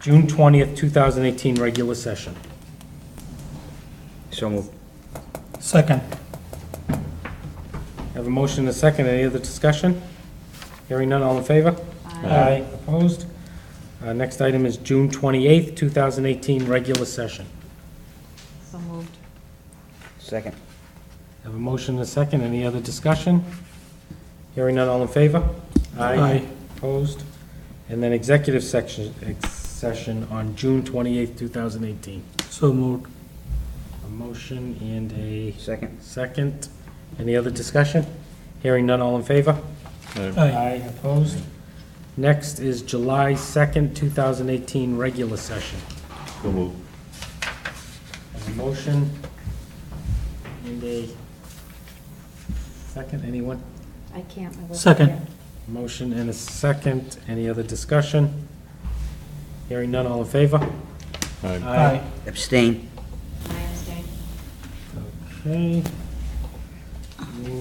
June 20th, 2018, regular session. So moved. Second. Have a motion and a second. Any other discussion? Hearing none, all in favor? Aye. Opposed? Next item is June 28th, 2018, regular session. So moved. Second. Have a motion and a second. Any other discussion? Hearing none, all in favor? Aye. Opposed? And then executive session on June 28th, 2018. So moved. A motion and a Second. second. Any other discussion? Hearing none, all in favor? Aye. Opposed? Next is July 2nd, 2018, regular session. So moved. Have a motion and a second. Anyone? I can't. I wasn't Second. here. Motion and a second. Any other discussion? Hearing none, all in favor? Aye. Abstain. I abstain. Okay.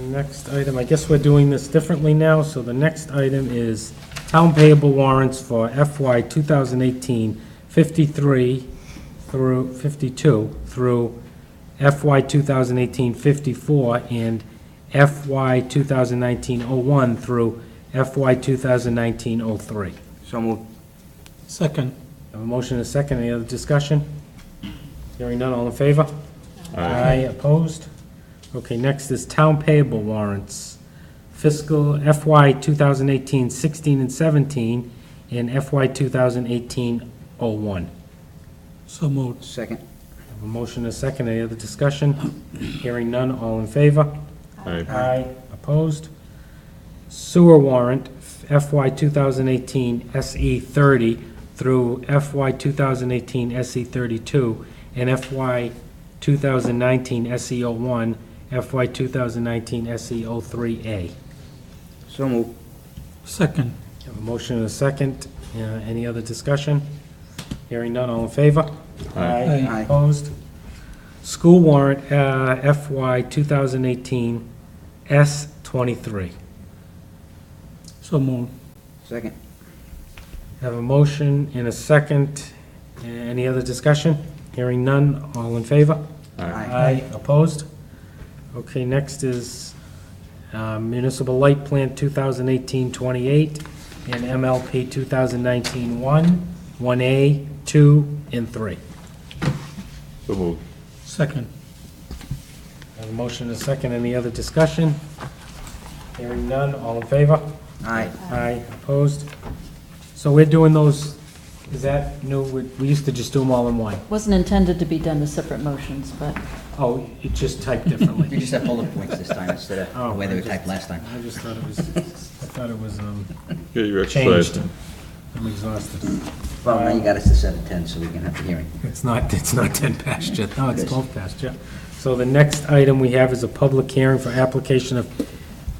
Next item, I guess we're doing this differently now, so the next item is town payable warrants for FY 2018, 53 through 52 through FY 2018, 54, and FY 2019-01 through FY 2019-03. So moved. Second. Have a motion and a second. Any other discussion? Hearing none, all in favor? Aye. Opposed? Okay, next is town payable warrants. Fiscal FY 2018, 16 and 17, and FY 2018-01. So moved. Second. Have a motion and a second. Any other discussion? Hearing none, all in favor? Aye. Opposed? Sewer warrant, FY 2018 SE 30 through FY 2018 SE 32, and FY 2019 SE 01, FY 2019 SE 03A. So moved. Second. Have a motion and a second. Any other discussion? Hearing none, all in favor? Aye. Aye. Opposed? School warrant, FY 2018 S 23. So moved. Second. Have a motion and a second. Any other discussion? Hearing none, all in favor? Aye. Opposed? Okay, next is municipal light plant 2018-28 and MLP 2019-1, 1A, 2, and 3. So moved. Second. Have a motion and a second. Any other discussion? Hearing none, all in favor? Aye. Aye. Opposed? So we're doing those, is that new? We used to just do them all in one. Wasn't intended to be done as separate motions, but Oh, it just typed differently. You just have bullet points this time instead of the way they were typed last time. I just thought it was, Get your changed. exercise. I'm exhausted. Well, now you got us to 7:10, so we can have the hearing. It's not 10 past yet. No, it's It is. 12 past yet. So the next item we have is a public hearing for application of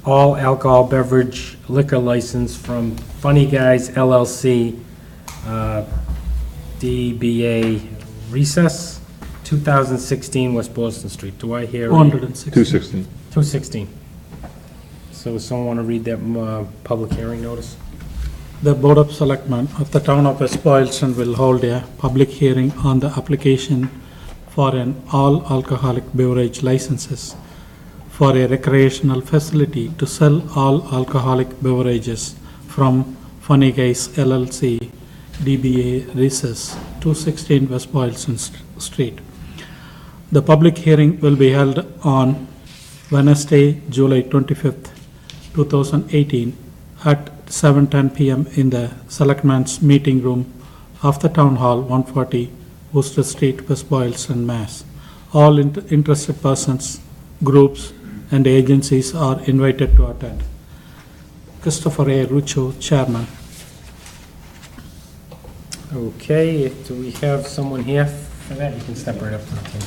all alcohol beverage liquor license from Funny Guys LLC, DBA Recess, 2016 West Boylston Street. Do I hear? 260. 216. 216. So does someone want to read that public hearing notice? The Board of Selectmen of the Town of West Boylston will hold a public hearing on the application for an all-alcoholic beverage licenses for a recreational facility to sell all alcoholic beverages from Funny Guys LLC, DBA Recess, 216 West Boylston Street. The public hearing will be held on Wednesday, July 25th, 2018 at 7:10 p.m. in the Selectmen's Meeting Room of the Town Hall, 140 Worcester Street, West Boylston, Mass. All interested persons, groups, and agencies are invited to attend. Christopher A. Ruccio, Chairman. Okay, do we have someone here for that? You can step right up to the table.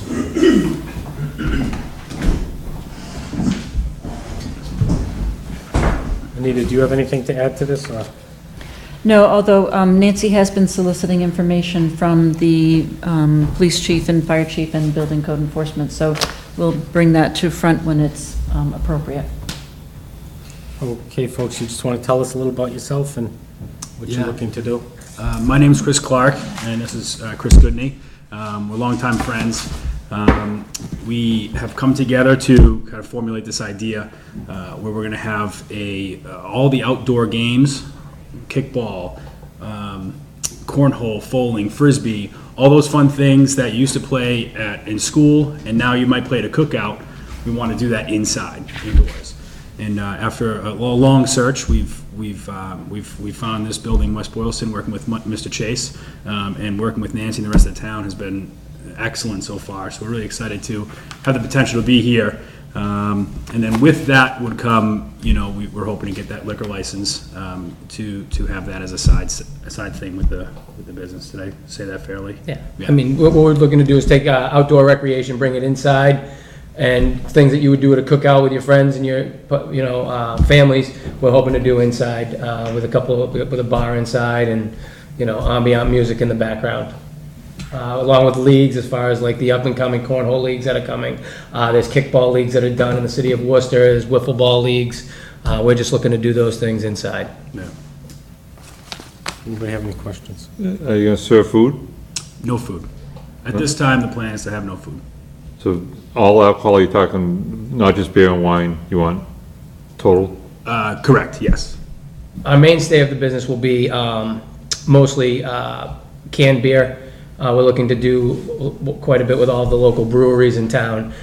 Anita, do you have anything to add to this? Or? no, although Nancy has been soliciting information from the police chief and fire chief and building code enforcement, so we'll bring that to front when it's appropriate. Okay, folks, you just want to tell us a little about yourself and what you're Yeah. looking to do? My name's Chris Clark, and this is Chris Goodney. We're longtime friends. We have come together to kind of formulate this idea where we're going to have all the outdoor games, kickball, cornhole, bowling, frisbee, all those fun things that you used to play in school, and now you might play at a cookout. We want to do that indoors. And after a long search, we've found this building in West Boylston, working with Mr. Chase, and working with Nancy and the rest of the town has been excellent so far. So we're really excited to have the potential to be here. And then with that would come, we're hoping to get that liquor license to have that as a side thing with the business. Did I say that fairly? Yeah. I mean, what we're looking to do is take outdoor recreation, bring it inside, and things that you would do at a cookout with your friends and your, families, we're hoping to do inside with a bar inside and, ambient music in the background. Along with leagues, as far as like the up-and-coming cornhole leagues that are coming. There's kickball leagues that are done in the city of Worcester, there's wiffle ball leagues. We're just looking to do those things inside. Yeah. Anybody have any questions? Are you gonna serve food? No food. At this time, the plan is to have no food. So all alcohol, you're talking not just beer and wine, you want total? Correct, yes. Our mainstay of the business will be mostly canned beer. We're looking to do quite a bit with all the local breweries in town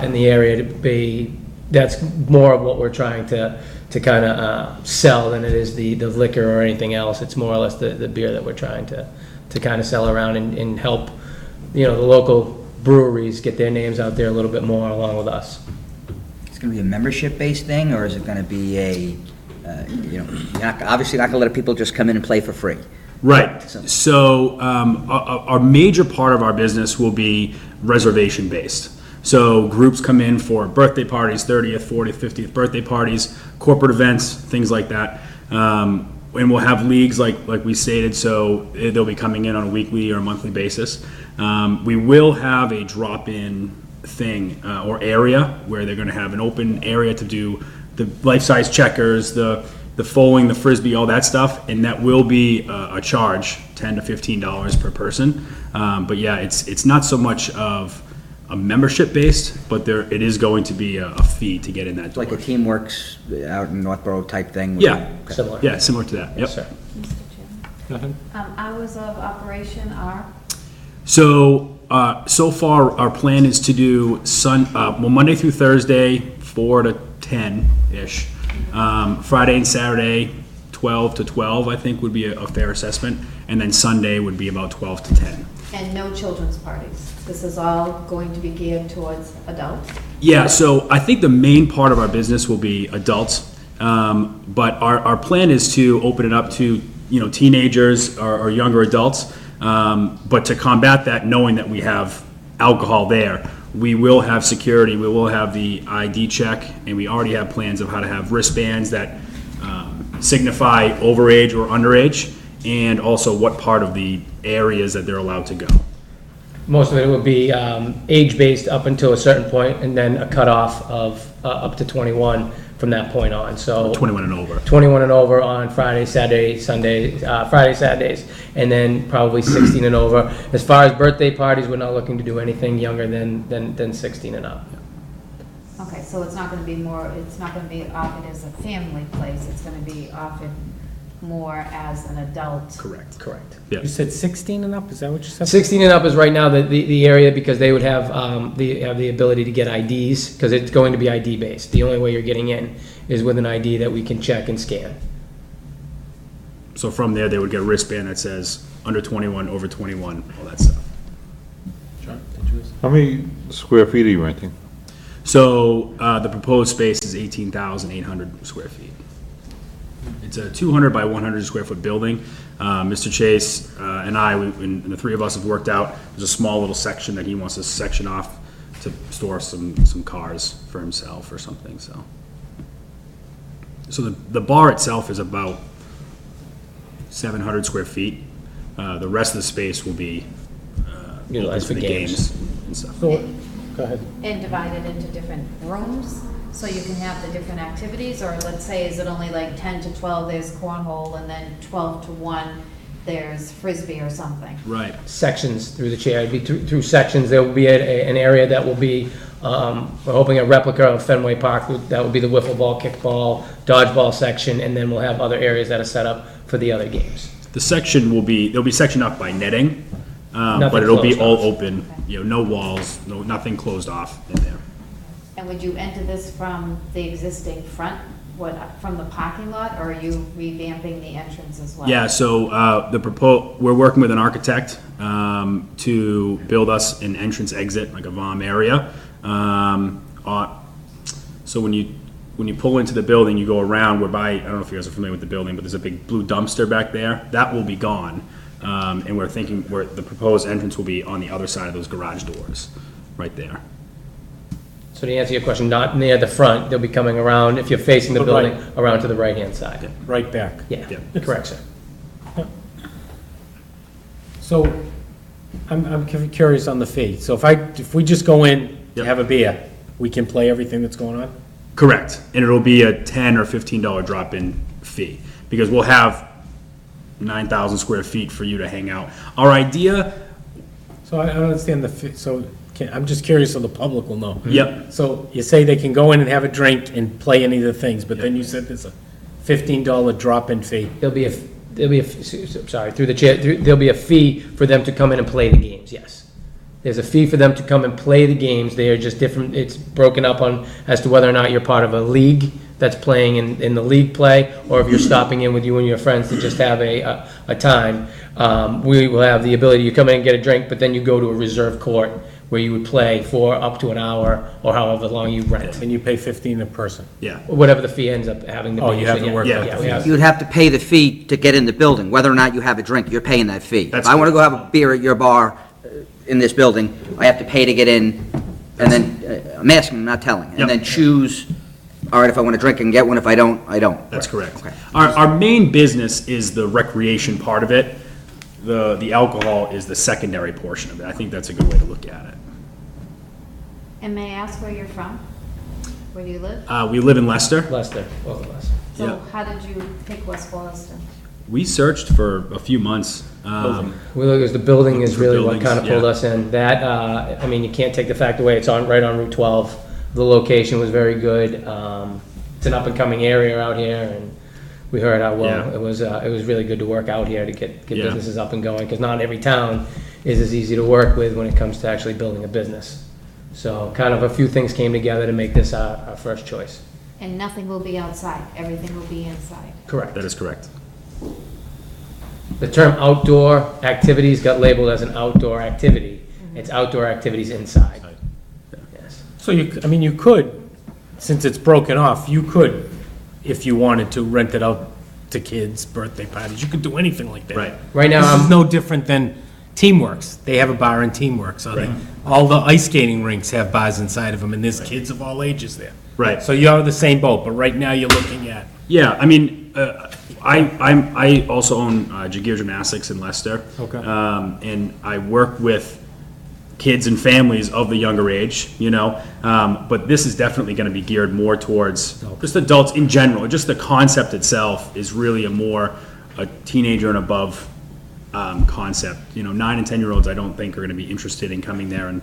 in the area to be, that's more of what we're trying to kind of sell than it is the liquor or anything else. It's more or less the beer that we're trying to kind of sell around and help, the local breweries get their names out there a little bit more along with us. It's going to be a membership-based thing, or is it going to be you're obviously not going to let people just come in and play for free? Right. So our major part of our business will be reservation-based. So groups come in for birthday parties, 30th, 40th, 50th birthday parties, corporate events, things like that. And we'll have leagues like we stated, so they'll be coming in on a weekly or monthly basis. We will have a drop-in thing or area where they're going to have an open area to do the life-size checkers, the bowling, the frisbee, all that stuff, and that will be a charge, $10 to $15 per person. But yeah, it's not so much of a membership based, but it is going to be a fee to get in that door. Like a Teamworks out in Northborough type thing? Yeah. Okay. Similar. Yeah, similar to that. Yep. Yes, sir. Go ahead. Hours of operation are? So so far our plan is to do Monday through Thursday 4 to 10 ish. Friday and Saturday 12 to 12 I think would be a fair assessment, and then Sunday would be about 12 to 10. And no children's parties? This is all going to be geared towards adults? Yeah, so I think the main part of our business will be adults, but our plan is to open it up to teenagers or younger adults. But to combat that, knowing that we have alcohol there, we will have security, we will have the ID check, and we already have plans of how to have wristbands that signify overage or underage, and also what part of the areas that they're allowed to go. Most of it will be age-based up until a certain point, and then a cutoff of up to 21 from that point on. So 21 and over. 21 and over on Friday, Saturday, Sunday, Friday, Saturdays, and then probably 16 and over. As far as birthday parties, we're not looking to do anything younger than 16 and up. Okay, so it's not going to be offered as a family place, it's going to be offered more as an adult. Correct. Correct. Yeah. You said 16 and up, is that what you said? 16 and up is right now the area, because they would have the ability to get IDs, because it's going to be ID based. The only way you're getting in is with an ID that we can check and scan. So from there, they would get a wristband that says under 21, over 21, all that stuff. John, did you? How many square feet are you renting? So the proposed space is 18,800 square feet. It's a 200 by 100 square foot building. Mr. Chase and I, and the three of us have worked out, there's a small little section that he wants to section off to store some cars for himself or something, so. So the bar itself is about 700 square feet. The rest of the space will be Utilized open for the games. and stuff. So, go ahead. And divided into different rooms, So you can have the different activities, or let's say, is it only like 10 to 12, there's cornhole, and then 12 to 1, there's frisbee or something? Right. Sections through the chair, it'd be through sections. There will be an area that will be, we're hoping a replica of Fenway Park. That will be the wiffle ball, kickball, dodgeball section, and then we'll have other areas that are set up for the other games. The section there'll be sectioned off by netting, Nothing but it'll be closed all off. open, no walls, nothing closed off in there. And would you enter this from the existing front, from the parking lot, or are you revamping the entrance as well? Yeah, so we're working with an architect to build us an entrance exit, like a VOM area. So when you pull into the building, you go around, I don't know if you guys are familiar with the building, but there's a big blue dumpster back there. That will be gone. And we're thinking the proposed entrance will be on the other side of those garage doors, right there. So to answer your question, not near the front, they'll be coming around, if you're facing the But building, right. around to the right-hand side. Right back. Yeah, Yeah. correct, sir. So, I'm curious on the fee. So if we just go in to Yep. have a beer, we can play everything that's going on? Correct, and it'll be a $10 or $15 drop-in fee, because we'll have 9,000 square feet for you to hang out. Our idea, So I don't understand I'm just curious so the public will know. Yep. So you say they can go in and have a drink and play any of the things, but then you said there's a $15 drop-in fee. There'll be sorry, through the chair, there'll be a fee for them to come in and play the games, yes. There's a fee for them to come and play the games. They are just different, it's broken up on, as to whether or not you're part of a league that's playing in the league play, or if you're stopping in with you and your friends to just have a time. We will have the ability, you come in and get a drink, but then you go to a reserve court where you would play for up to an hour, or however long you rent, And you pay 15 a person. yeah, or whatever the fee ends up having to be. Oh, you haven't Yeah, worked out yeah, the we have- You would have to pay the fee to get in the building, whether or not you have a drink, you're paying that fee. That's If I want to go have a beer at your bar in this building, I have to pay to get in, and then, I'm asking, I'm not telling, Yep. and then choose, all right, if I want to drink, I can get one, if I don't, I don't. that's correct. Okay. Our main business is the recreation part of it. The alcohol is the secondary portion of it. I think that's a good way to look at it. And may I ask where you're from? Where do you live? We live in Leicester. Leicester, both of us. Yeah. So how did you pick West Boylston? We searched for a few months. We look, as the building is For really what buildings, kind of pulled yeah. us in. That, I mean, you can't take the fact away, it's right on Route 12. The location was very good. It's an up-and-coming area out here, and we heard how well, Yeah. it was really good to work out here to get Yeah. businesses up and going, because not every town is as easy to work with when it comes to actually building a business. So kind of a few things came together to make this our first choice. And nothing will be outside, everything will be inside. Correct. That is correct. The term outdoor activities got labeled as an outdoor activity. It's outdoor activities inside. Yes. So you could, since it's broken off, you could, if you wanted to, rent it out to kids' birthday parties. You could do anything like that. Right. Right now, This is I'm, no different than Teamworks. They have a bar in Teamworks. All the ice skating rinks have bars inside of them, and there's kids of all ages there. Right. So you're the same boat, but right now you're looking at, Yeah, I mean, I also own Jagir Gymnastics in Leicester. Okay. And I work with kids and families of the younger age, but this is definitely going to be geared more towards just adults in general. Just the concept itself is really a teenager and above concept. 9 and 10-year-olds I don't think are going to be interested in coming there and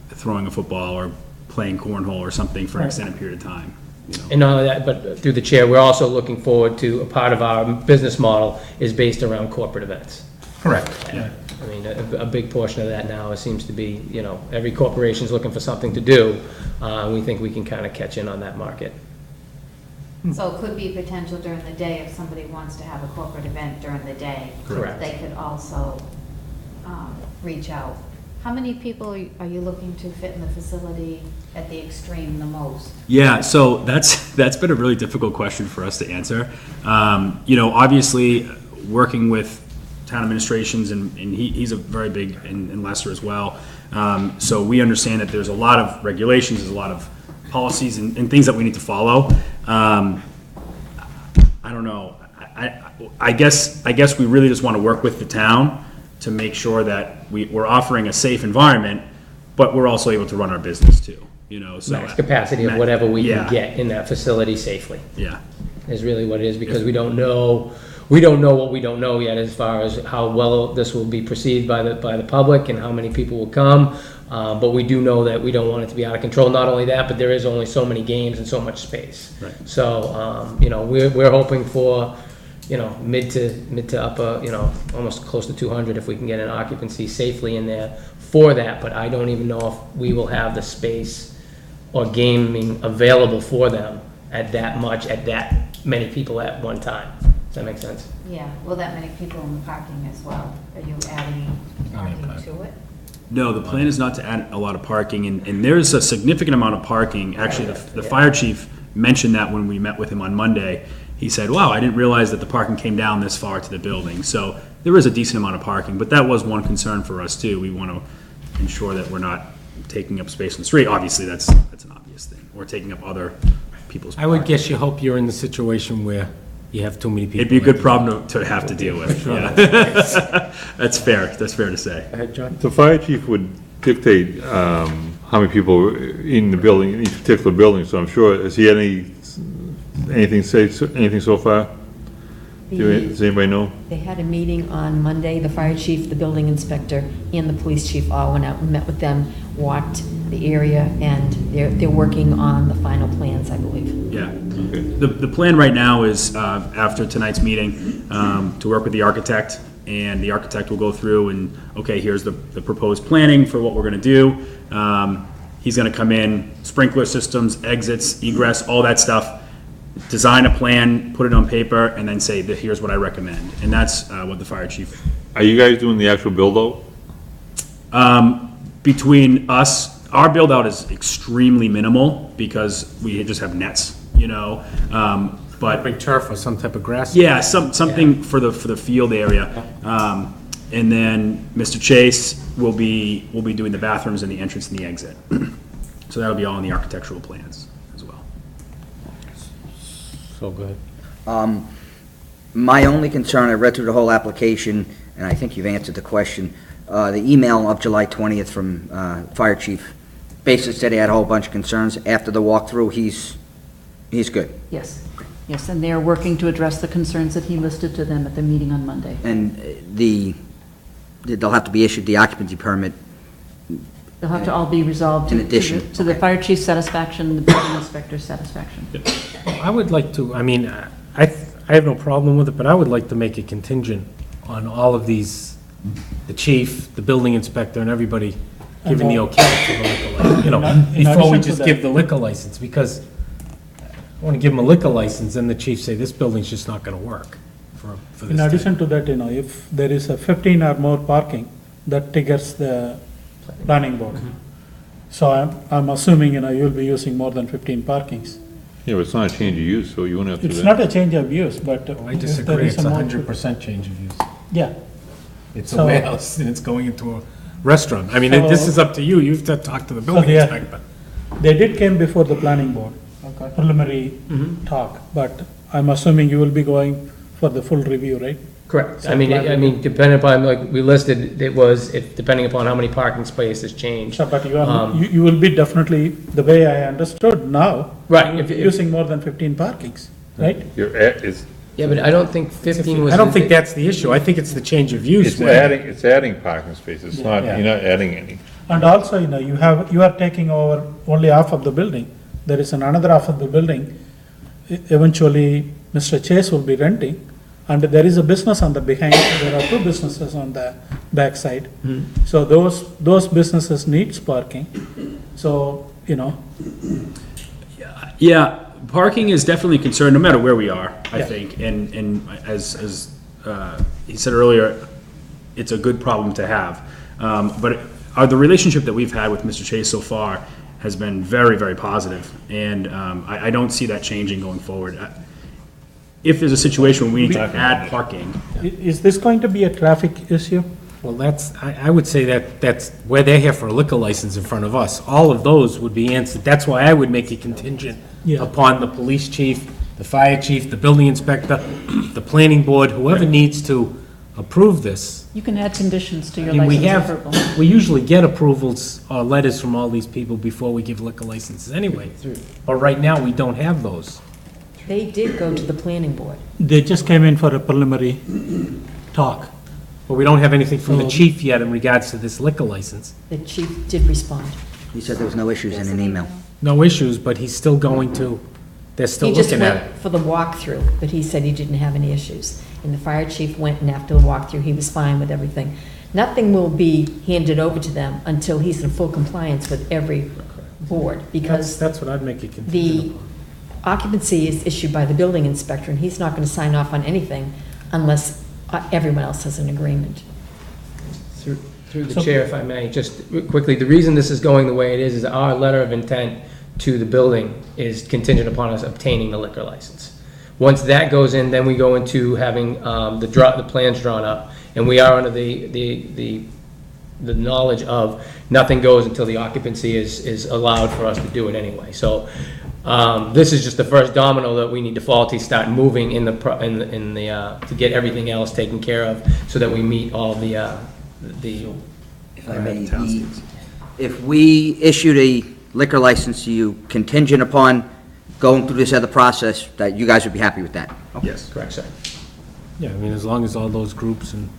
throwing a football or playing cornhole or something for an extended period of time. and not only that, but through the chair, we're also looking forward to, a part of our business model is based around corporate events. correct. Yeah. I mean, a big portion of that now seems to be, every corporation's looking for something to do. We think we can kind of catch in on that market. So it could be potential during the day if somebody wants to have a corporate event during the day. Correct. They could also reach out. How many people are you looking to fit in the facility at the extreme the most? Yeah, so that's been a really difficult question for us to answer. Obviously, working with town administrations, and he's a very big in Leicester as well. So we understand that there's a lot of regulations, there's a lot of policies and things that we need to follow. I don't know. I guess we really just want to work with the town to make sure that we're offering a safe environment, but we're also able to run our business too. you know, so. Max capacity of whatever we Yeah. can get in that facility safely, Yeah, is really what it is, because we don't know what we don't know yet as far as how well this will be perceived by the public and how many people will come. But we do know that we don't want it to be out of control. Not only that, but there is only so many games and so much space. Right. So, you know, we're hoping for, you know, mid to upper, you know, almost close to 200 if we can get an occupancy safely in there for that. But I don't even know if we will have the space or gaming available for them at that many people at one time. Does that make sense? Yeah, well, that many people in the parking as well. Are you adding parking to it? no, the plan is not to add a lot of parking, and there's a significant amount of parking. Actually, the fire chief mentioned that when we met with him on Monday. He said, wow, I didn't realize that the parking came down this far to the building. So there is a decent amount of parking, but that was one concern for us too. We want to ensure that we're not taking up space on the street. Obviously, that's an obvious thing, or taking up other people's I would parking. guess you hope you're in the situation where you have too many people. It'd be a good problem to have to deal with, yeah. That's fair to say. Go ahead, John. The fire chief would dictate how many people are in the building, in each particular building, so I'm sure, has he had anything so far? Does anybody know? They had a meeting on Monday, the fire chief, the building inspector, and the police chief all went out and met with them, walked the area, and they're working on the final plans, I believe. Yeah. The plan right now is, after tonight's meeting, to work with the architect, and the architect will go through and, okay, here's the proposed planning for what we're gonna do. He's gonna come in, sprinkler systems, exits, egress, all that stuff, design a plan, put it on paper, and then say, here's what I recommend. And that's what the fire chief. Are you guys doing the actual build-out? Between us, our build-out is extremely minimal because we just have nets, you know? But Big turf or some type of grass. yeah, something for the field area. And then Mr. Chase will be doing the bathrooms and the entrance and the exit. So that'll be all in the architectural plans as well. So good. My only concern, I read through the whole application, and I think you've answered the question. The email of July 20th from Fire Chief basically said he had a whole bunch of concerns. After the walkthrough, he's good. Yes, yes, and they're working to address the concerns that he listed to them at the meeting on Monday. And they'll have to be issued the occupancy permit. They'll have to all be resolved In addition, to the fire chief's satisfaction and the building inspector's satisfaction. I would like to, I mean, I have no problem with it, but I would like to make it contingent on all of these, the chief, the building inspector, and everybody giving the okay for the liquor license, you know, In before we addition to just that- give the liquor license, because I want to give them a liquor license, and the chief say, this building's just not going to work for this. In type." addition to that, if there is a 15 or more parking, that triggers the planning board. So I'm assuming, you'll be using more than 15 parkings. Yeah, but it's not a change of use, so you wouldn't have to do It's that. not a change of use, but Well, I if there disagree, is it's a more. 100% change of use. Yeah, It's a So- warehouse, and it's going into a restaurant. I mean, So- this is up to you, you've to talk to the building they are- inspector. they did came before the planning board, preliminary talk, but I'm assuming you will be going for the full review, right? Correct. I mean, depending upon, like we listed, depending upon how many parking spaces change. So, but you will be definitely, the way I understood now. Right, you'll if- be if- using more than 15 parkings, right? Yeah, but I don't think 15 was. I don't think that's the issue, I think it's the change of use. It's adding parking spaces, it's not, Yeah. you're not adding any. And also, you are taking over only half of the building. There is another half of the building. Eventually, Mr. Chase will be renting, and there is a business on the behind. There are two businesses on the backside. So those businesses needs parking. So, Yeah, parking is definitely a concern, no matter where we are, I Yeah. think. And as he said earlier, it's a good problem to have. But the relationship that we've had with Mr. Chase so far has been very, very positive, and I don't see that changing going forward. If there's a situation where we need to add parking, is this going to be a traffic issue? Well, I would say that's where they're here for a liquor license in front of us. All of those would be answered. That's why I would make it contingent Yeah. upon the police chief, the fire chief, the building inspector, the planning board, whoever needs to approve this, You can add conditions to I your mean, we license have, approval. we usually get approvals or letters from all these people before we give liquor licenses anyway. But right now, we don't have those. They did go to the planning board. They just came in for a preliminary talk. But we don't have anything from the So- chief yet in regards to this liquor license. The chief did respond. He said there was no issues in an email. No issues, but he's still going to, they're still He just looking at it. went for the walkthrough, but he said he didn't have any issues. And the fire chief went, and after the walkthrough, he was fine with everything. Nothing will be handed over to them until he's in full compliance with every board, because That's what I'd make it the contingent upon. occupancy is issued by the building inspector, and he's not going to sign off on anything unless everyone else has an agreement. Through the chair, if I may, just quickly, the reason this is going the way it is our letter of intent to the building is contingent upon us obtaining the liquor license. Once that goes in, then we go into having the plans drawn up, and we are under the knowledge of nothing goes until the occupancy is allowed for us to do it anyway. So this is just the first domino that we need to fall to start moving to get everything else taken care of, so that we meet all the If I may, if we issued a liquor license to you contingent upon going through this other process, that you guys would be happy with that? Yes. correct, sir. Yeah, I mean, as long as all those groups and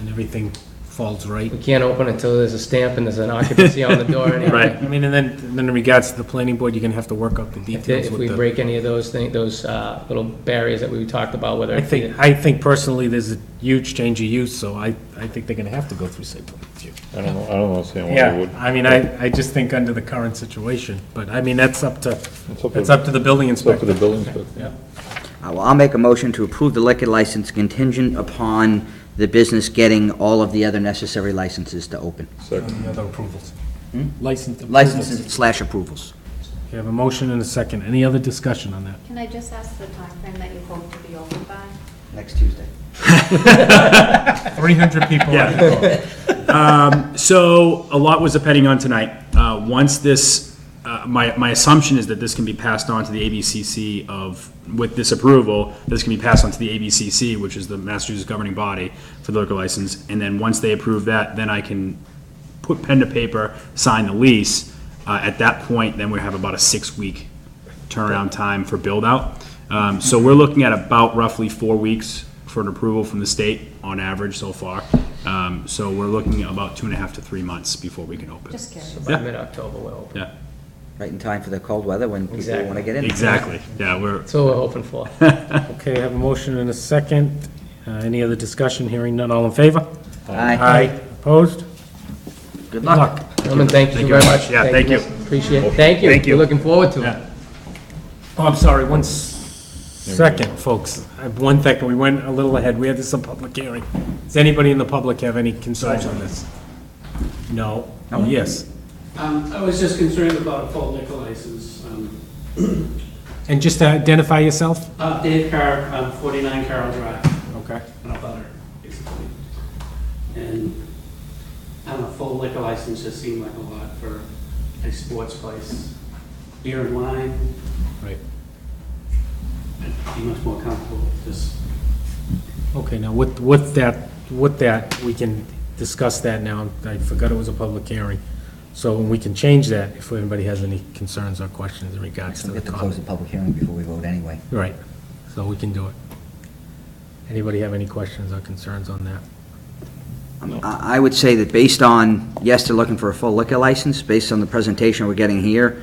everything falls right. We can't open until there's a stamp and there's an occupancy on the door anyway. Right. I mean, and then in regards to the planning board, you're gonna have to work out the details If with we the. break any of those things, those little barriers that we talked about, whether. I think personally, there's a huge change of use, so I think they're gonna have to go through site plan review. I don't know, saying why they Yeah, would. I mean, I just think under the current situation, but I mean, that's up to It's up to the building It's up to inspector. the building inspector. Yeah. Well, I'll make a motion to approve the liquor license contingent upon the business getting all of the other necessary licenses to open. Second. Any other approvals? License approvals. Licenses / approvals. You have a motion and a second. Any other discussion on that? Can I just ask the timeframe that you hope to be open by? Next Tuesday. 300 people. So a lot was depending on tonight. Once this, my assumption is that this can be passed on to the ABCC with this approval, this can be passed on to the ABCC, which is the Massachusetts governing body for the liquor license. And then once they approve that, then I can put pen to paper, sign the lease. At that point, then we have about a 6-week turnaround time for build out. So we're looking at about roughly 4 weeks for an approval from the state on average so far. So we're looking at about 2.5 to 3 months before we can open. Just curious. By Yeah. mid-October, we're open. Yeah, Right in time for the cold weather when people Exactly. want to get in. exactly. Yeah, we're, That's what we're hoping for. Okay, I have a motion and a second. Any other discussion? Hearing none, all in favor? Aye. Opposed? Good luck. Gentlemen, thank you very much. Yeah, thank you. Appreciate it. Thank you. Thank you. We're looking forward to it. Yeah. Oh, I'm sorry, one second, folks. I have one second, we went a little ahead. We had this a public hearing. Does anybody in the public have any concerns on this? No? Oh, yes. I was just concerned about a full liquor license. And just to identify yourself? Dave Carr, 49 Carroll Drive, Okay. and a butter, basically. And a full liquor license just seemed like a lot for a sports place. Beer and wine, Right. I'd be much more comfortable with this. Okay, now with that, we can discuss that now. I forgot it was a public hearing. So we can change that if anybody has any concerns or questions in regards to We the have to close the comment. public hearing before we vote anyway. Right, so we can do it. Anybody have any questions or concerns on that? I would say that based on, yes, they're looking for a full liquor license, based on the presentation we're getting here,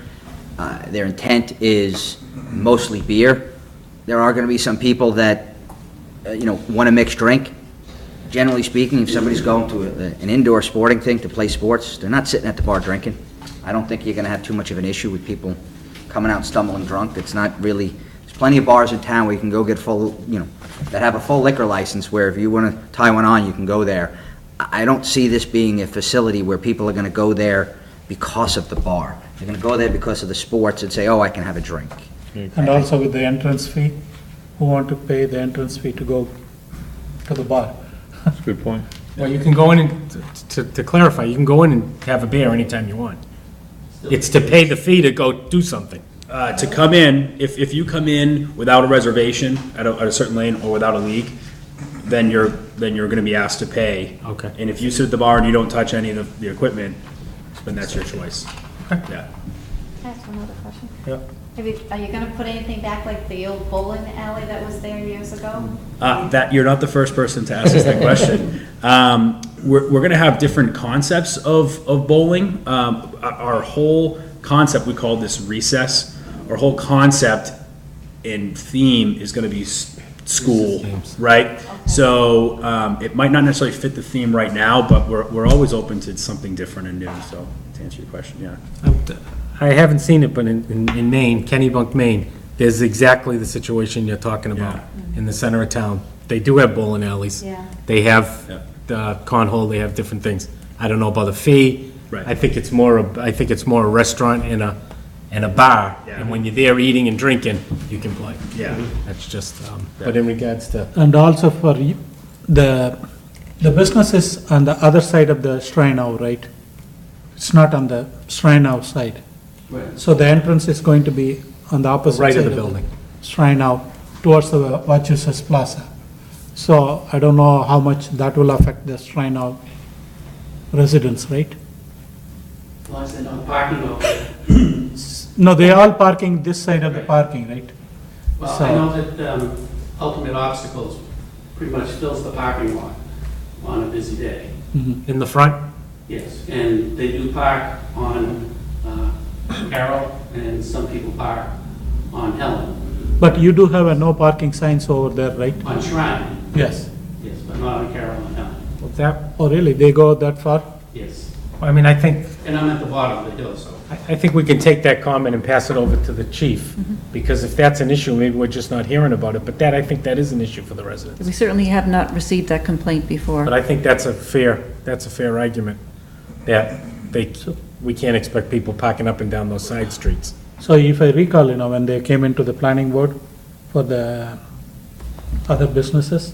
their intent is mostly beer. There are going to be some people that, want to mix drink. Generally speaking, if somebody's going to an indoor sporting thing to play sports, they're not sitting at the bar drinking. I don't think you're going to have too much of an issue with people coming out stumbling drunk. It's not really, there's plenty of bars in town where you can go get that have a full liquor license, where if you want to tie one on, you can go there. I don't see this being a facility where people are going to go there because of the bar. They're going to go there because of the sports and say, oh, I can have a drink. And also with the entrance fee, who want to pay the entrance fee to go to the bar? That's a good point. Well, you can go in and, to clarify, you can go in and have a beer anytime you want. It's to pay the fee to go do something. To come in, if you come in without a reservation at a certain lane or without a league, then you're gonna be asked to pay. Okay. And if you sit at the bar and you don't touch any of the equipment, then that's your choice. Yeah. Can I ask one other question? Yeah. Are you gonna put anything back like the old bowling alley that was there years ago? That, you're not the first person to ask us that question. We're gonna have different concepts of bowling. Our whole concept, we call this recess. Our whole concept and theme is gonna be school, right? So, it might not necessarily fit the theme right now, but we're always open to something different and new, so, to answer your question, yeah. I haven't seen it, but in Maine, Kennebunk, Maine, there's exactly the situation you're talking about in the center of town. They do have bowling alleys. Yeah. They have the cornhole, they have different things. I don't know about the fee. Right. I think it's more a restaurant and a bar. Yeah. And when you're there eating and drinking, you can play. Yeah. That's just, but in regards to, And also for the businesses on the other side of the Shrine House, right? It's not on the Shrine House side. Right. So the entrance is going to be on the opposite Right of side the building. Shrine House, towards the Wachusett Plaza. So I don't know how much that will affect the Shrine House residents, right? As long as they're not parking over there. No, they all parking this side of the parking, right? Well, So- I know that Ultimate Obstacles pretty much fills the parking lot on a busy day. in the front, Yes, and they do park on Carroll, and some people park on Helen, But you do have a no parking signs over there, right? on Shrine, Yes. yes, but not on Carroll and Helen, with that, Oh, really? They go that far? yes. I mean, I think And I'm at the bottom of the hill, so. I think we can take that comment and pass it over to the chief, because if that's an issue, maybe we're just not hearing about it, but that, I think that is an issue for the residents. We certainly have not received that complaint before. But I think that's a fair argument, that we can't expect people parking up and down those side streets. So if I recall, when they came into the planning board for the other businesses,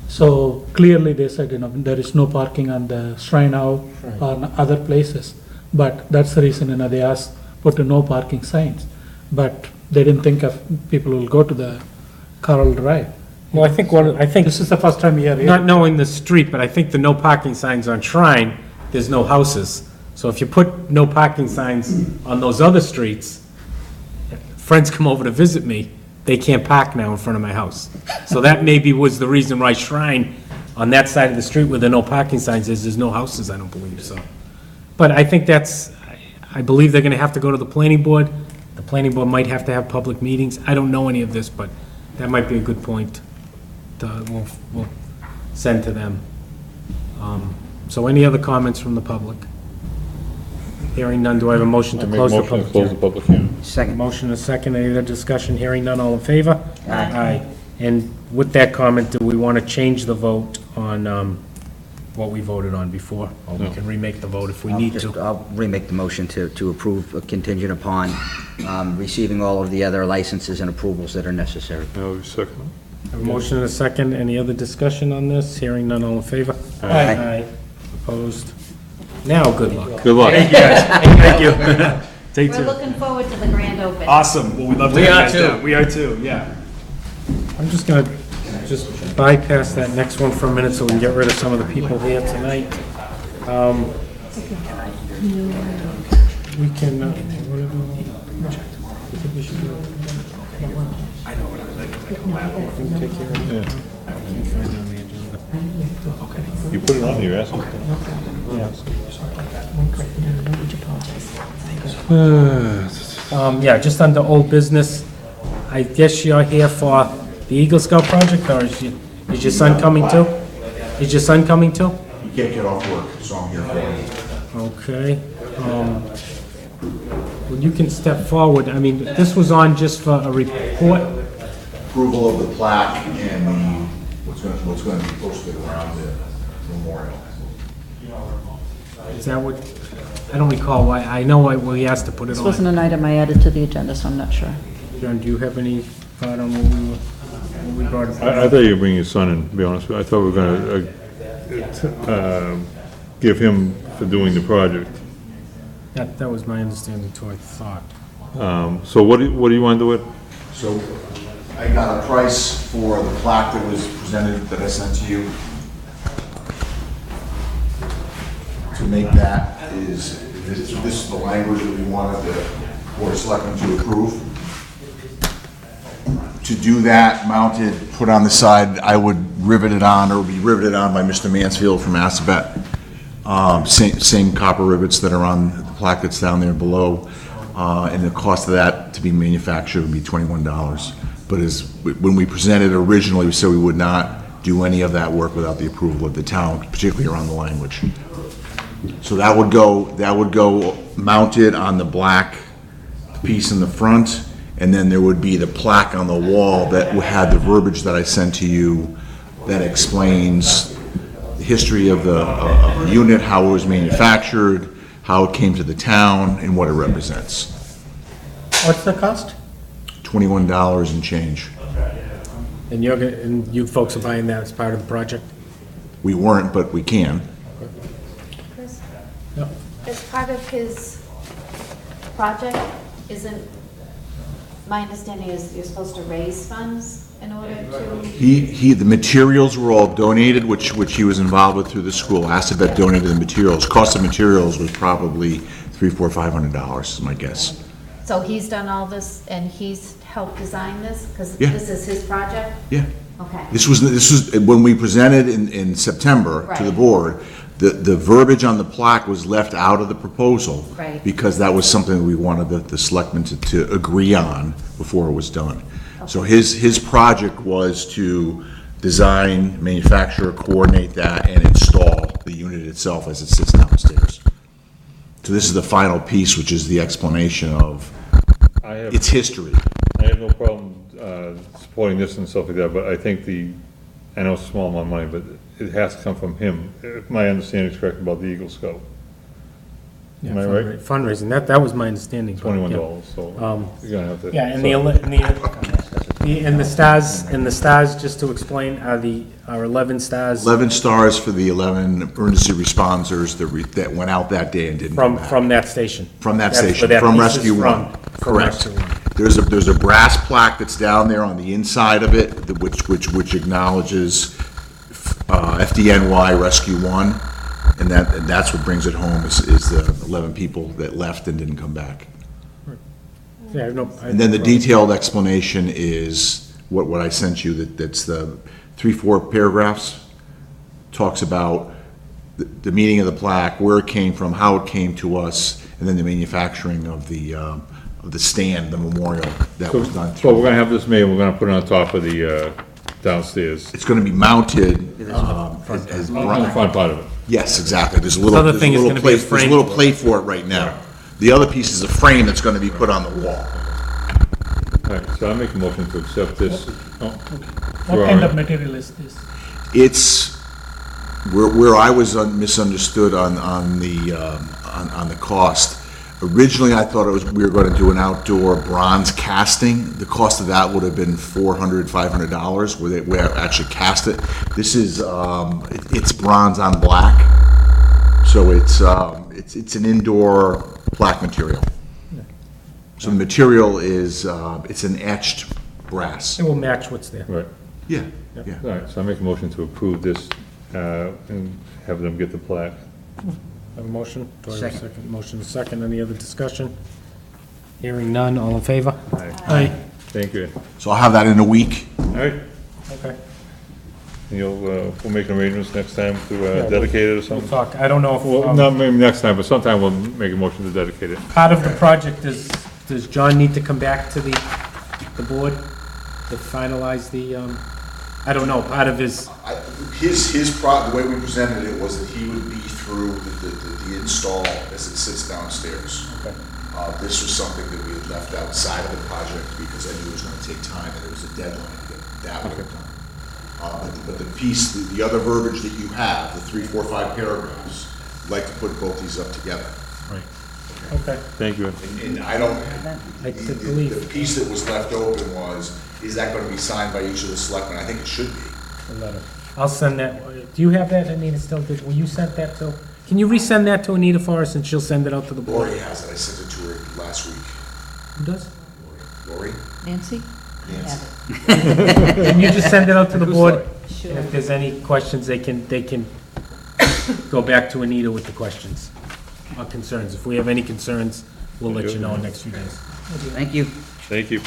so clearly they said, there is no parking on the Shrine House or on other places. But that's the reason, they asked, put a no parking signs. But they didn't think of people will go to the Carroll Drive. Well, I think This is the first time here. not knowing the street, but I think the no parking signs on Shrine, there's no houses. So if you put no parking signs on those other streets, if friends come over to visit me, they can't park now in front of my house. So that maybe was the reason why Shrine, on that side of the street where the no parking signs is, there's no houses, I don't believe, so. But I think I believe they're gonna have to go to the planning board. The planning board might have to have public meetings. I don't know any of this, but that might be a good point we'll send to them. So any other comments from the public? Hearing none, do I have a motion to I make a close the motion to public close the hearing? public hearing. Second. Motion and a second, any other discussion? Hearing none, all in favor? Aye. And with that comment, do we want to change the vote on what we voted on before? Or we No. can remake the vote if we need to. I'll remake the motion to approve contingent upon receiving all of the other licenses and approvals that are necessary. Now, second. Have a motion and a second, any other discussion on this? Hearing none, all in favor? Aye. Opposed? Now, good luck. Good luck. Thank you, guys. Thank you. Take We're two. looking forward to the grand opening. Awesome. Well, we'd love to We have you are guys too. down. We are too, yeah. I'm just gonna bypass that next one for a minute so we can get rid of some of the people here tonight. We can, whatever. I think we should do it. I know what I would like. Take care of it. I can't find it on the agenda. You put it on here, ask him. Yeah, just under old business, I guess you're here for the Eagle Scout project, or is your son coming too? Is your son coming too? You can't get off work, so I'm here for you. Okay. Well, you can step forward. I mean, this was on just for a report. Approval of the plaque and the, what's going to be posted around the memorial. Is that what, I don't recall why, I know why we asked to put it This wasn't on. an item I added to the agenda, so I'm not sure. John, do you have any thought on what we brought up? I thought you were bringing your son in, to be honest with you. I thought we were gonna, give him for doing the project. That was my understanding too, I thought. So what do you want to do with? So I got a price for the plaque that was presented, that I sent to you. To make that this is the language that we wanted the Board of Selectmen to approve. To do that, mounted, put on the side, I would rivet it on, or be riveted on by Mr. Mansfield from Assabet. Same copper rivets that are on the plaque that's down there below. And the cost of that to be manufactured would be $21. But when we presented originally, we said we would not do any of that work without the approval of the town, particularly around the language. So that would go mounted on the black piece in the front, and then there would be the plaque on the wall that had the verbiage that I sent to you that explains the history of the unit, how it was manufactured, how it came to the town, and what it represents. What's the cost? $21 and change. And you folks are buying that as part of the project? We weren't, but we can. Chris? Yep. As part of his project, isn't, my understanding is you're supposed to raise funds in order to? The materials were all donated, which he was involved with through the school. Assabet donated the materials. Cost of materials was probably $300, $400, $500 is my guess. So he's done all this and he's helped design this? Because Yeah. this is his project? Yeah. Okay. This was, when we presented in September to the Right. board, the verbiage on the plaque was left out of the proposal. Right. Because that was something that we wanted the selectmen to agree on before it was done. So his project was to design, manufacture, coordinate that, and install the unit itself as it sits downstairs. So this is the final piece, which is the explanation of its history. I have no problem supporting this and stuff like that, but I think I know it's a small amount of money, but it has to come from him, if my understanding is correct about the Eagle Scout. Am I right? Fundraising, that was my understanding. but, yeah. $21, so you're gonna have to. Yeah, and the stars, just to explain, are 11 stars 11 stars for the 11 emergency responders that went out that day and didn't come back. from that station. From that That's where station, that from piece is Rescue from, One. from Correct. Rescue One. There's a brass plaque that's down there on the inside of it, which acknowledges FDNY Rescue One, and that's what brings it home, is the 11 people that left and didn't come back. Yeah, And then the detailed explanation is what I sent you, that's the 3-4 paragraphs, talks about the meaning of the plaque, where it came from, how it came to us, and then the manufacturing of the stand, the memorial that was done. So we're gonna have this made, we're gonna put it on top of the downstairs, It's gonna be mounted as on the front part of it. Yes, exactly. There's a little, other thing is gonna be a there's a frame little for it. plate for it right now. The other piece is a frame that's gonna be put on the wall. All right, so I make a motion to accept this. What kind of material is this? It's, where I was misunderstood on the cost. Originally, I thought we were gonna do an outdoor bronze casting. The cost of that would have been $400, $500, where we actually cast it. This is, it's bronze on black. So it's an indoor plaque material. So the material is, it's an etched brass. It will match what's there. Right, Yeah, all yeah. right, so I make a motion to approve this, and have them get the plaque. Have a motion? Do I have a Second. second? Motion is second. Any other discussion? Hearing none, all in favor? Aye. Thank you. So I'll have that in a week. All right, Okay. we'll make arrangements next time to we'll- dedicate it or We'll something. talk, I don't know Well, if, not maybe next time, but sometime we'll make a motion to dedicate it. part of the project, does John need to come back to the board to finalize the, I don't know, part of his, The way we presented it was that he would be through the install as it sits downstairs. Okay. This was something that we had left outside of the project because I knew it was gonna take time and there was a deadline to get that work done. But the piece, the other verbiage that you have, the 3, 4, 5 paragraphs, I'd like to put both these up together. right, okay. Thank you. And I don't, I believe the piece that was left open was, is that gonna be signed by each of the selectmen? I think it should be. the letter. I'll send that, do you have that, Anita, still, will you send that to, can you resend that to Anita for us and she'll send it out to the board? Lori has it, I sent it to her last week. Who does? Lori? Nancy? Can you just send it out to the board? Sure. And if there's any questions, they can go back to Anita with the questions or concerns. If we have any concerns, we'll let you know in the next few days. Thank you. Thank you.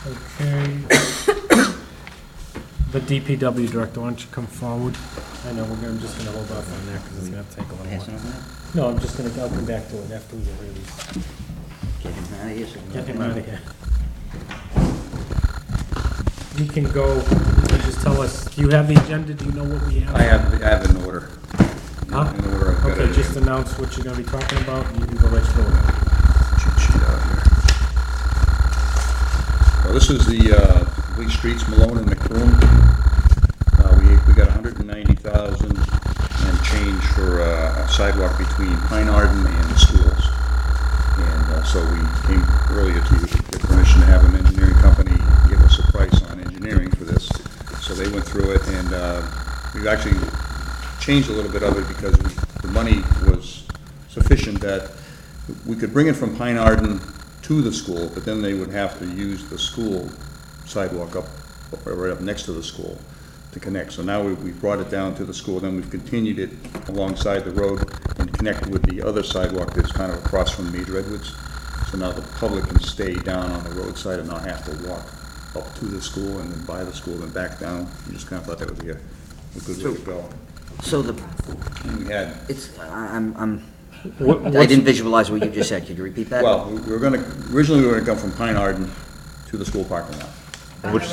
Okay. The DPW director, why don't you come forward? I know, I'm just gonna hold off on that because it's gonna take a little Passing while. over that? No, I'm just gonna, I'll come back to it after we get rid of these. Get him out of here. so we can Get let him him out of here. You can go, you can just tell us, do you have the agenda? Do you know what we have? I have an order. Huh? In order, I've got Okay, it. just announce what you're gonna be talking about, and you can go right through it. Cheat sheet out here. Well, this is the complete streets, Malone and McBroom. We got 190,000 and change for a sidewalk between Pine Arden and the schools. And so we came earlier to get permission to have an engineering company give us a price on engineering for this. So they went through it, and we've actually changed a little bit of it because the money was sufficient that we could bring it from Pine Arden to the school, but then they would have to use the school sidewalk right up next to the school to connect. So now we brought it down to the school, then we've continued it alongside the road and connected with the other sidewalk that's kind of across from Major Edwards. So now the public can stay down on the roadside and not have to walk up to the school and then by the school and back down. We just kind of thought that would be a good way to go. So And we had, I didn't visualize what you just said. Could you repeat that? well, originally we were gonna come from Pine Arden to the school parking lot. On which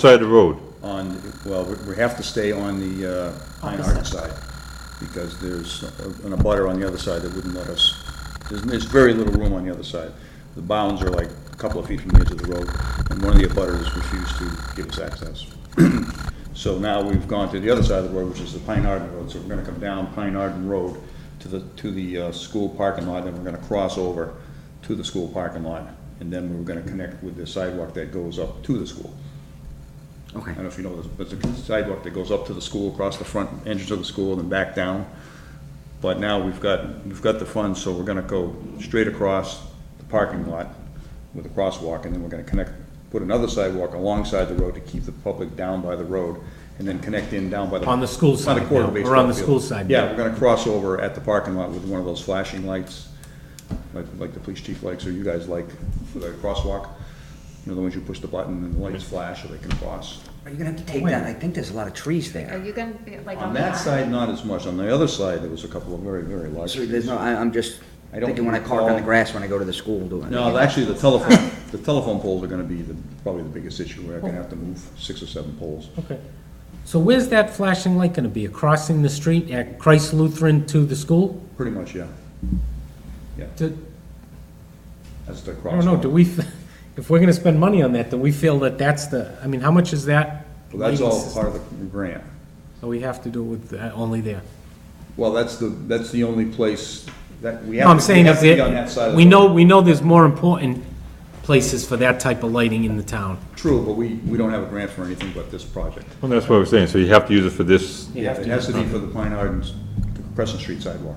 side of the road? We have to stay on the Pine Arden side, because there's an abutter on the other side that wouldn't let us, there's very little room on the other side. The bounds are like a couple of feet from the edge of the road, and one of the abutters refused to give us access. So now we've gone to the other side of the road, which is the Pine Arden Road, so we're gonna come down Pine Arden Road to the school parking lot, then we're gonna cross over to the school parking lot, and then we're gonna connect with the sidewalk that goes up to the school. Okay. I don't know if you know, there's a sidewalk that goes up to the school, across the front entrance of the school, and then back down. But now we've got the funds, so we're gonna go straight across the parking lot with a crosswalk, and then we're gonna put another sidewalk alongside the road to keep the public down by the road, and then connect in down by the. On the school by the side corner now, baseball or on the field. school side Yeah, now. we're gonna cross over at the parking lot with one of those flashing lights, like the police chief likes, or you guys like, for the crosswalk. You know, the ones you push the button and the lights flash so they can cross. Are you gonna have to take that? I think there's a lot of trees Are there. you gonna be like On on that the side, not as much. On the other side, there was a couple of very, very large So trees. there's no, I'm just I don't thinking when I park on the recall- grass when I go to the school doing it. No, actually, the telephone poles are gonna be probably the biggest issue. We're gonna have to move 6 or 7 poles. Okay. So where's that flashing light gonna be? Crossing the street at Christ Lutheran to the school? Pretty much, yeah. That's the I crosswalk. don't know, do we, if we're gonna spend money on that, do we feel that that's the, I mean, how much is that? Well, that's all lighting system? part of the grant. So we have to do it with that, only there? Well, that's the only place that we No, I'm have to, saying is be on that side of the we road. know there's more important places for that type of lighting in the town. True, but we don't have a grant for anything but this project. Well, that's what we're saying, so you have to use it for this. Yeah, it has to be for the Pine Arden, Crescent Street sidewalk.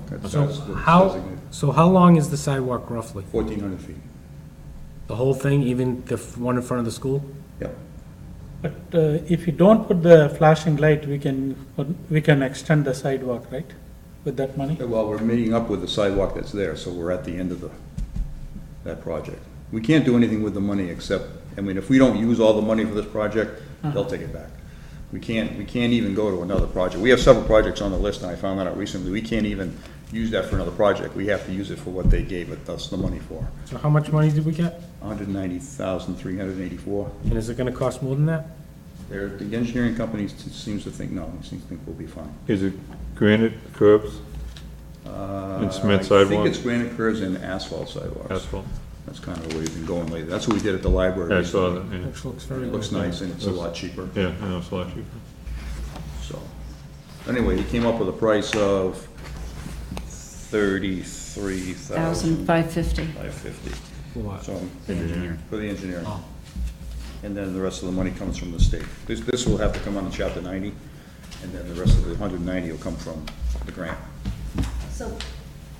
So how long is the sidewalk roughly? 1,400 feet. The whole thing, even the one in front of the school? Yep. But if you don't put the flashing light, we can extend the sidewalk, right? With that money? Well, we're meeting up with the sidewalk that's there, so we're at the end of that project. We can't do anything with the money except, I mean, if we don't use all the money for this project, they'll take it back. We can't even go to another project. We have several projects on the list, and I found that out recently. We can't even use that for another project. We have to use it for what they gave us the money for. So how much money did we get? 190,384. And is it gonna cost more than that? The engineering company seems to think, no, seems to think we'll be fine. Is it granite curbs, And cement I sidewalk? think it's granite curbs and asphalt sidewalks. asphalt? That's kind of the way we've been going lately. That's what we did at the library. Yeah, I saw recently. that, yeah. Which looks very It looks good. nice, and it's a lot cheaper. Yeah, I know, it's a lot cheaper. So, anyway, he came up with a price of $33,550. $1,550. So, Engineering. for the engineering. Oh. And then the rest of the money comes from the state. This will have to come on the chapter 90, and then the rest of the 190 will come from the grant. So,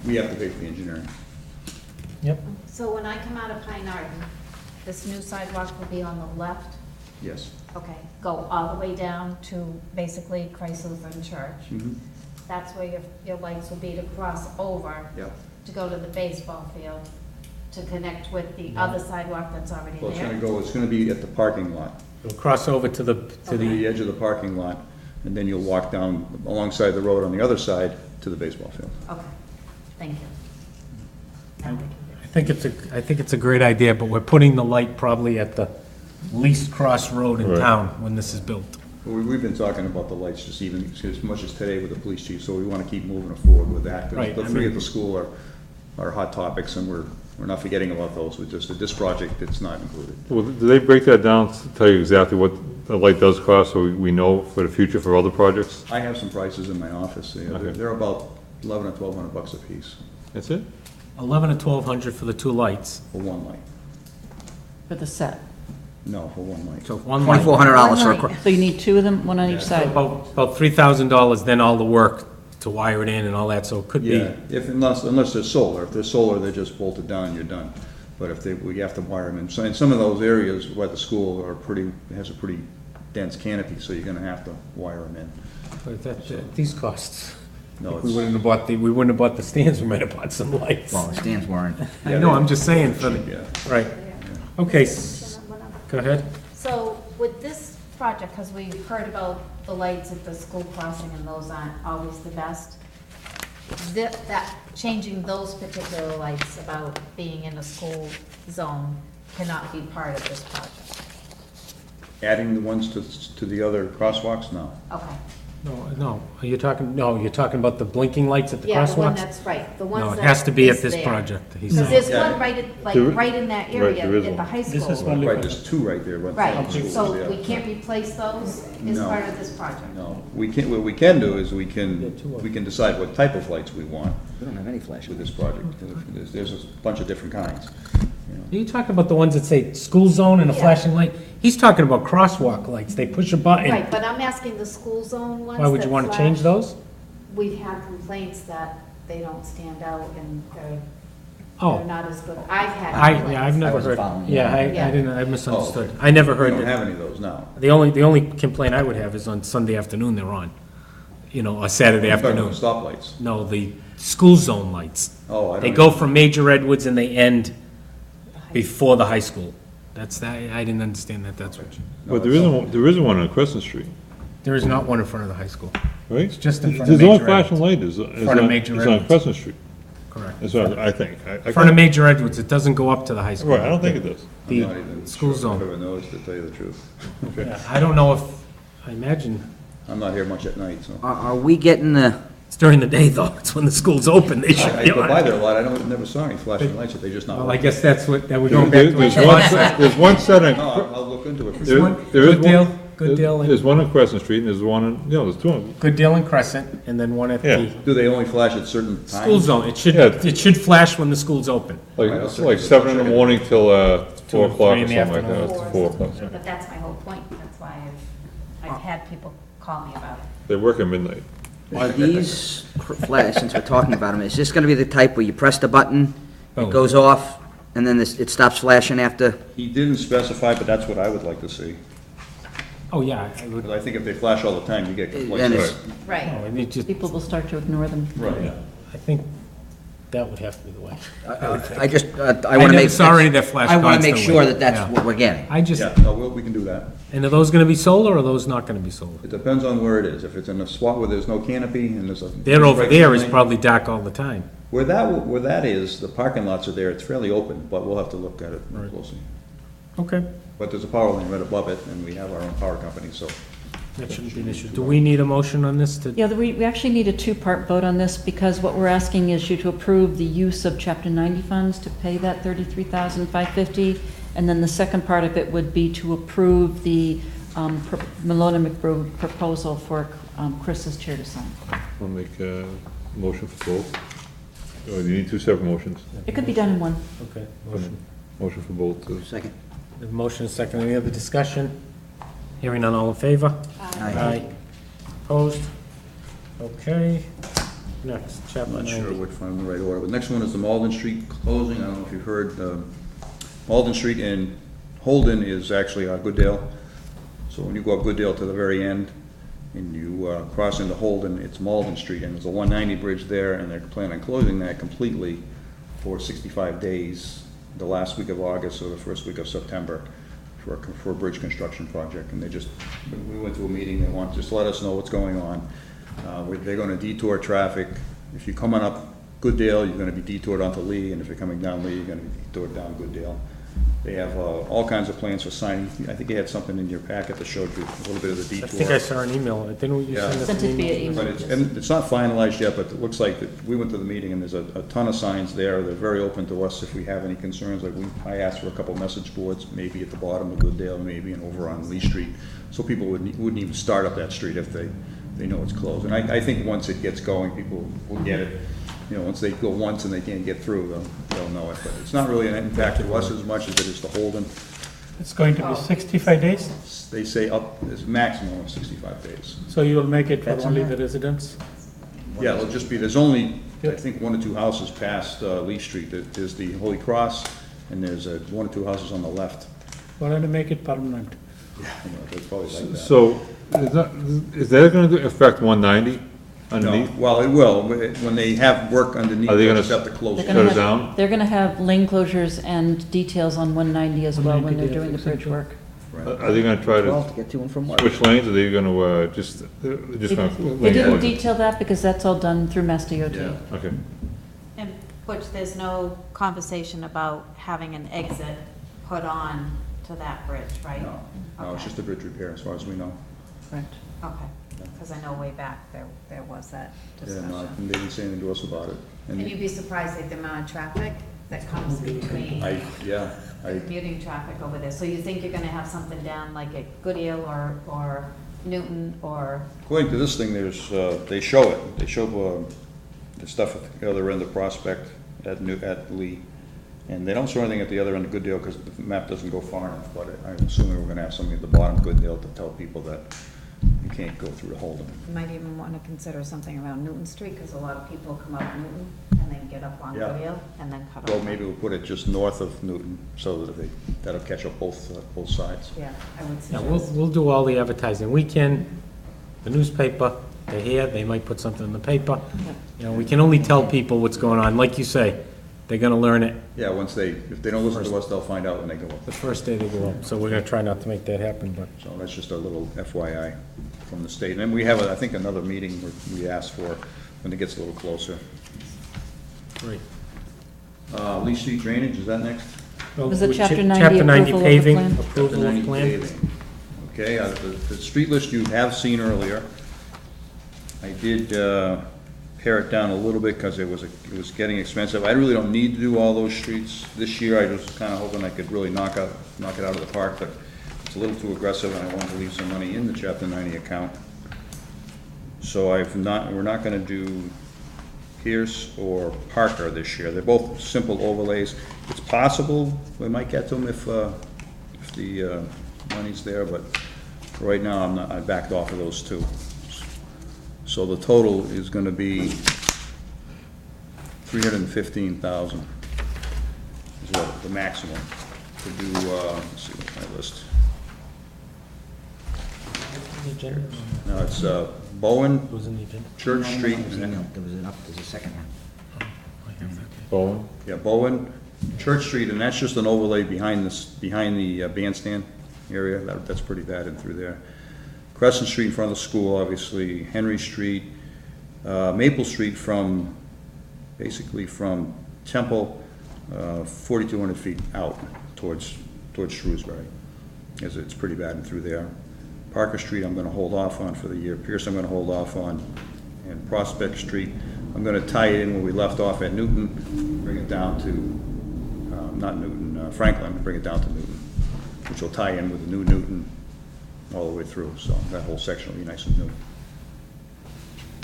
We have to pay for the engineering. Yep. so when I come out of Pine Arden, this new sidewalk will be on the left? Yes. Okay, go all the way down to basically Christ Lutheran Church. Mhm. That's where your lights will be to cross over, Yep. to go to the baseball field, to connect with the other sidewalk that's already Well, there. it's gonna be at the parking lot, It'll cross over to the, to the edge of the parking lot, and then you'll walk down alongside the road on the other side to the baseball field. Okay, thank you. I think it's a great idea, but we're putting the light probably at the least cross road in Right. town when this is built. We've been talking about the lights just even as much as today with the police chief, so we want to keep moving forward with that. 'Cause Right, the I three mean- at the school are hot topics, and we're not forgetting about those. With just this project, it's not included. Well, do they break that down to tell you exactly what the light does cost, so we know for the future for other projects? I have some prices in my office. They're about $1,100 or $1,200 a piece That's it? 11 or 1,200 for the two lights. for one light. For the set. No, for one light. So One light. $2,400 for a, So you need two of them, one on each side? About $3,000, then all the work to wire it in and all that, so it could be, Yeah, unless they're solar. If they're solar, they're just bolted down and you're done. But if we have to wire them in. So in some of those areas where the school has a pretty dense canopy, so you're gonna have to wire them in. but these costs. No, We it's, wouldn't have bought the stands, we might have bought some lights. well, the stands weren't. I know, I'm just saying for the, yeah. right. Okay, go ahead. So with this project, because we've heard about the lights at the school crossing and those aren't always the best, that changing those particular lights about being in a school zone cannot be part of this project. Adding the ones to the other crosswalks, no. Okay. No, you're talking about the blinking lights at the Yeah, the one crosswalks? that's right, the ones No, that it has to be at is this there. project, he Because said. there's Yeah. one right in that Right, area there is at the one. high This is school. one. Right, there's two right there. one Right, from the school, so yeah. we can't replace those as No. part of this project? No, what we can do is we can decide what type of lights we want We don't have any flash. with this project. There's a bunch of different kinds. Are you talking about the ones that say school zone and a Yeah. flashing light? He's talking about crosswalk lights, they push a button. Right, but I'm asking the school zone ones Why would you that want to change flash. those? We've had complaints that they don't stand out and they're Oh, not as good. I've had complaints. I've never wasn't heard, following. yeah, I Yeah. didn't, I misunderstood. I never We heard don't that. have any of those now. The only complaint I would have is on Sunday afternoon they're on, or Saturday You're talking afternoon. about Stoplights. No, the school zone lights. Oh, I They don't go know. from Major Edwards and they end before the high school. That's, I didn't understand that, that's what you, No, But there isn't one on Crescent Street, there is not one in front of the high school, right? It's just in front of There's no Major flashing Edwards. light is Front of on, Major is on Edwards. Crescent Street. correct. That's what I think. In front of Major Edwards, it doesn't go up to the high school. Right, I don't think it does. I'm not The even school sure if zone. I've ever noticed, to tell you the truth. Yeah, I don't know if, I imagine, I'm not here much at night, so. Are we getting the, it's during the day though, it's when the school's open, they should I be go by on. there a lot, I never saw any flashing lights, they're just not. Well, I working. guess that's what, that we're going back to what There's Sean one, said. there's one set No, on, I'll look into it. for There's sure. one- there is Good deal, one. good deal. There's one on Crescent Street and there's one on, there's two on, Good deal in Crescent, and then one at Yeah. the Do they only flash at certain times? school zone. Yeah. It should flash when the school's open. it's like 7 in the morning till, 4 o'clock 3 or in the something like afternoon. that. It's 4 o'clock, yeah. But that's my whole point. That's why I've had people call me about it. They work at midnight. are these flash, since we're talking about them, is this gonna be the type where you press the button, Oh. it goes off, and then it stops flashing after? He didn't specify, but that's what I would like to see. Oh, yeah, I would, Because I think if they flash all the time, you get And complaints. it's, Right. no, it just, People will start to ignore them. Right. I think that would have to be the way. I just, I I wanna never make. saw any that flash I wanna make constantly. sure that that's Yeah. what we're getting. I just, Yeah, no, we can do that. and are those gonna be solar or are those not gonna be solar? It depends on where it is. If it's in a spot where there's no canopy and there's a. They're over there is Right. probably dark all the time. Where that is, the parking lots are there, it's fairly open, but we'll have to look at it more Right. closely. Okay, But there's a power line right above it, and we have our own power company, so. that shouldn't be an issue. Do we need a motion on this to? Yeah, we actually need a two-part vote on this, because what we're asking is you to approve the use of Chapter 90 funds to pay that $33,550, and then the second part of it would be to approve the Malone and McBroom proposal for Chris's chair to sign. I'll make a motion for both. Oh, you need two separate motions. It could be done in one. Okay, motion. Motion for both. Second. The motion is second. Any other discussion? Hearing none, all in favor? Aye. Opposed? Okay. Next, I'm chapter not sure 90. which one in the right order. But next one is the Malden Street closing. I don't know if you've heard, Malden Street and Holden is actually Gooddale. So when you go up Gooddale to the very end, and you cross into Holden, it's Malden Street, and there's a 190 bridge there, and they're planning on closing that completely for 65 days, the last week of August or the first week of September, for a bridge construction project. And we went to a meeting, they want to just let us know what's going on. They're gonna detour traffic. If you're coming up Gooddale, you're gonna be detoured onto Lee, and if you're coming down Lee, you're gonna be detoured down Gooddale. They have all kinds of plans for signing. I think you had something in your packet that showed you a little bit of the detour. I think I saw an email, didn't you Yeah. send us Sent an it via email? email. But it's not finalized yet, but it looks like that we went to the meeting and there's a ton of signs there. They're very open to us if we have any concerns. Like I asked for a couple message boards, maybe at the bottom of Gooddale, maybe and over on Lee Street, so people wouldn't even start up that street if they know it's closed. And I think once it gets going, people will get it. You know, once they go once and they can't get through, they'll know it. But it's not really an impact to us as much as it is to Holden. It's going to be 65 days, They say up, it's a maximum of 65 days. so you will make it for That's only in the there. residents? Yeah, it'll just be, there's only, I think, 1 or 2 houses past Lee Street. There's the Holy Cross, and there's 1 or 2 houses on the left. Why don't you make it permanent? You know, It's probably like that. So, is that gonna affect 190 No, underneath? well, it will. When they have work underneath, Are they they'll gonna just have to close They're it. gonna Shut it have- down? They're gonna have lane closures and details on 190 as well when 190 they're doing the bridge work. Are they gonna try Well, to to get to and from work. switch lanes, or are they gonna, just gonna? They didn't detail that because that's all done through Mass DOT. Yeah. Okay. And Butch, there's no conversation about having an exit put on to that bridge, right? No, it's Okay. just a bridge repair as far as we know. Correct. Okay, because I know way back there was that Yeah, no, discussion. and they didn't say anything to us about it. And you'd be surprised at the amount of traffic that comes between I commuting traffic over there. So you think you're gonna have something down like at Goodale or Newton or, according to this thing, they show it. They show the stuff at the other end of Prospect at Lee. And they don't show anything at the other end of Gooddale because the map doesn't go far enough, but I'm assuming we're gonna have something at the bottom of Gooddale to tell people that you can't go through to Holden. you might even wanna consider something around Newton Street, because a lot of people come up Newton and then get up on Yeah. Goodale and then cut off. Well, maybe we'll put it just north of Newton so that that'll catch up both sides. Yeah, I would Yeah, suggest. we'll do all the advertising we can, the newspaper, they're here, they might put something in the paper. You know, we can only tell people what's going on, like you say, they're gonna learn it Yeah, if they don't listen to us, they'll find out when they go up. the first day they go up, so we're gonna try not to make that happen, but. So that's just a little FYI from the state. And then we have, I think, another meeting where we asked for when it gets a little closer. Great. Lee Street drainage, is that next? Was it We- Chapter 90 Chapter 90 approval of the paving, plan? approval of 90 plan. paving. Okay, the street list you have seen earlier. I did pare it down a little bit because it was getting expensive. I really don't need to do all those streets this year. I was kind of hoping I could really knock it out of the park, but it's a little too aggressive, and I wanted to leave some money in the Chapter 90 account. So we're not going to do Pierce or Parker this year. They're both simple overlays. It's possible we might get to them if the money's there, but right now I backed off of those two. So the total is going to be $315,000 is what the maximum to do. Let's see what's my list. No, it's Bowen, Was in the agenda. Church Street, There's a second one. Bowen? yeah, Bowen, Church Street, and that's just an overlay behind the bandstand area. That's pretty bad in through there. Crescent Street in front of the school, obviously, Henry Street, Maple Street basically from Temple, 4,200 feet out towards Shrewsbury. It's pretty bad in through there. Parker Street, I'm gonna hold off on for the year. Pierce, I'm gonna hold off on. And Prospect Street, I'm gonna tie it in where we left off at Newton, bring it down to, not Newton, Franklin, bring it down to Newton, which will tie in with the new Newton all the way through, so that whole section will be nice and new.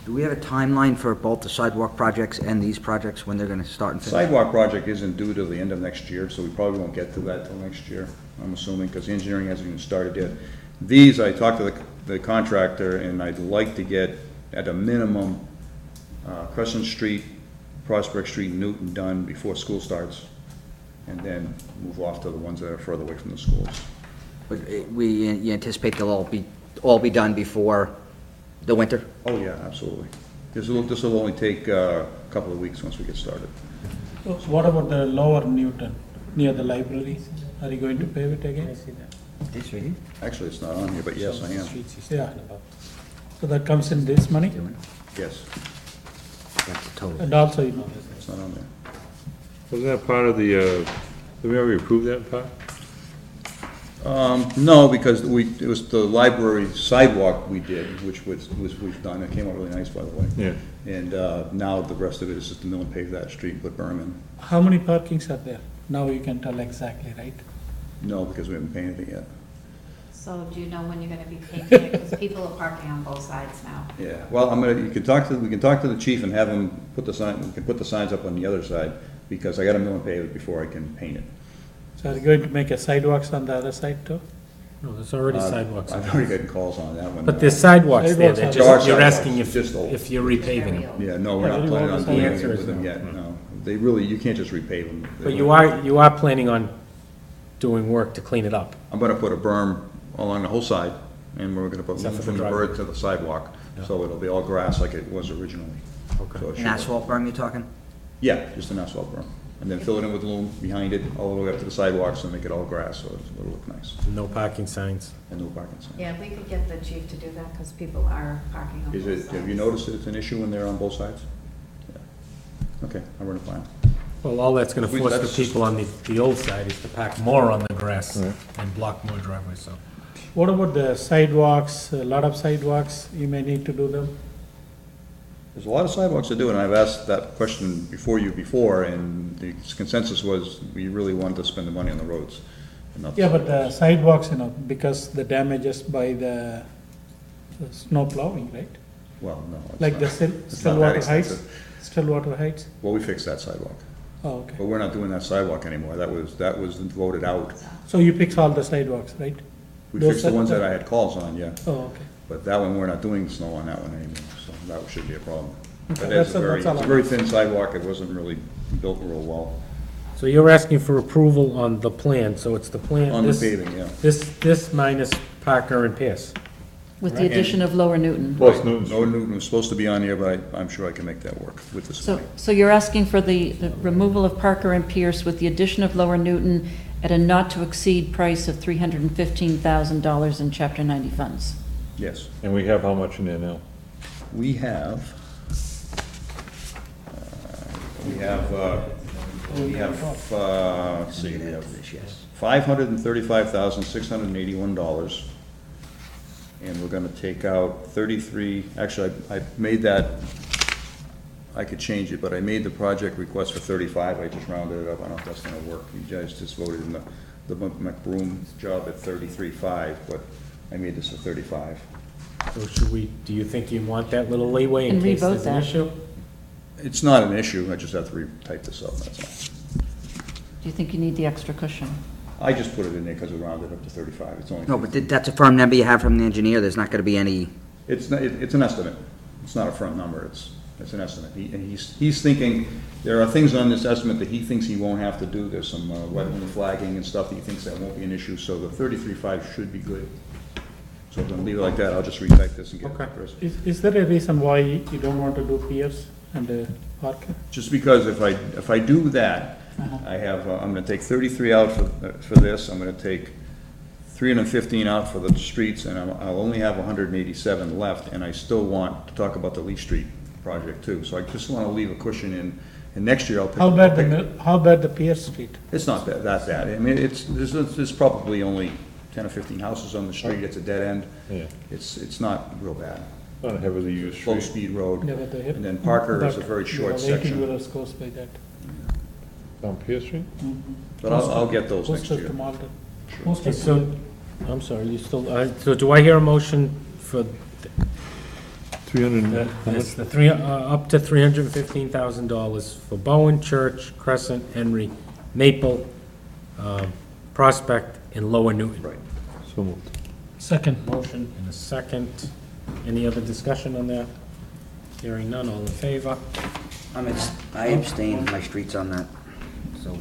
Do we have a timeline for both the sidewalk projects and these projects, when they're gonna start and finish? Sidewalk project isn't due till the end of next year, so we probably won't get to that till next year, I'm assuming, because engineering hasn't even started yet. These, I talked to the contractor, and I'd like to get, at a minimum, Crescent Street, Prospect Street, Newton done before school starts. and then move off to the ones that are further away from the schools. But you anticipate they'll all be done before the winter? Oh, yeah, absolutely. This will only take a couple of weeks once we get started. So what about the lower Newton, near the library? Are you going to pave it again? This right here? Actually, it's not on here, but yes, I am. Yeah. So that comes in this money? Yes, That's the total. And also, you know, it's not on there. Wasn't that part of the, did we already approve that part? No, because it was the library sidewalk we did, which we've done. It came out really nice, by the way. Yeah. And now the rest of it is just to mill and pave that street and put berm in. how many parkings are there? Now you can tell exactly, right? No, because we haven't painted it yet. So do you know when you're gonna be painting it? Because people are parking on both sides now. Yeah, well, we can talk to the chief and have him put the signs up on the other side, because I gotta mill and pave it before I can paint it. So are you going to make a sidewalks on the other side too? No, there's already sidewalks. I've already gotten calls on that one. But there's sidewalks there, Sidewalks they're are- just, you're asking Just if you're repaving them. Yeah, no, we're not Yeah, planning on the doing answer anything is with them no. yet, no. They really, you can't just repave them. But you are planning on doing work to clean it up. I'm gonna put a berm along the whole side, and we're gonna put Except one for the from the driveway. bird to the sidewalk, so it'll be all grass like it was originally. Okay. So it An should- asphalt berm you're talking? Yeah, just an asphalt berm, and then fill it in with loam behind it, all the way up to the sidewalks, and make it all grass, so it'll look nice, No parking signs. and no parking signs. Yeah, we could get the chief to do that, because people are parking on both Is sides. it, have you noticed that it's an issue when they're on both sides? Yeah. Okay, I'll run a plan. Well, all that's gonna We- force the that's just- people on the old side is to pack more on the grass and block more driveways, so. What about the sidewalks, a lot of sidewalks, you may need to do them? There's a lot of sidewalks to do, and I've asked that question before, and the consensus was we really wanted to spend the money on the roads. And not the Yeah, but the sidewalks, you know, because the damages by the snow plowing, right? Well, no. it's Like not. the It's not that Stillwater Heights? extensive. Stillwater Heights? Well, we fixed that sidewalk, Oh, okay. but we're not doing that sidewalk anymore. That was voted out. So you fix all the sidewalks, right? We Those fixed the ones are- that I had calls on, yeah, Oh, okay. but that one, we're not doing snow on that one anymore, so that should be a problem. Okay, But that's it's all it's a I- very thin sidewalk. It wasn't really built real well So you're asking for approval on the plan, so it's the plan. on the this- paving, yeah. This minus Parker and Pierce. With the addition of Lower Newton. Plus Newton's. No, Newton was supposed to be on here, but I'm sure I can make that work with this So, money. so you're asking for the removal of Parker and Pierce with the addition of Lower Newton at a not-to-exceed price of $315,000 in Chapter 90 funds? Yes. And we have how much in there now? We have, let's see, we have Yes. $535,681. And we're gonna take out 33, actually, I made that, I could change it, but I made the project request for 35, I just rounded it up, I don't know if that's gonna work. You guys just voted in the McBroom job at 33.5, but I made this at 35. So should we, do you think you want that little leeway in And case revote there's an that. issue? It's not an issue, I just have to retype this up, that's all. Do you think you need the extra cushion? I just put it in there because it rounded up to 35, it's only. No, but that's a firm number you have from the engineer, there's not gonna be any, It's not, it's an estimate, it's not a firm number, it's an estimate. And he's thinking, there are things on this estimate that he thinks he won't have to do, there's some wetland flagging and stuff that he thinks that won't be an issue, so the 33.5 should be good. So I'm gonna leave it like that, I'll just retype this and get it to Okay. Chris. Is there a reason why you don't want to do Pierce and Parker? Just because if I do that, I have, I'm gonna take 33 out for this, I'm gonna take 315 out for the streets, and I'll only have 187 left, and I still want to talk about the Lee Street project too, so I just wanna leave a cushion in, and next year I'll pick. How bad the Pierce Street? It's not that bad, I mean, there's probably only 10 or 15 houses on the street, it's a dead end. Yeah. It's not real bad. Not a heavily used Low street. speed road, Never the hit. and then Parker is a very short section, 18-wheelers goes by that. On Pierce Street? but I'll get those next Closer to year. Malden. Okay, so, I'm sorry, you still, so do I hear a motion for 300, how it's much? the up to $315,000 for Bowen, Church, Crescent, Henry, Maple, Prospect, and Lower Newton? Right. So moved. Second. Motion and a second. Any other discussion on that? Hearing none, all in favor? I abstain, my street's on that, so.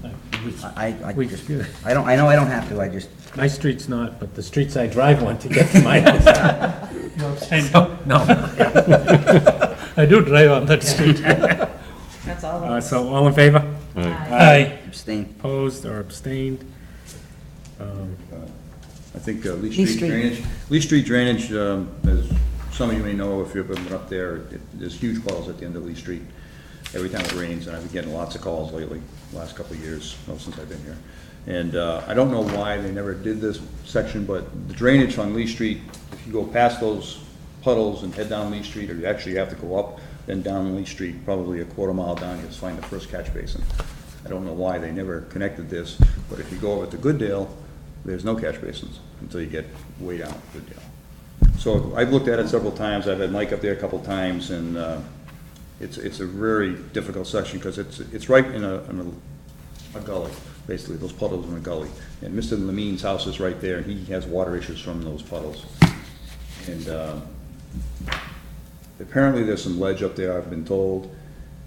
Thanks. I We- just, I know I don't have to, I just, My street's not, but the streets I drive on to get to my house. You abstain? No. I do drive on that street. That's all of us. So all in favor? Aye. abstain. Opposed or abstained? I think Lee Lee Street Street. drainage, Lee Street drainage, as some of you may know, if you've been up there, there's huge puddles at the end of Lee Street every time it rains, and I've been getting lots of calls lately, last couple of years, well, since I've been here. And I don't know why they never did this section, but the drainage on Lee Street, if you go past those puddles and head down Lee Street, or you actually have to go up, then down Lee Street, probably a quarter mile down, you'll find the first catch basin. I don't know why they never connected this, but if you go over to Gooddale, there's no catch basins until you get way down Gooddale. So I've looked at it several times, I've had Mike up there a couple times, and it's a very difficult section, because it's right in a gully, basically, those puddles in a gully. And Mr. Lemine's house is right there, and he has water issues from those puddles. And apparently there's some ledge up there, I've been told,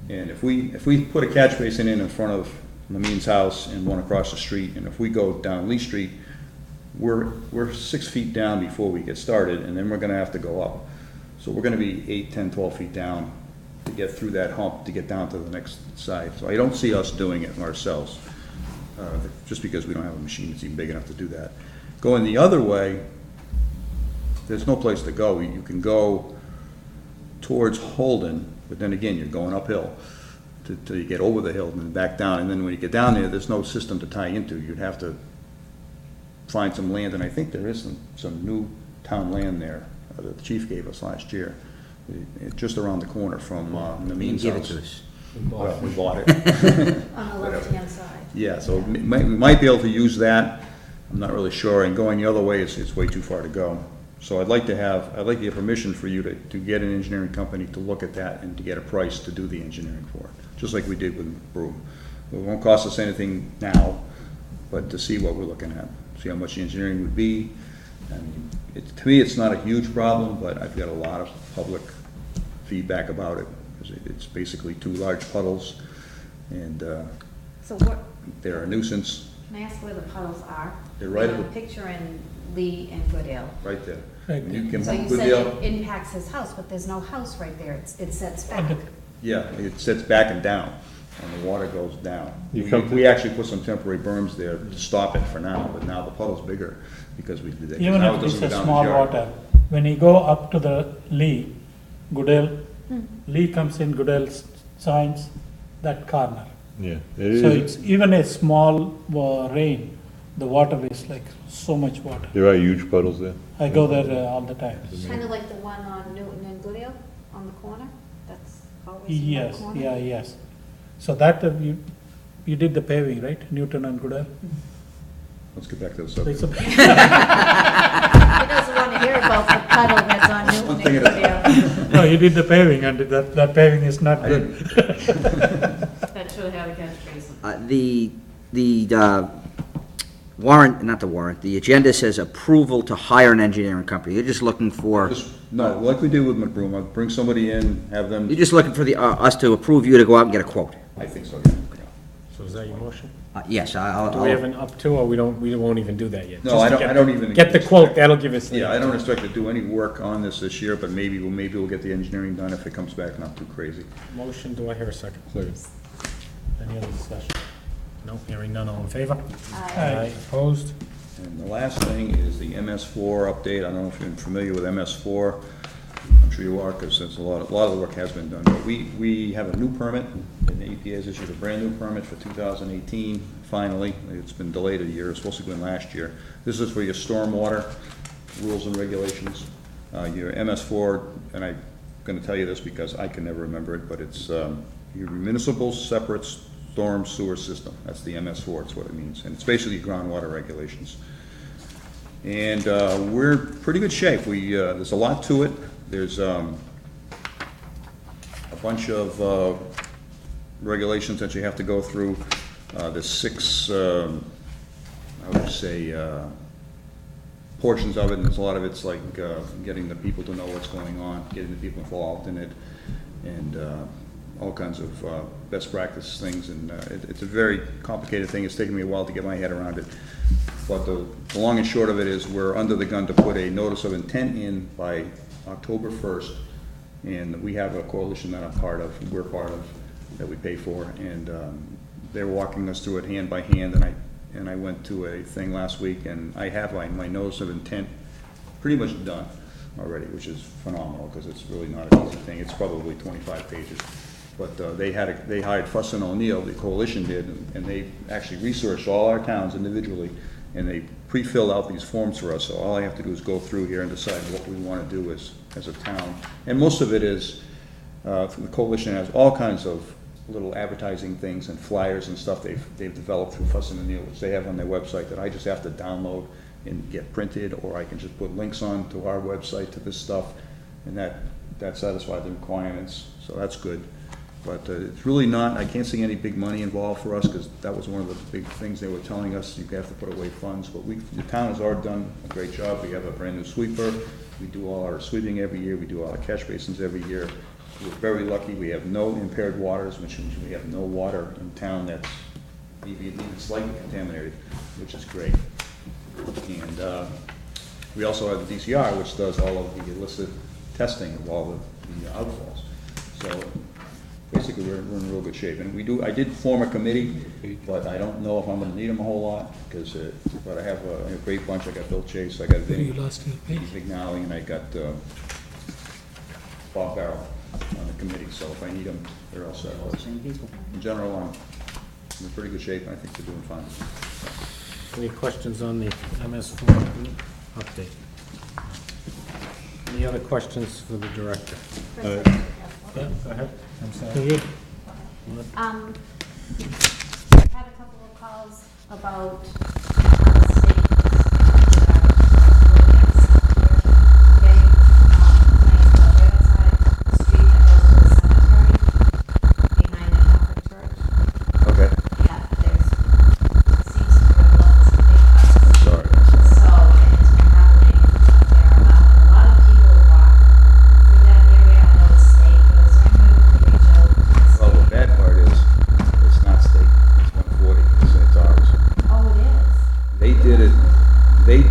and if we put a catch basin in front of Lemine's house and one across the street, and if we go down Lee Street, we're 6 feet down before we get started, and then we're gonna have to go up. So we're gonna be 8, 10, 12 feet down to get through that hump, to get down to the next side. So I don't see us doing it ourselves, just because we don't have a machine that's even big enough to do that. Going the other way, there's no place to go. You can go towards Holden, but then again, you're going uphill till you get over the hill and then back down. And then when you get down there, there's no system to tie into. You'd have to find some land, and I think there is some new town land there that the chief gave us last year, just around the corner from Namine's Give it house. to us. Well, we bought it. On the left-hand side. Yeah, so we might be able to use that. I'm not really sure, and going the other way, it's way too far to go. So I'd like to get permission for you to get an engineering company to look at that and to get a price to do the engineering for it, just like we did with Broome. It won't cost us anything now, but to see what we're looking at, see how much the engineering would be. I mean, to me, it's not a huge problem, but I've got a lot of public feedback about it, because it's basically two large puddles, and So what, they're a nuisance. can I ask where the puddles are? They're right I at have a picture in Lee and Goodale. Right there. Right When you can So you put said the- it impacts his house, but there's no house right there, it sets back. Yeah, it sits back and down, and the water goes down. You come to- We actually put some temporary berms there to stop it for now, but now the puddle's bigger because we did that. Even Now it if doesn't it's go a down the small yard. water, when you go up to the Lee, Goodale, Lee comes in Goodale signs, that corner. Yeah, it So is, it's even a small rain, the water is like so much water. there are huge puddles there. I go there all the time. Kind of like the one on Newton and Goodale on the corner, that's always in that Yes, corner? yeah, yes. So that you did the paving, right, Newton and Goodale? Let's get back to the It's subject. a- He doesn't want to hear about the puddle that's on Newton One and thing at a Goodale. No, you did the paving and that paving is not I good. That should have a catch basin. The warrant, not the warrant, the agenda says approval to hire an engineering company. You're just looking for, No, like we did with McBroom, I'll bring somebody in, have them, you're just looking for us to approve you to go out and get a quote. I think so, yeah. So is that your motion? Yes, I'll. Do we have an up to, or we won't even do that yet? No, Just I to don't even. Get the quote, that'll give us. Yeah, I don't expect to do any work on this year, but maybe we'll get the engineering done if it comes back not too crazy. Motion, do I hear a second? Second. Any other discussion? No, hearing none, all in favor? Aye. Opposed? And the last thing is the MS4 update. I don't know if you're familiar with MS4. I'm sure you are, because a lot of the work has been done. But we have a new permit, and the EPA has issued a brand-new permit for 2018, finally. It's been delayed a year, it's supposed to go in last year. This is for your stormwater rules and regulations. Your MS4, and I'm gonna tell you this because I can never remember it, but it's your municipal separate storm sewer system. That's the MS4, that's what it means. And it's basically groundwater regulations. And we're in pretty good shape. There's a lot to it. There's a bunch of regulations that you have to go through. There's 6, I would say, portions of it, and there's a lot of it's like getting the people to know what's going on, getting the people involved in it, and all kinds of best practice things, and it's a very complicated thing. It's taken me a while to get my head around it. But the long and short of it is we're under the gun to put a notice of intent in by October 1st. And we have a coalition that we're part of, that we pay for. And they're walking us through it hand by hand. And I went to a thing last week, and I have my notice of intent pretty much done already, which is phenomenal, because it's really not an easy thing. It's probably 25 pages. But they hired Fuss and O'Neill, the coalition did, and they actually researched all our towns individually, and they pre-filled out these forms for us. So all I have to do is go through here and decide what we want to do as a town. And most of it is, the coalition has all kinds of little advertising things and flyers and stuff they've developed through Fuss and O'Neill, which they have on their website, that I just have to download and get printed, or I can just put links on to our website to this stuff, and that satisfies the requirements, so that's good. But it's really not, I can't see any big money involved for us, because that was one of the big things they were telling us, you have to put away funds. But the town has already done a great job. We have a brand new sweeper. We do all our sweeping every year. We do all our catch basins every year. We're very lucky. We have no impaired waters, which means we have no water in town that's even slightly contaminated, which is great. And we also have the DCR, which does all of the illicit testing of all the outfalls. So basically, we're in real good shape. And I did form a committee, but I don't know if I'm gonna need them a whole lot, because, but I have a great bunch. I got Bill Chase, I got Vinny Vignali, and I got Bob Barrow on the committee. So if I need them, they're all set. All the same people. In general, I'm in pretty good shape, and I think they're doing fine. Any questions on the MS4 update? Any other questions for the director? Yeah, go ahead. I'm sorry. I've had a couple of calls about state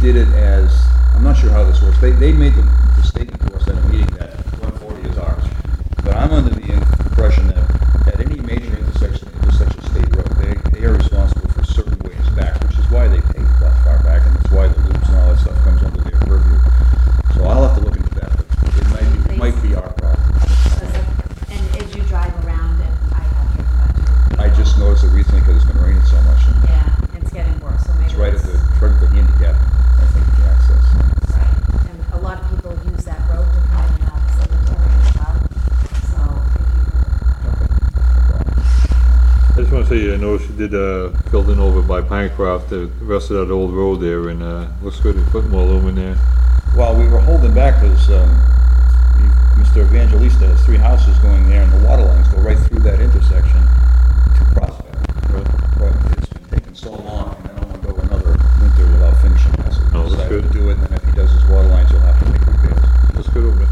did it as, I'm not sure how this works, they made the statement to us at a meeting that 140 is ours. But I'm under the impression that at any major intersection state road, they are responsible for certain ways back, which is why they pay that far back, and that's why the loops and all that stuff comes under their purview. So I'll have to look into that, but it might be our problem. And as you drive around it, I have heard about it. I just noticed it recently because it's been raining so much. Yeah, it's getting worse, so maybe It's right at the handicap, I think, the access. right. And a lot of people use that road to come in and out of Cemetery as well, so I just want to say, I noticed you did filled in over by Pinecroft, the rest of that old road there, and looks good. They put more lumen there. Well, we were holding back because Mr. Evangelista has 3 houses going there, and the water lines go right through that intersection to Prospect. Right. But it's been taking so long, and I don't want to go another winter without finishing that. So No, we that's decided good. to do it, and then if he does his water lines, he'll have to make repairs. Looks good over there.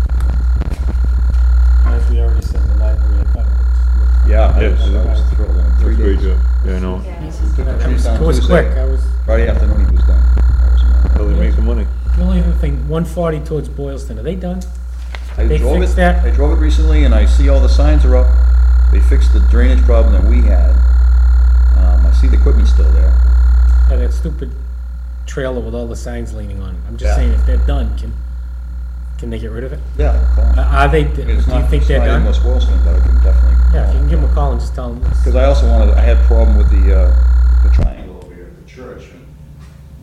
As we already said, the library, I thought it Yeah, Yes. I was thrilled. In 3 That's a great days. job. Yeah, I know. Took the trees down It was Tuesday. quick. I was, Friday afternoon, he was done. That was amazing. How they make the money. the only other thing, 140 towards Boylston, are they done? I They drove fixed it. that? I drove it recently, and I see all the signs are up. They fixed the drainage problem that we had. I see the equipment still there. Yeah, that stupid trailer with all the signs leaning on it. I'm just Yeah. saying, if they're done, can they get rid of it? Yeah. Are they, do you think they're It's not in done? West Boylston, but I can definitely. Yeah, if you can give them a call and just tell them. Because I also wanted, I had a problem with the triangle over here at the church, and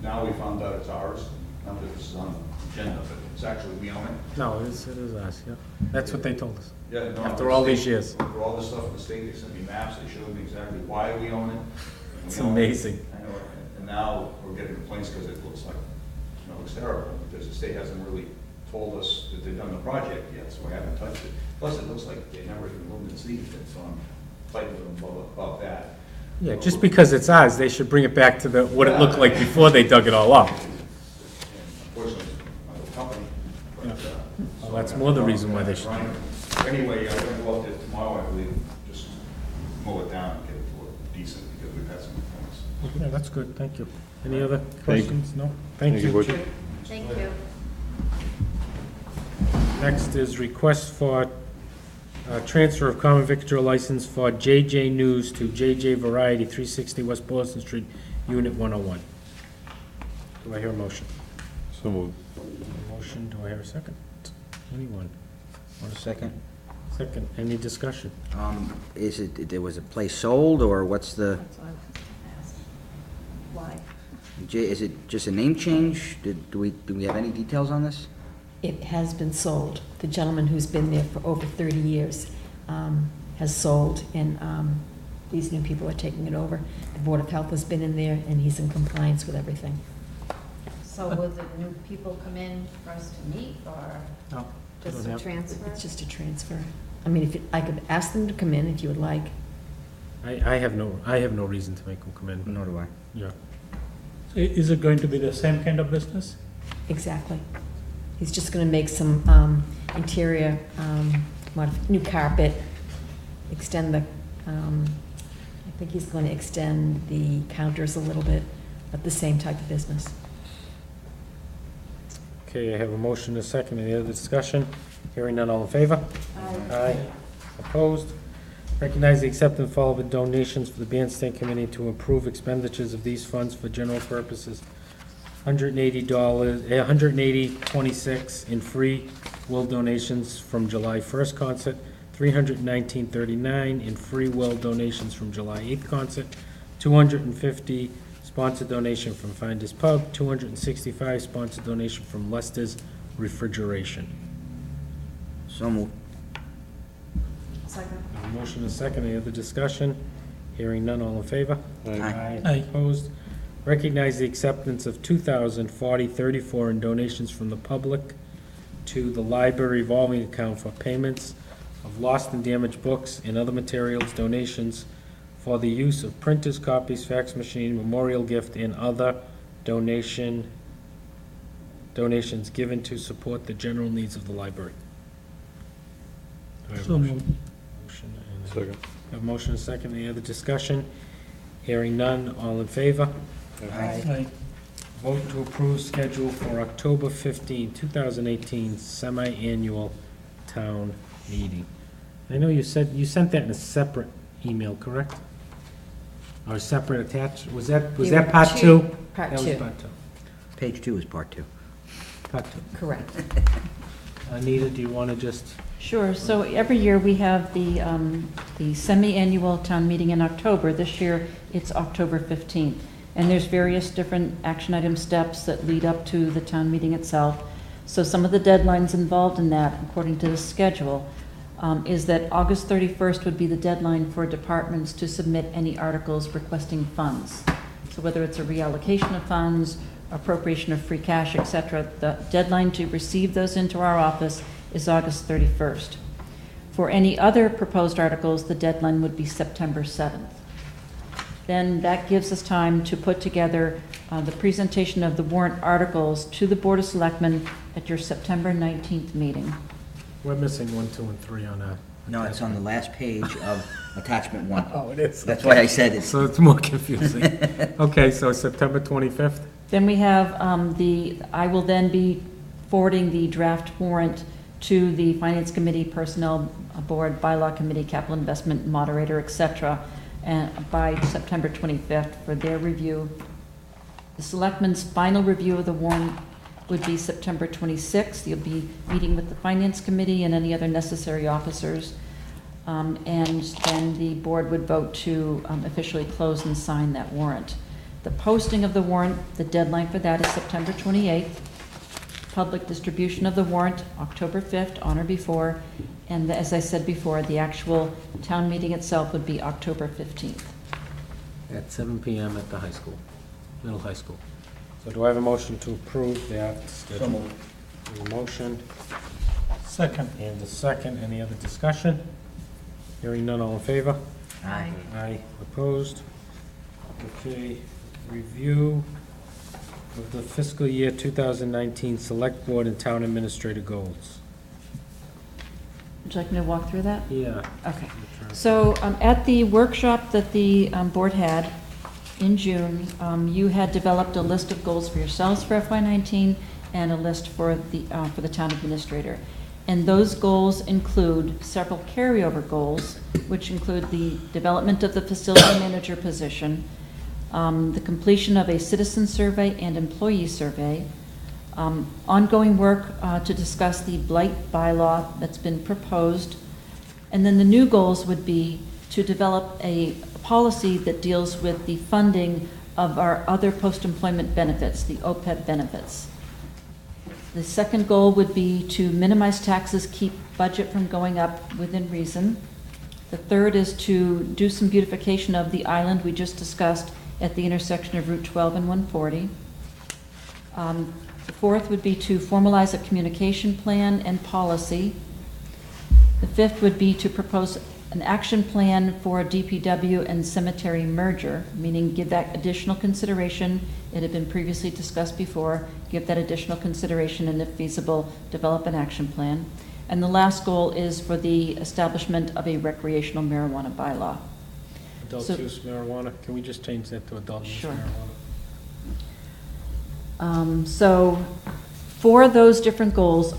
now we found out it's ours. Not that this is on the agenda, but it's actually, we own it. No, it is us, yeah. That's what they told us. Yeah, no, After the all state- these years. After all this stuff in the state, they sent me maps, they showed me exactly why we own it. and we It's own it. amazing. I know, and now we're getting complaints because it looks like, it looks terrible, because the state hasn't really told us that they've done the project yet, so I haven't touched it. Plus, it looks like they never even moved its leaf, and so I'm fighting with them about that. Yeah, just because it's ours, they should bring it back to what it looked like before they dug it all up. And unfortunately, the company. but, Well, that's more the reason why they should. Anyway, I'm gonna go up there tomorrow, I believe, we've had some complaints. Yeah, that's good, thank you. Any other Thank- questions? No? Thank you. Butch. Thank you. Next is request for transfer of common victor license for JJ News to JJ Variety, 360 West Boylston Street, Unit 101. Do I hear a motion? So moved. Motion, do I hear a second? Anyone? Want a Second. second? Any discussion? Is it, there was a place sold, or what's the, Why? is it just a name change? Do we have any details on this? It has been sold. The gentleman who's been there for over 30 years has sold, and these new people are taking it over. The Board of Health has been in there, and he's in compliance with everything. So will the new people come in for us to meet, or No. just a transfer? It's just a transfer. I mean, I could ask them to come in if you would like. I have no reason to make them come in. Nor do I. Yeah. Is it going to be the same kind of business? Exactly. He's just going to make some interior, new carpet, extend the, I think he's going to extend the counters a little bit, but the same type of business. Okay, I have a motion and a second. Any other discussion? Hearing none, all in favor? Aye. Opposed? Recognize the acceptance and follow with donations for the Bandstand Committee to improve expenditures of these funds for general purposes. $180, $180.26 in free will donations from July 1st concert, $319.39 in free will donations from July 8th concert, $250 sponsored donation from Finders Pub, $265 sponsored donation from Lester's Refrigeration. So moved. Second. A motion and a second. Any other discussion? Hearing none, all in favor? Aye. Aye. Opposed? Recognize the acceptance of $2,040.34 in donations from the public to the library revolving account for payments of lost and damaged books and other materials, donations for the use of printers, copies, fax machine, memorial gift, and other donations given to support the general needs of the library. Do I have a So motion? moved. Motion and a- Second. Have a motion and a second. Any other discussion? Hearing none. All in favor? Aye. Vote to approve schedule for October 15, 2018, semi-annual town meeting. I know you said, you sent that in a separate email, correct? Or separate attached, was that There part were two? Part That was two, part two. Page 2 is part 2. Part two. correct. Anita, do you want to just, Sure, so every year we have the semi-annual town meeting in October. This year, it's October 15th. And there's various different action item steps that lead up to the town meeting itself. So some of the deadlines involved in that, according to the schedule, is that August 31st would be the deadline for departments to submit any articles requesting funds. So whether it's a reallocation of funds, appropriation of free cash, et cetera, the deadline to receive those into our office is August 31st. For any other proposed articles, the deadline would be September 7th. Then that gives us time to put together the presentation of the warrant articles to the Board of Selectmen at your September 19th meeting. we're missing 1, 2, and 3 on that. No, it's on the last page of attachment 1. Oh, it is? That's why I said it's, So it's more confusing. Okay, so September 25th? Then we have I will then be forwarding the draft warrant to the Finance Committee, Personnel Board, Bylaw Committee, Capital Investment Moderator, et cetera, and by September 25th for their review. The Selectmen's final review of the warrant would be September 26th. You'll be meeting with the Finance Committee and any other necessary officers. And then the board would vote to officially close and sign that warrant. The posting of the warrant, the deadline for that is September 28th. Public distribution of the warrant, October 5th, on or before. And as I said before, the actual town meeting itself would be October 15th. At 7 PM at the high school, middle high school. So do I have a motion to approve that schedule? A motion Second. and a second. Any other discussion? Hearing none, all in favor? Aye. Aye. Opposed? Okay, review of the fiscal year 2019 Select Board and Town Administrator goals. Would you like me to walk through that? Yeah. Okay. So at the workshop that the board had, in June, you had developed a list of goals for yourselves for FY19 and a list for the town administrator. And those goals include several carryover goals, which include the development of the facility manager position, the completion of a citizen survey and employee survey, ongoing work to discuss the blight bylaw that's been proposed, and then the new goals would be to develop a policy that deals with the funding of our other post-employment benefits, the OPEB benefits. The second goal would be to minimize taxes, keep budget from going up within reason. The third is to do some beautification of the island we just discussed at the intersection of Route 12 and 140. The fourth would be to formalize a communication plan and policy. The fifth would be to propose an action plan for DPW and cemetery merger, meaning give that additional consideration. It had been previously discussed before. Give that additional consideration and, if feasible, develop an action plan. And the last goal is for the establishment of a recreational marijuana bylaw. Adult So- use marijuana, can we just change that to adult use Sure. marijuana? So for those different goals,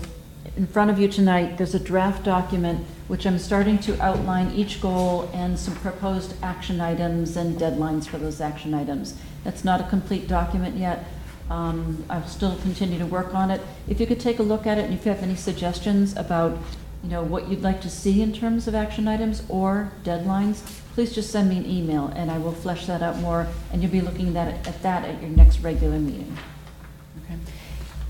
in front of you tonight, there's a draft document which I'm starting to outline each goal and some proposed action items and deadlines for those action items. That's not a complete document yet. I'll still continue to work on it. If you could take a look at it, and if you have any suggestions about, what you'd like to see in terms of action items or deadlines, please just send me an email and I will flesh that out more, and you'll be looking at that at your next regular meeting. Okay.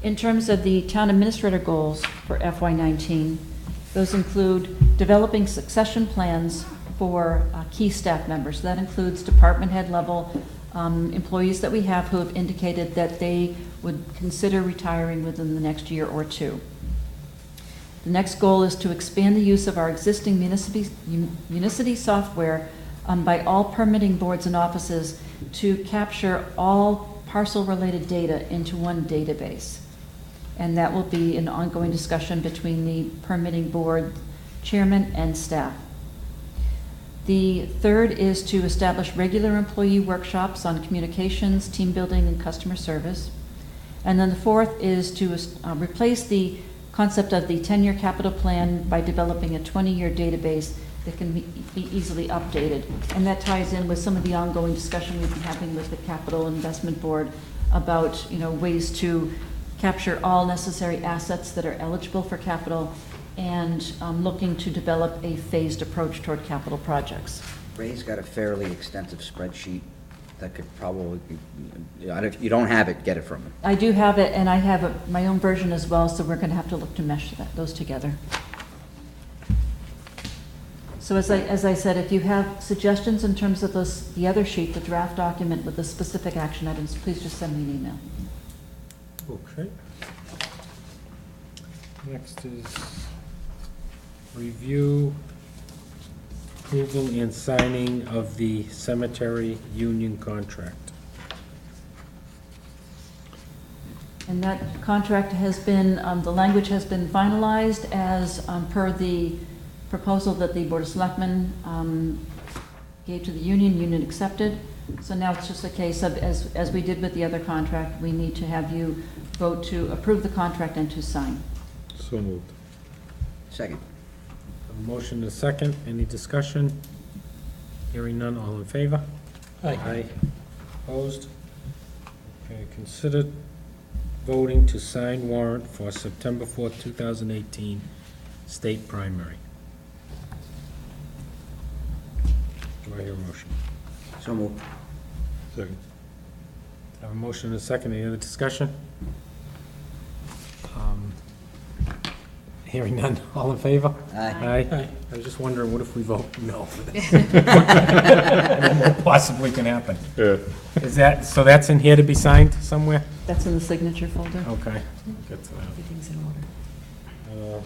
In terms of the town administrator goals for FY19, those include developing succession plans for key staff members. That includes department head level employees that we have who have indicated that they would consider retiring within the next year or two. The next goal is to expand the use of our existing municipal software by all permitting boards and offices to capture all parcel-related data into one database. And that will be an ongoing discussion between the permitting board chairman and staff. The third is to establish regular employee workshops on communications, team building, and customer service. And then the fourth is to replace the concept of the 10-year capital plan by developing a 20-year database that can be easily updated. And that ties in with some of the ongoing discussion we've been having with the Capital Investment Board about, ways to capture all necessary assets that are eligible for capital, and looking to develop a phased approach toward capital projects. Ray's got a fairly extensive spreadsheet that could probably be, if you don't have it, get it from him. I do have it, and I have my own version as well, so we're going to have to look to mesh those together. So as I said, if you have suggestions in terms of the other sheet, the draft document with the specific action items, please just send me an email. Okay. Next is review, approval, and signing of the cemetery union contract. And that contract has been, the language has been finalized as per the proposal that the Board of Selectmen gave to the union accepted. So now it's just a case of, as we did with the other contract, we need to have you vote to approve the contract and to sign. So moved. Second. A motion and a second. Any discussion? Hearing none, all in favor? Aye. Opposed? Okay, consider voting to sign warrant for September 4th, 2018, state primary. Do I hear a motion? So moved. Second. I have a motion and a second. Any other discussion? Hearing none. All in favor? Aye. Aye. I was just wondering, what if we vote no for this? And what possibly can happen? Yeah. Is that, so that's in here to be signed somewhere? That's in the signature folder. Okay. Get to that. Everything's in order.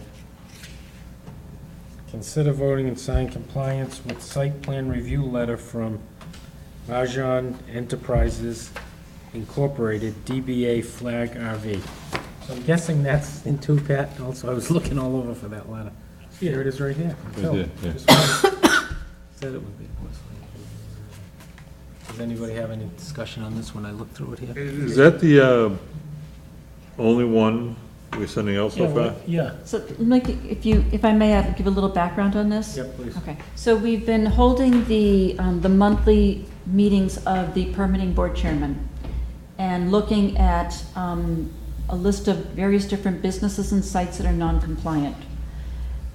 Consider voting and sign compliance with site plan review letter from Rajan Enterprises Incorporated, DBA Flag RV. So I'm guessing that's in two, Pat, also, I was looking all over for that letter. Here it is right here. Right there, yeah. Just wanted- Said it would be. Does anybody have any discussion on this when I look through it here? Is that the only one we're sending out so far? Yeah. So, Mike, if I may, I'd give a little background on this. Yep, please. Okay, so we've been holding the monthly meetings of the permitting board chairman and looking at a list of various different businesses and sites that are non-compliant.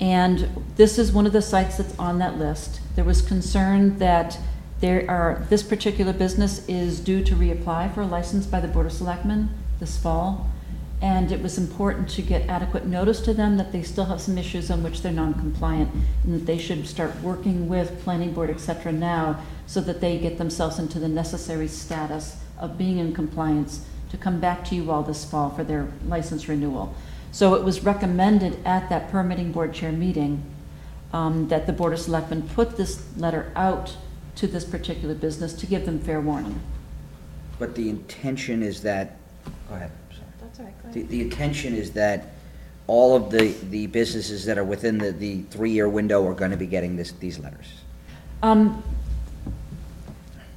And this is one of the sites that's on that list. There was concern that this particular business is due to reapply for a license by the Board of Selectmen this fall. And it was important to get adequate notice to them that they still have some issues on which they're non-compliant and that they should start working with planning board, et cetera, now so that they get themselves into the necessary status of being in compliance to come back to you all this fall for their license renewal. So it was recommended at that permitting board chair meeting that the Board of Selectmen put this letter out to this particular business to give them fair warning. But the intention is that, go ahead. That's all right, go ahead. The intention is that all of the businesses that are within the 3-year window are going to be getting these letters.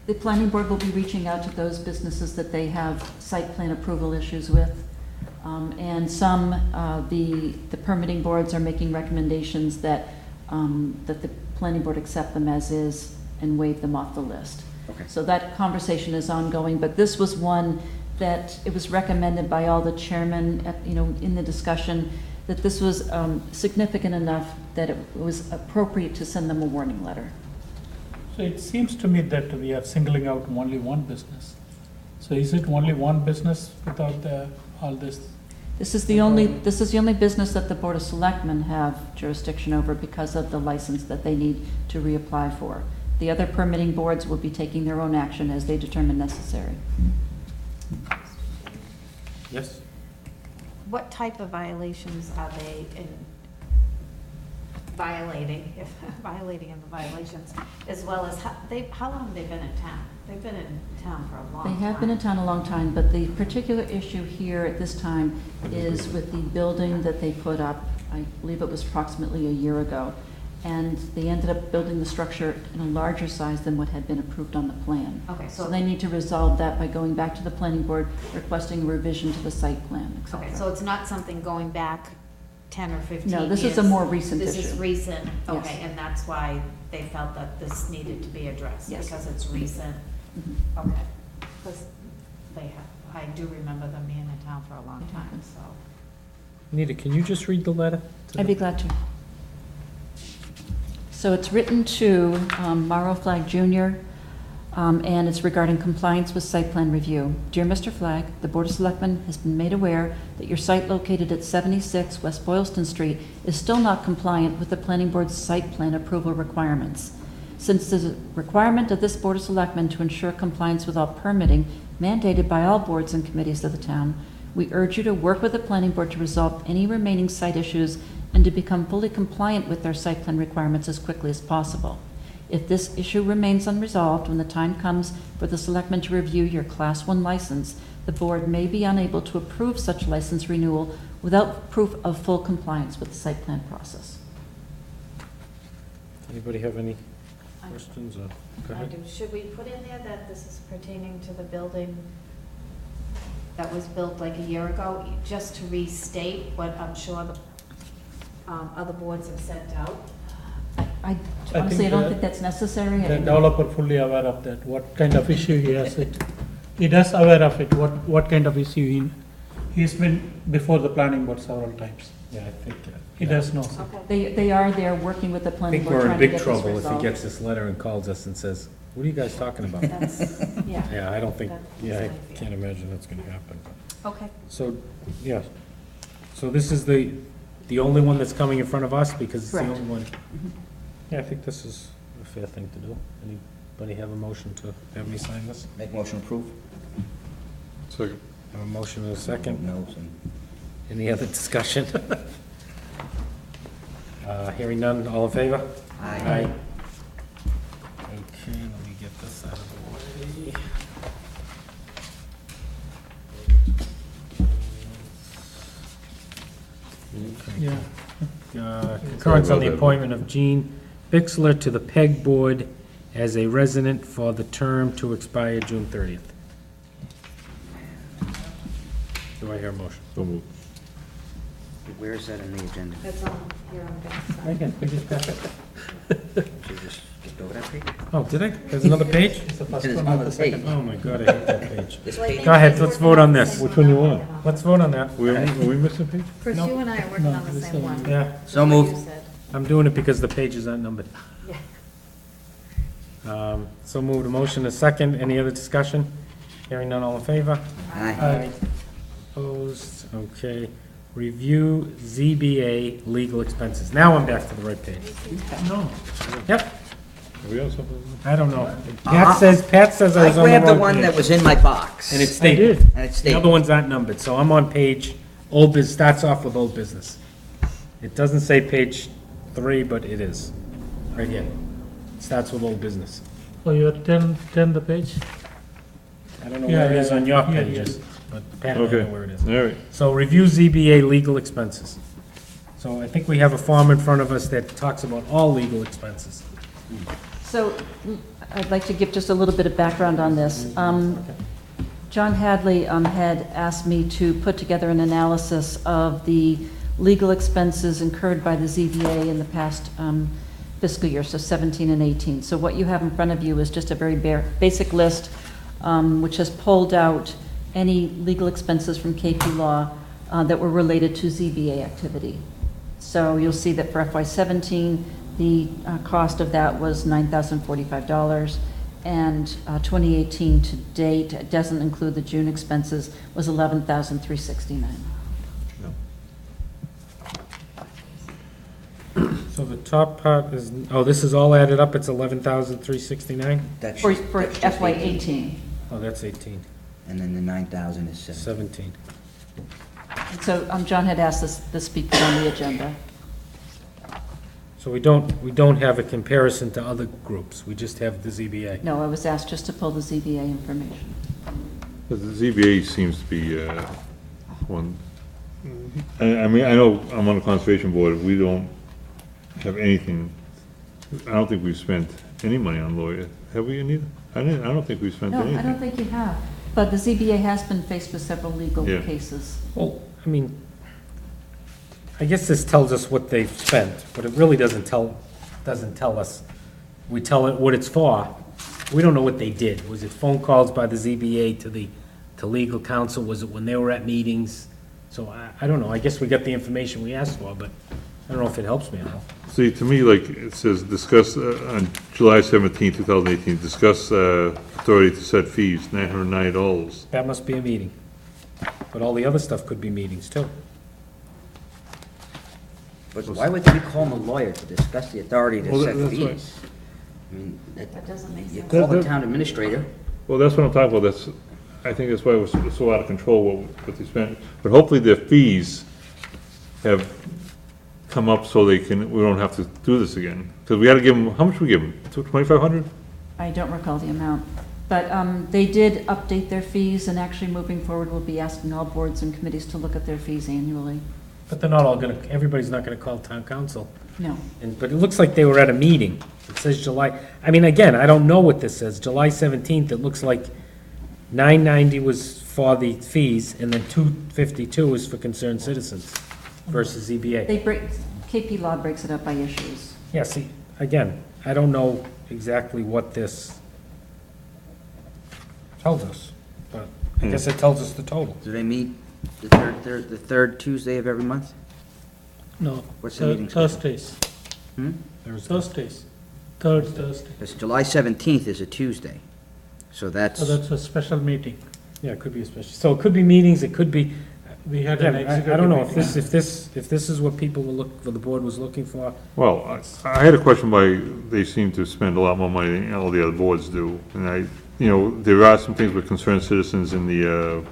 The planning board will be reaching out to those businesses that they have site plan approval issues with. And some, the permitting boards are making recommendations that the planning board accept them as is and waive them off the list. Okay. So that conversation is ongoing, but this was one that it was recommended by all the chairmen, in the discussion, that this was significant enough that it was appropriate to send them a warning letter. So it seems to me that we are singling out only one business. So is it only one business without all this? This is the only business that the Board of Selectmen have jurisdiction over because of the license that they need to reapply for. The other permitting boards will be taking their own action as they determine necessary. Yes? What type of violations are they violating in the violations, as well as how long have they been in town? They've been in town for a long time. They have been in town a long time, but the particular issue here at this time is with the building that they put up. I believe it was approximately a year ago. And they ended up building the structure in a larger size than what had been approved on the plan. Okay, So so they need to resolve that by going back to the planning board, requesting a revision to the site plan, et cetera. Okay, so it's not something going back 10 or 15 years? No, this is a more recent issue. This is recent, okay, Yes. and that's why they felt that this needed to be addressed? Yes. Because it's recent? Mhm. Okay. Because I do remember them being in town for a long time, so. Nita, can you just read the letter? I'd be glad to. So it's written to Morrow Flagg Jr., and it's regarding compliance with site plan review. Dear Mr. Flagg, the Board of Selectmen has been made aware that your site located at 76 West Boylston Street is still not compliant with the Planning Board's site plan approval requirements. Since there's a requirement of this Board of Selectmen to ensure compliance with all permitting mandated by all boards and committees of the town, we urge you to work with the Planning Board to resolve any remaining site issues and to become fully compliant with their site plan requirements as quickly as possible. If this issue remains unresolved when the time comes for the Selectmen to review your Class 1 license, the board may be unable to approve such license renewal without proof of full compliance with the site plan process. Anybody have any questions? Or go I ahead. do. Should we put in there that this is pertaining to the building that was built like a year ago, just to restate what I'm sure the other boards have sent out? I honestly, I don't think that's necessary. The developer fully aware of that, what kind of issue he has it. He does aware of it, what kind of issue he's been before the planning board several times. Yeah, I think, He does know. Okay. They are there working with the I planning think board we're in trying to big get this trouble if he resolved. gets this letter and calls us and says, what are you guys talking about? That's, yeah. Yeah, I don't think, That's I my fear. can't imagine that's gonna happen. Okay. So, yeah, so this is the only one that's coming in front of us because it's the Correct. only one? Yeah, I think this is a fair thing to do. Anybody have a motion to have me sign this? Make motion approved? Second. Have a motion and a second. No. and- Any other discussion? Hearing none, all in favor? Aye. Okay, let me get this out of the way. Yeah. Concurrence on the appointment of Gene Bixler to the PEG Board as a resident for the term to expire June 30th. Do I hear a motion? So moved. Where is that in the agenda? That's on here on the backside. Again, we just passed it. Should we just skip over that page? Oh, did I? There's another page? It's the first It is one on and the the second. page. Oh, my God, I hate that page. This Well, I page? think Go ahead, he's let's working vote on the this. same Which one you on want? that. Let's vote on that. Are we missing a page? Chris, you and I are working on the this same one. one. Yeah, That's So what moved. you said. I'm doing it because the pages aren't numbered. Yeah. So moved, a motion, a second. Any other discussion? Hearing none, all in favor? Aye. Opposed, okay. Review ZBA legal expenses. Now I'm back to the right page. No. Yep, Are we on something? I don't know. Pat says I I was on the grabbed the wrong one that page. was in my box. And it's I stated. did. And it's The other stated. ones aren't numbered, so I'm on page, old business, starts off with old business. It doesn't say page 3, but it is, right here. It starts with old business. Oh, you're 10 the page? I don't know Yeah, where it is yeah, on your yeah, yeah. pages, but Pat doesn't Okay, know where it is. all right. So review ZBA legal expenses. So I think we have a form in front of us that talks about all legal expenses. So I'd like to give just a little bit of background on this. John Hadley had asked me to put together an analysis of the legal expenses incurred by the ZBA in the past fiscal year, so 17 and 18. So what you have in front of you is just a very basic list, which has pulled out any legal expenses from KP Law that were related to ZBA activity. So you'll see that for FY17, the cost of that was $9,045, and 2018 to date, it doesn't include the June expenses, was $11,369. So the top part is, oh, this is all added up, it's 11,369? That's For just- that's just FY18. Oh, that's 18, And then the 9,000 is 7. 17. So John had asked this be put on the agenda. So we don't have a comparison to other groups, we just have the ZBA. No, I was asked just to pull the ZBA information. But the ZBA seems to be, one, I mean, I know I'm on the conservation board, we don't have anything, I don't think we've spent any money on lawyers, have we, Anita? I don't think we've spent No, anything. I don't think you have. But the ZBA has been faced with several legal Yeah. cases. Well, I mean, I guess this tells us what they've spent, but it really doesn't tell us. We tell it what it's for. We don't know what they did. Was it phone calls by the ZBA to legal counsel? Was it when they were at meetings? So I don't know. I guess we got the information we asked for, but I don't know if it helps me at all. See, to me, like, it says, discuss, on July 17, 2018, discuss authority to set fees, $990. That must be a meeting. But all the other stuff could be meetings too. But why would we call them a lawyer to discuss the authority to Well, set that's right. fees? I mean, That doesn't make you sense. call the town administrator. Well, that's what I'm talking about, I think that's why it was so out of control what they spent. But hopefully their fees have come up so we don't have to do this again. Because we had to give them, how much we give them? 2,500? I don't recall the amount. But they did update their fees, and actually moving forward, we'll be asking all boards and committees to look at their fees annually. But they're not all gonna, everybody's not gonna call town council. No. But it looks like they were at a meeting. It says July, I mean, again, I don't know what this says. July 17th, it looks like 990 was for the fees, and then 252 was for concerned citizens versus ZBA. KP Law breaks it up by issues. Yeah, see, again, I don't know exactly what this tells us, but I guess it tells us the total. Do they meet the third Tuesday of every month? No. What's the meeting schedule? Thursdays. Thursdays. Third Thursday. Because July 17th is a Tuesday, so that's, So that's a special meeting. Yeah, it could be a special, so it could be meetings, it could be, We had an again, executive I don't know if meeting. if this is what people were the board was looking for. Well, I had a question why they seem to spend a lot more money than all the other boards do. And there are some things with concerned citizens in the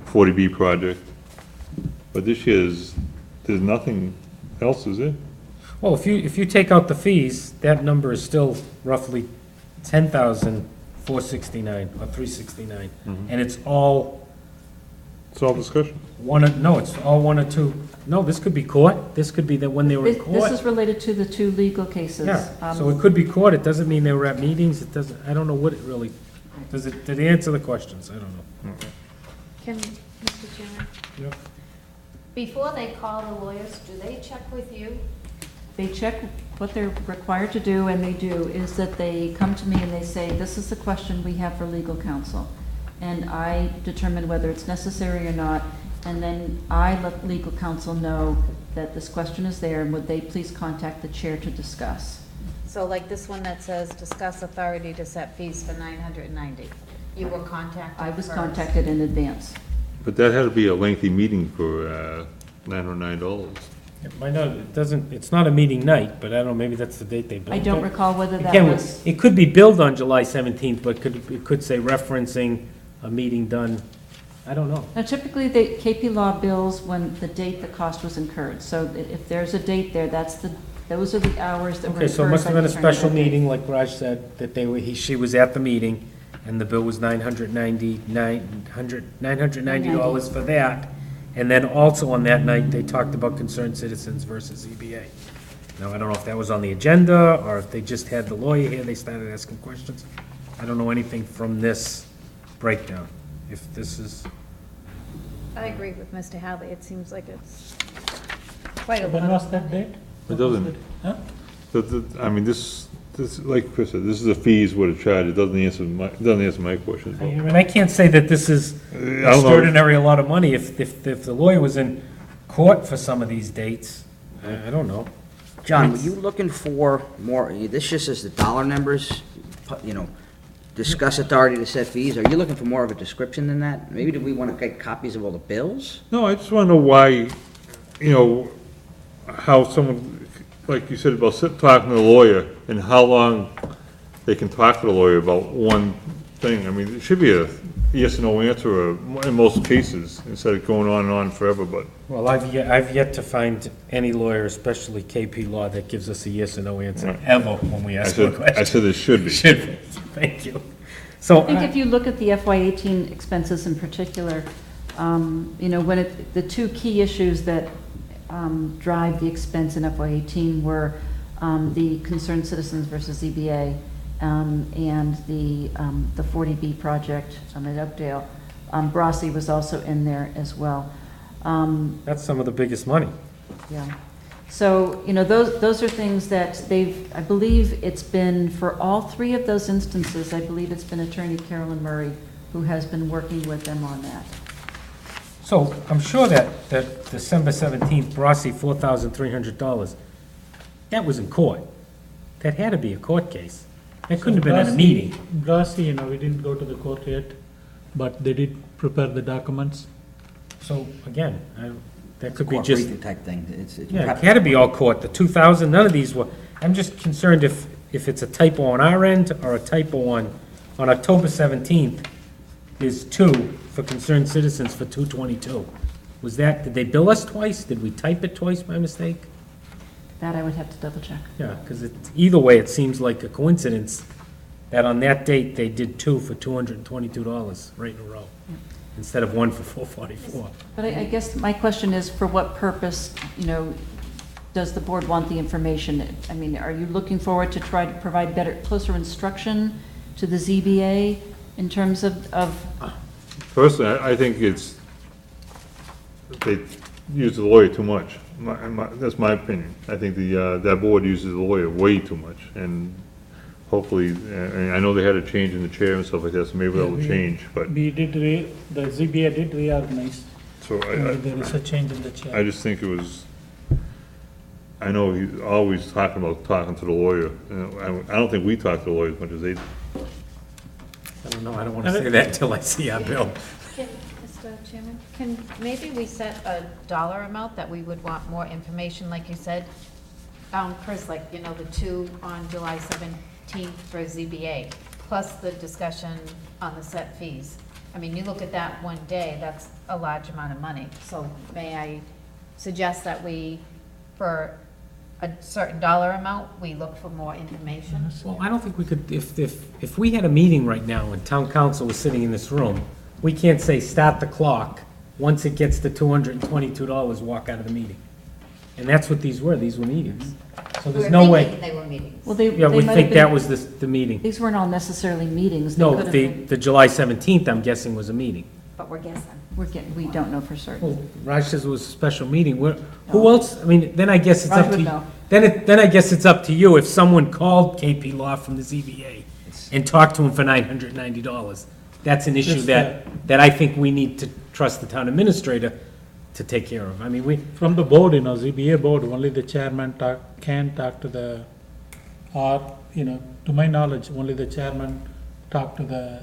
40B project. But this year's, there's nothing else, is there? Well, if you take out the fees, that number is still roughly 10,469 or 369, and it's all It's all discussion. No, it's all one or two. No, this could be court. This could be that when they were in This court. is related to the two legal cases. Yeah, so it could be court. It doesn't mean they were at meetings. It doesn't, I don't know what it really, did it answer the questions? I don't know. Can, Mr. Chairman? Yep. Before they call the lawyers, do they check with you? They check what they're required to do, and they do, is that they come to me and they say, this is the question we have for legal counsel. And I determine whether it's necessary or not, and then I let legal counsel know that this question is there, and would they please contact the chair to discuss? So like this one that says, discuss authority to set fees for $990. You were contacted I was first. contacted in advance. But that had to be a lengthy meeting for $909. It might not, it doesn't, it's not a meeting night, but I don't know, maybe that's the date they billed. I don't it. recall whether that Again, was, it could be billed on July 17th, but it could say referencing a meeting done, I don't know. now typically, the KP Law bills when the date the cost was incurred. So if there's a date there, those are the hours that were Okay, incurred. so it must have by been a the attorney special that day. meeting, like Raj said, that she was at the meeting, and the bill was $990 for that. And then also on that night, they talked about concerned citizens versus ZBA. Now, I don't know if that was on the agenda, or if they just had the lawyer here, they started asking questions. I don't know anything from this breakdown, if this is, I agree with Mr. Hadley. It seems like it's quite a When lot. was that date? It doesn't, Huh? I mean, this, like Chris said, this is the fees what it charged. It doesn't answer my question. I mean, I can't say that this is don't know. extraordinary a lot of money. If the lawyer was in court for some of these dates, I don't know. John, were you looking for more, this just says the dollar numbers, discuss authority to set fees. Are you looking for more of a description than that? Maybe do we want to get copies of all the bills? No, I just want to know why, how someone, like you said, about talking to the lawyer, and how long they can talk to the lawyer about one thing. I mean, it should be a yes and no answer in most cases, instead of going on and on forever, but Well, I've yet to find any lawyer, especially KP Law, that gives us a yes or no answer ever when we I ask them a said, question. I said it should be. Should be. Thank you. So, I think if you look at the FY18 expenses in particular, when the two key issues that drive the expense in FY18 were the concerned citizens versus ZBA and the 40B project at Oakdale. Brossi was also in there as well. that's some of the biggest money. Yeah. So, those are things that I believe it's been, for all three of those instances, I believe it's been Attorney Carolyn Murray who has been working with them on that. So I'm sure that December 17th, Brossi, $4,300, that was in court. That had to be a court case. That couldn't have been at a meeting. Brasi, we didn't go to the court yet, but they did prepare the documents. So again, that could be Court just, briefing type thing. yeah, it had to be all court. The 2,000, none of these were, I'm just concerned if it's a typo on our end or a typo on October 17th, there's two for concerned citizens for 222. Did they bill us twice? Did we type it twice by mistake? That I would have to double check. Yeah, because either way, it seems like a coincidence that on that date, they did two for $222 right in a row, instead of one for $444. But I guess my question is, for what purpose, does the board want the information? I mean, are you looking forward to try to provide closer instruction to the ZBA in terms of Personally, I think they use the lawyer too much. That's my opinion. I think that board uses the lawyer way too much, and hopefully, and I know they had a change in the chair and stuff like that, so maybe that will change, but, We did, the ZBA did reorganize. so There is a change in the I chair. just think it was, I know he's always talking about talking to the lawyer. I don't think we talk to the lawyer as much as they do. I don't know, I don't want to say that until I see our bill. Mr. Chairman, can maybe we set a dollar amount that we would want more information, like you said? Chris, like, the two on July 17th for ZBA, plus the discussion on the set fees. I mean, you look at that one day, that's a large amount of money. So may I suggest that for a certain dollar amount, we look for more information? Well, I don't think we could, if we had a meeting right now and town council was sitting in this room, we can't say, start the clock, once it gets to $222, walk out of the meeting. And that's what these were meetings. So there's no way, They were meetings. Well, they yeah, we might think have that been, was the meeting. these weren't all necessarily meetings. They No, could have the, been- the July 17th, I'm guessing, was a meeting. But we're guessing. we don't know for certain. Well, Raj says it was a special meeting. Who else, I mean, then I guess it's Raj up would to, know. then I guess it's up to you. If someone called KP Law from the ZBA and talked to him for $990, that's an issue Yes, that I think we need to trust the town administrator to take care of. I mean, From the board, ZBA board, only the chairman can talk to the, or, to my knowledge, only the chairman talk to the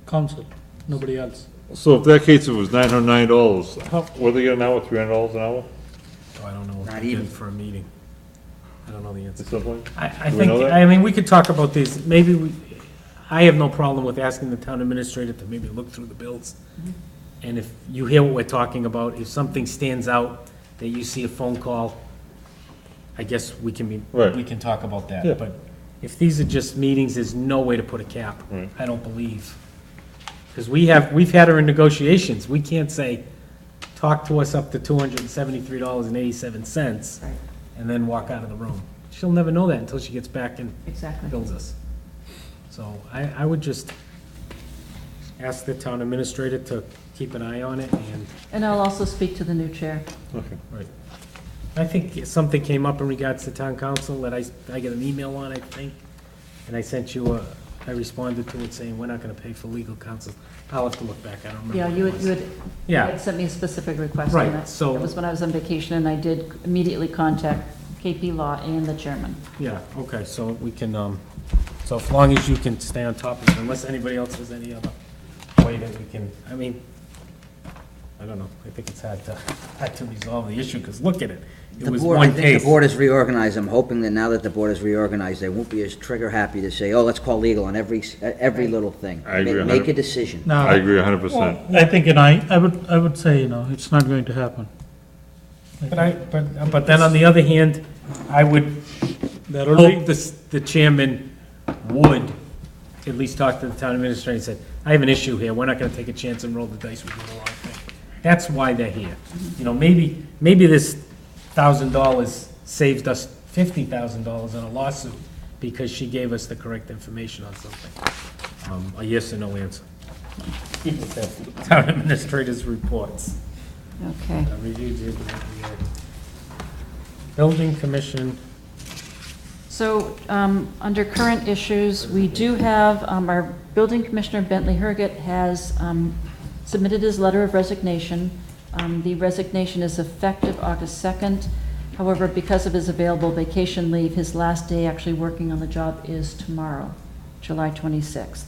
council, nobody else. So if that case, it was $909, what are they getting now, $300 an hour oh, I don't know what Not they even. did for a meeting. I don't know the answer. at some point? I Do we know think, that? I mean, we could talk about these, maybe I have no problem with asking the town administrator to maybe look through the bills. And if you hear what we're talking about, if something stands out, that you see a phone call, I guess we can Right. we can talk about that. Yeah. But if these are just meetings, there's no way to put a cap. Right. I don't believe. Because we've had her in negotiations. We can't say, talk to us up to $273.87, Right. and then walk out of the room. She'll never know that until she gets back and Exactly. bills us. So I would just ask the town administrator to keep an eye on it, and, And I'll also speak to the new chair. Okay. right. I think something came up in regards to town council that I got an email on, I think, and I sent you I responded to it saying, we're not gonna pay for legal counsel. I'll have to look back, I don't remember. Yeah, what you it had, was. you had Yeah. you had sent me a specific request Right, on that. so- That was when I was on vacation, and I did immediately contact KP Law and the chairman. Yeah, okay, so we can, so as long as you can stay on top of it, unless anybody else has any other way that we can, I mean, I don't know, I think it's hard to resolve the issue, because look at it. It The was board, I one think case. the board is reorganized. I'm hoping that now that the board is reorganized, they won't be as trigger happy to say, oh, let's call legal on every little thing. I agree, Make a 100%. decision. Now, I agree 100%. I think, I would say, it's not going to happen. But then on the other hand, I would There will be, hope the chairman would at least talk to the town administrator and say, I have an issue here, we're not gonna take a chance and roll the dice with doing the wrong thing. That's why they're here. You know, maybe this $1,000 saved us $50,000 in a lawsuit because she gave us the correct information on something. A yes or no answer. Town administrators' reports. Okay. Building commission, So, under current issues, we do have, our building commissioner, Bentley Herget, has submitted his letter of resignation. The resignation is effective August 2nd. However, because of his available vacation leave, his last day actually working on the job is tomorrow, July 26th.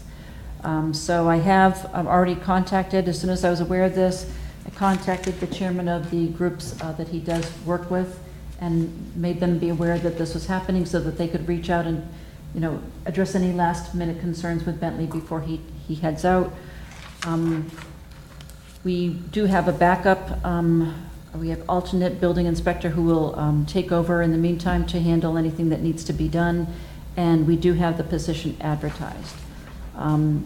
So I have already contacted, as soon as I was aware of this, I contacted the chairman of the groups that he does work with, and made them be aware that this was happening so that they could reach out and, address any last-minute concerns with Bentley before he heads out. We do have a backup. We have alternate building inspector who will take over in the meantime to handle anything that needs to be done, and we do have the position advertised.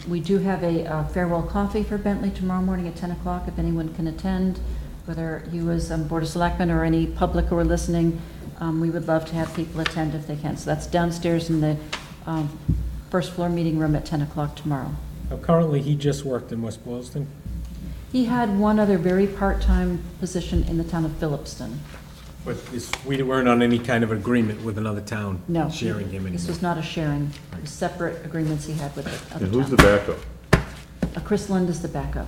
We do have a farewell coffee for Bentley tomorrow morning at 10 o'clock, if anyone can attend. Whether you as Board of Selectmen or any public who are listening, we would love to have people attend if they can. So that's downstairs in the first floor meeting room at 10 o'clock tomorrow. now currently, he just worked in West Boylston. He had one other very part-time position in the town of Phillipston. But we weren't on any kind of agreement with another town No. sharing him This anymore. was not a sharing, it was separate agreements he had with the other And who's the town. backup? Chris Lund is the backup.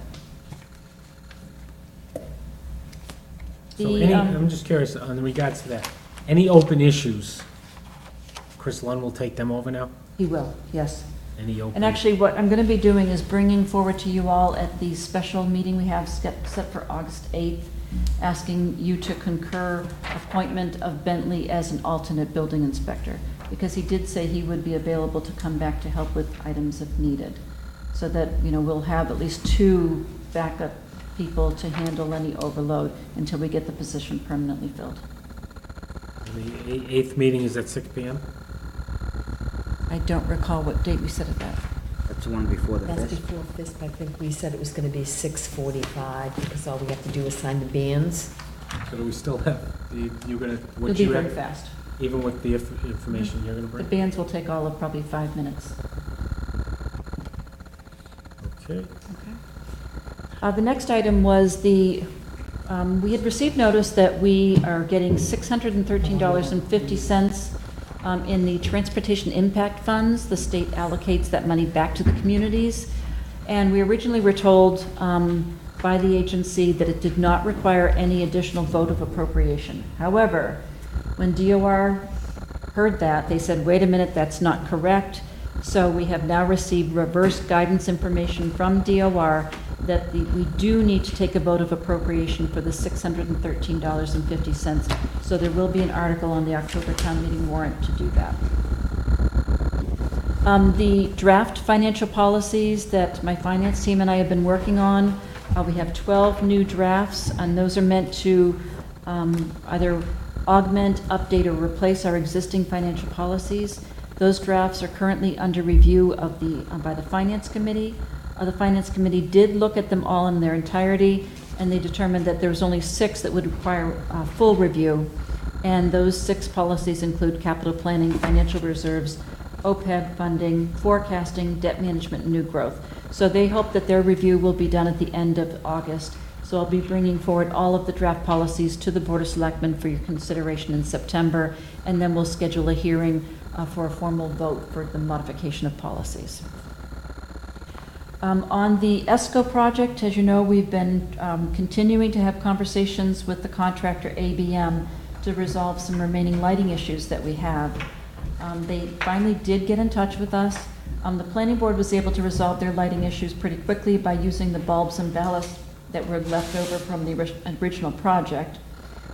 So The, I'm just curious, in regards to that, any open issues, Chris Lund will take them over now? He will, yes. Any open? And actually, what I'm going to be doing is bringing forward to you all at the special meeting we have set for August 8th, asking you to concur appointment of Bentley as an alternate building inspector, because he did say he would be available to come back to help with items if needed. So that, we'll have at least 2 backup people to handle any overload until we get the position permanently filled. The 8th meeting is at 6 PM? I don't recall what date we set it at. It's the one before the That's fest. before FISP, I think we said it was gonna be 6:45, because all we have to do is sign the bands. So do we still have, you're gonna, It'll what be you very have, fast. even with the information you're gonna The bring? bands will take all of probably 5 minutes. Okay. The next item was we had received notice that we are getting $613.50 in the Transportation Impact Funds. The state allocates that money back to the communities. And we originally were told by the agency that it did not require any additional vote of appropriation. However, when DOR heard that, they said, wait a minute, that's not correct. So we have now received reverse guidance information from DOR that we do need to take a vote of appropriation for the $613.50. So there will be an article on the October town meeting warrant to do that. The draft financial policies that my finance team and I have been working on, we have 12 new drafts, and those are meant to either augment, update, or replace our existing financial policies. Those drafts are currently under review of by the Finance Committee. The Finance Committee did look at them all in their entirety, and they determined that there was only 6 that would require full review. And those 6 policies include capital planning, financial reserves, OPEB funding, forecasting, debt management, and new growth. So they hope that their review will be done at the end of August. So I'll be bringing forward all of the draft policies to the Board of Selectmen for your consideration in September, and then we'll schedule a hearing for a formal vote for the modification of policies. On the ESCO project, as you know, we've been continuing to have conversations with the contractor ABM to resolve some remaining lighting issues that we have. They finally did get in touch with us. The planning board was able to resolve their lighting issues pretty quickly by using the bulbs and ballasts that were left over from the original project.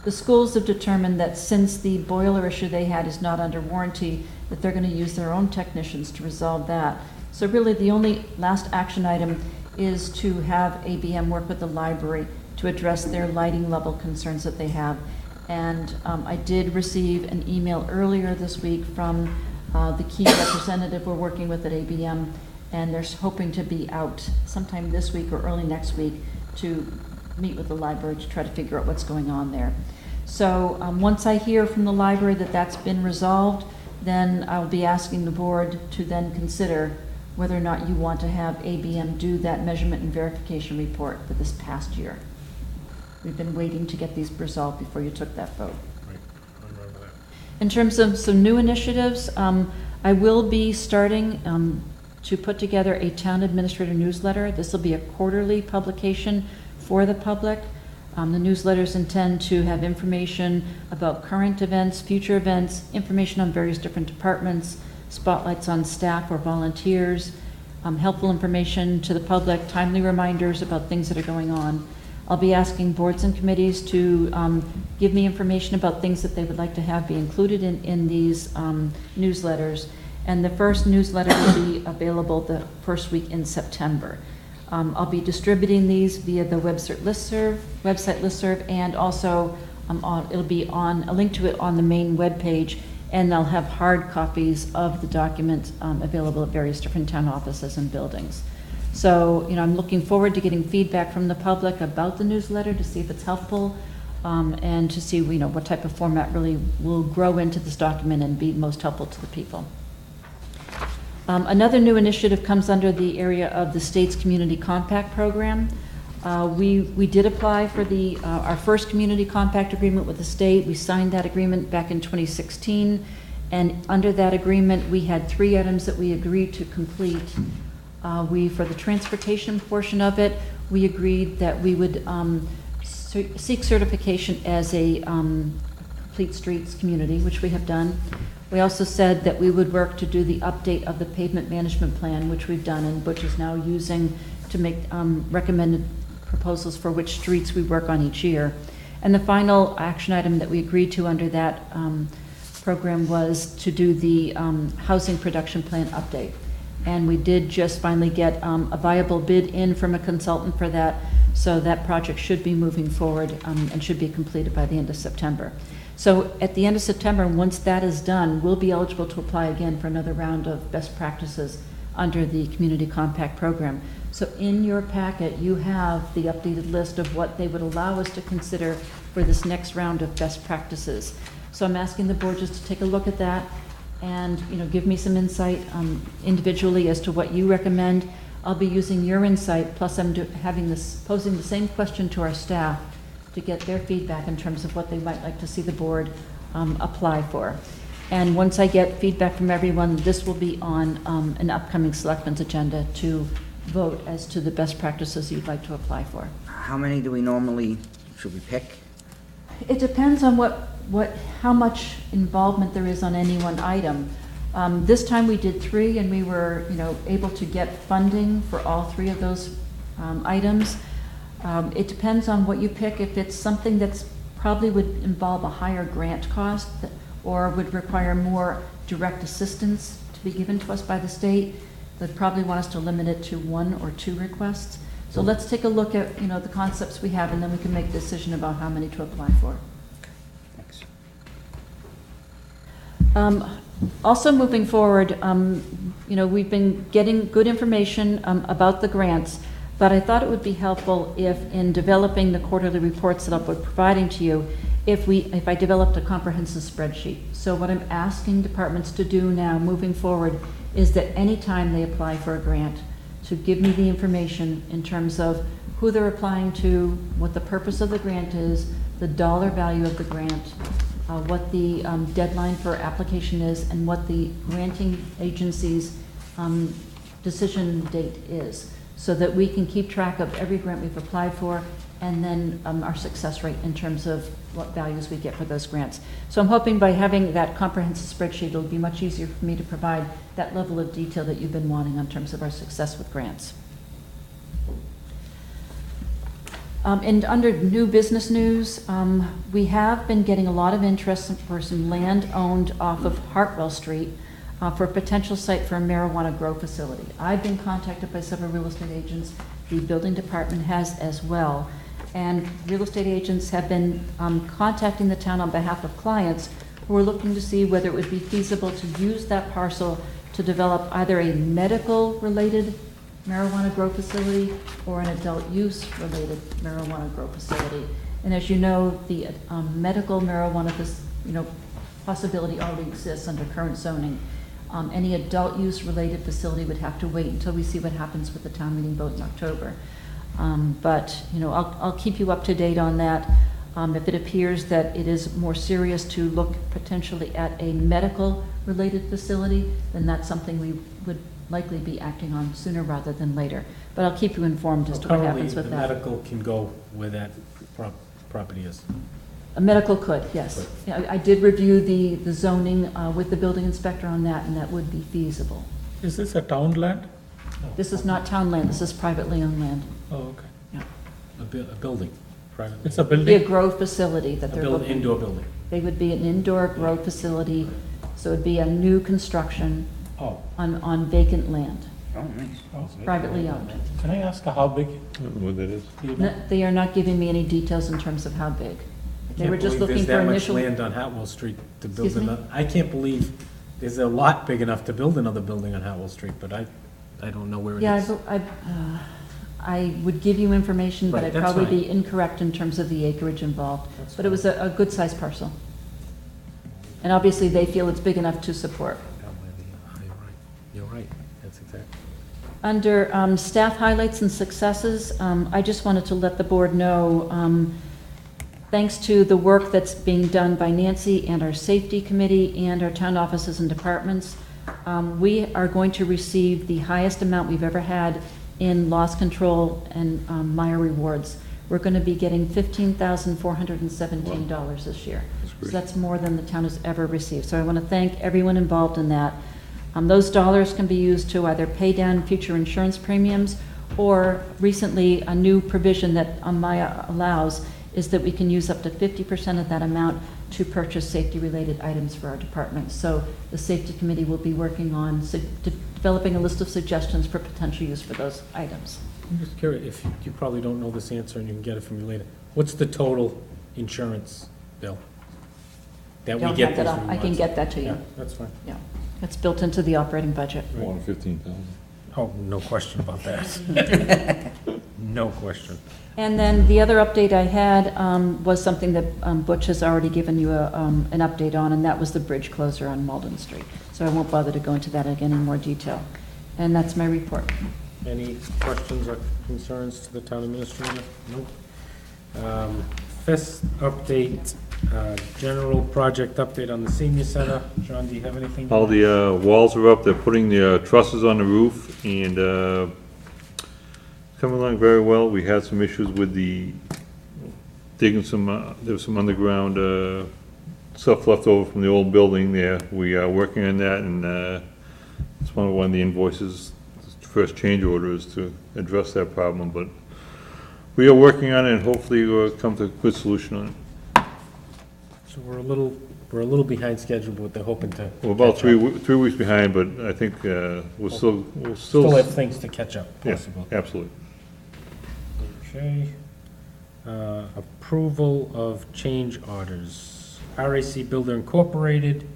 The schools have determined that since the boiler issue they had is not under warranty, that they're going to use their own technicians to resolve that. So really, the only last action item is to have ABM work with the library to address their lighting level concerns that they have. And I did receive an email earlier this week from the key representative we're working with at ABM, and they're hoping to be out sometime this week or early next week to meet with the library to try to figure out what's going on there. So once I hear from the library that that's been resolved, then I'll be asking the board to then consider whether or not you want to have ABM do that measurement and verification report for this past year. We've been waiting to get these resolved before you took that vote. Right, I remember that. In terms of some new initiatives, I will be starting to put together a town administrator newsletter. This will be a quarterly publication for the public. The newsletters intend to have information about current events, future events, information on various different departments, spotlights on staff or volunteers, helpful information to the public, timely reminders about things that are going on. I'll be asking boards and committees to give me information about things that they would like to have be included in these newsletters. And the first newsletter will be available the first week in September. I'll be distributing these via the website listserv, and also it'll be on a link to it on the main webpage, and they'll have hard copies of the document available at various different town offices and buildings. So, I'm looking forward to getting feedback from the public about the newsletter to see if it's helpful, and to see, what type of format really will grow into this document and be most helpful to the people. Another new initiative comes under the area of the state's Community Compact Program. We did apply for our first Community Compact agreement with the state. We signed that agreement back in 2016, and under that agreement, we had 3 items that we agreed to complete. For the transportation portion of it, we agreed that we would seek certification as a complete streets community, which we have done. We also said that we would work to do the update of the pavement management plan, which we've done, and Butch is now using to make recommended proposals for which streets we work on each year. And the final action item that we agreed to under that program was to do the housing production plan update. And we did just finally get a viable bid in from a consultant for that, so that project should be moving forward and should be completed by the end of September. So at the end of September, once that is done, we'll be eligible to apply again for another round of best practices under the Community Compact Program. So in your packet, you have the updated list of what they would allow us to consider for this next round of best practices. So I'm asking the board just to take a look at that and, give me some insight individually as to what you recommend. I'll be using your insight, plus I'm posing the same question to our staff to get their feedback in terms of what they might like to see the board apply for. And once I get feedback from everyone, this will be on an upcoming Selectmen's agenda to vote as to the best practices you'd like to apply for. How many do we normally, should we pick? It depends on how much involvement there is on any one item. This time we did 3, and we were, able to get funding for all 3 of those items. It depends on what you pick. If it's something that's probably would involve a higher grant cost or would require more direct assistance to be given to us by the state, they'd probably want us to limit it to 1 or 2 requests. So let's take a look at, the concepts we have, and then we can make a decision about how many to apply for. Thanks. Also moving forward, we've been getting good information about the grants, but I thought it would be helpful if, in developing the quarterly reports that I'll be providing to you, if I developed a comprehensive spreadsheet. So what I'm asking departments to do now, moving forward, is that anytime they apply for a grant, to give me the information in terms of who they're applying to, what the purpose of the grant is, the dollar value of the grant, what the deadline for application is, and what the granting agency's decision date is, so that we can keep track of every grant we've applied for, and then our success rate in terms of what values we get for those grants. So I'm hoping by having that comprehensive spreadsheet, it'll be much easier for me to provide that level of detail that you've been wanting in terms of our success with grants. And under new business news, we have been getting a lot of interest for some land owned off of Hartwell Street for a potential site for a marijuana grow facility. I've been contacted by several real estate agents. The building department has as well. And real estate agents have been contacting the town on behalf of clients who are looking to see whether it would be feasible to use that parcel to develop either a medical-related marijuana grow facility or an adult-use-related marijuana grow facility. And as you know, the medical marijuana possibility already exists under current zoning. Any adult-use related facility would have to wait until we see what happens with the town meeting vote in October. But I'll keep you up to date on that. If it appears that it is more serious to look potentially at a medical-related facility, then that's something we would likely be acting on sooner rather than later. But I'll keep you informed as to what happens with that. The medical can go where that property is. A medical could, yes. Yeah, I did review the zoning with the building inspector on that, and that would be feasible. Is this a town land? This is not town land, this is privately owned land. Oh, okay. Yeah. A building, private. It's a It'd be a building? grow facility that they're looking. Indoor building. They would be an indoor grow facility, so it'd be a new construction Oh. on vacant land, Oh, nice. Oh, privately owned. Can I ask how big? I don't know what that is. Do you know? They are not giving me any details in terms of how big. They were just looking for initial. There's that much land on Hatwell Street to build Excuse me? another. I can't believe there's a lot big enough to build another building on Hatwell Street, but I don't know where it is. Yeah, I would give you information, but Right, I'd that's probably fine. be incorrect in terms of the acreage involved. That's But it was a good-sized parcel. And obviously, they feel it's big enough to support. You're right, that's exactly. Under staff highlights and successes, I just wanted to let the board know, thanks to the work that's being done by Nancy and our safety committee and our town offices and departments, we are going to receive the highest amount we've ever had in loss control and Meyer rewards. We're going to be getting $15,417 this year. So that's more than the town has ever received. So I want to thank everyone involved in that. Those dollars can be used to either pay down future insurance premiums, or recently a new provision that Maya allows is that we can use up to 50% of that amount to purchase safety-related items for our department. So the safety committee will be working on developing a list of suggestions for potential use for those items. I'm just curious, if you probably don't know this answer and you can get it from me later. What's the total insurance bill that we Don't get have that those up. I can rewards? get that to you. Yeah, that's fine. Yeah, it's built into the operating budget. More than 15,000. Oh, no question about that. No question. And then the other update I had was something that Butch has already given you an update on, and that was the bridge closure on Malden Street. So I won't bother to go into that again in more detail. And that's my report. Any questions or concerns to the town administrator? Nope. FISC update, general project update on the senior center. John, do you have anything? All the walls are up, they're putting the trusses on the roof, and coming along very well. We had some issues with the digging some, there was some underground stuff left over from the old building there. We are working on that, and it's one of the invoices, first change order is to address that problem, but we are working on it, and hopefully we'll come to a good solution on it. So we're a little behind schedule, but they're hoping to. We're about catch up. 3 weeks behind, but I think we'll still. Still have things to catch up, Yeah, possibly. absolutely. Okay. Approval of change orders. RAC Builder Incorporated,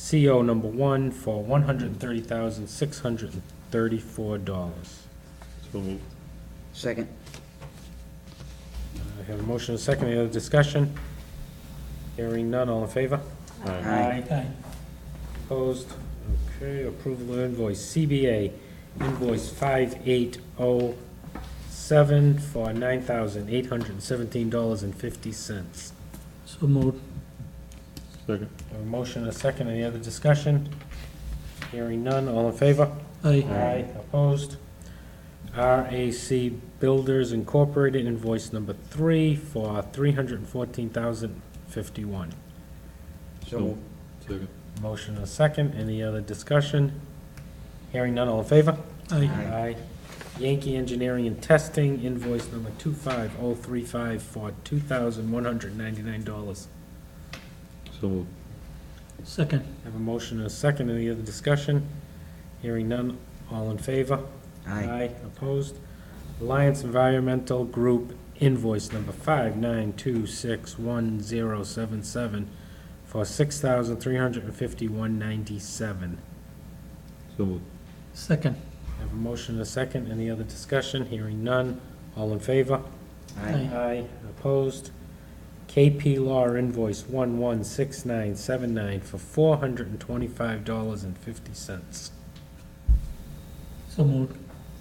CO number 1 for $130,634. So moved. Second. I have a motion and a second. Any other discussion? Hearing none, all in favor? Aye. Opposed? Okay, approval of invoice, CBA, invoice 5807 for $9,817.50. So moved. Second. A motion and a second. Any other discussion? Hearing none, all in favor? Aye. Opposed? RAC Builders Incorporated, invoice number 3 for $314,051. So moved. Second. Motion and a second. Any other discussion? Hearing none, all in favor? Aye. Aye. Yankee Engineering and Testing, invoice number 25035 for $2,199. So moved. Second. Have a motion and a second. Any other discussion? Hearing none, all in favor? Aye. Opposed? Alliance Environmental Group, invoice number 59261077 for $6,351.97. So moved. Second. Have a motion and a second. Any other discussion? Hearing none. All in favor? Aye. Aye. Opposed? KP Law invoice 116979 for $425.50. So moved.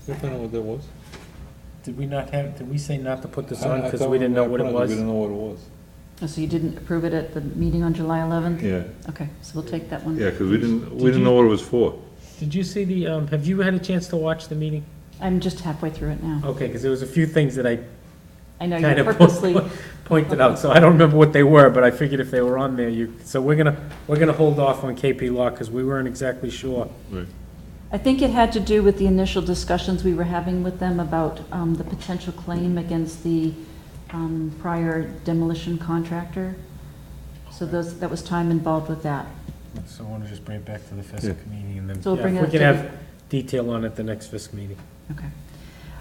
You find out what that was? Did we say not to put this on because we didn't know what it was? We didn't know what it was. Oh, so you didn't approve it at the meeting on July 11th? Yeah, Okay, so we'll take that one. yeah, because we Did didn't you- know what it was for. Did you see the, have you had a chance to watch the meeting? I'm just halfway through it now. Okay, because there was a few things that I I know kind you of purposely, pointed out, so I don't remember what they were, but I figured if they were on there, so we're gonna hold off on KP Law because we weren't exactly sure. Right. I think it had to do with the initial discussions we were having with them about the potential claim against the prior demolition contractor. So that was time involved with that. So I want to just bring it back to the Yeah. FISC meeting and then, So we'll yeah, bring if we it can to have detail on it the next FISC meeting. Okay.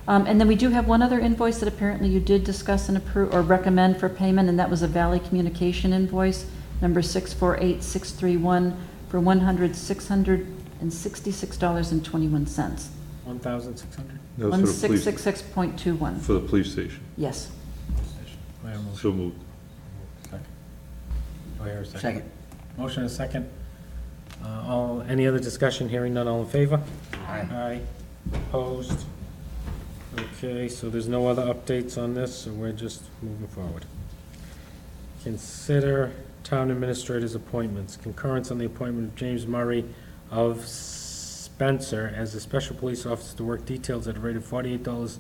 And then we do have one other invoice that apparently you did discuss and approve, or recommend for payment, and that was a Valley Communication invoice, number 648631, for $666.21. 1,600? That was for the police, 1666.21, for the police station. yes. Do I have a motion? So moved. Second. Do I hear a second? Second. Motion and a second. Any other discussion? Hearing none, all in favor? Aye. Aye. Opposed? Okay, so there's no other updates on this, so we're just moving forward. Consider town administrator's appointments. Concurrence on the appointment of James Murray of Spencer as a special police officer to work details at a rate of $48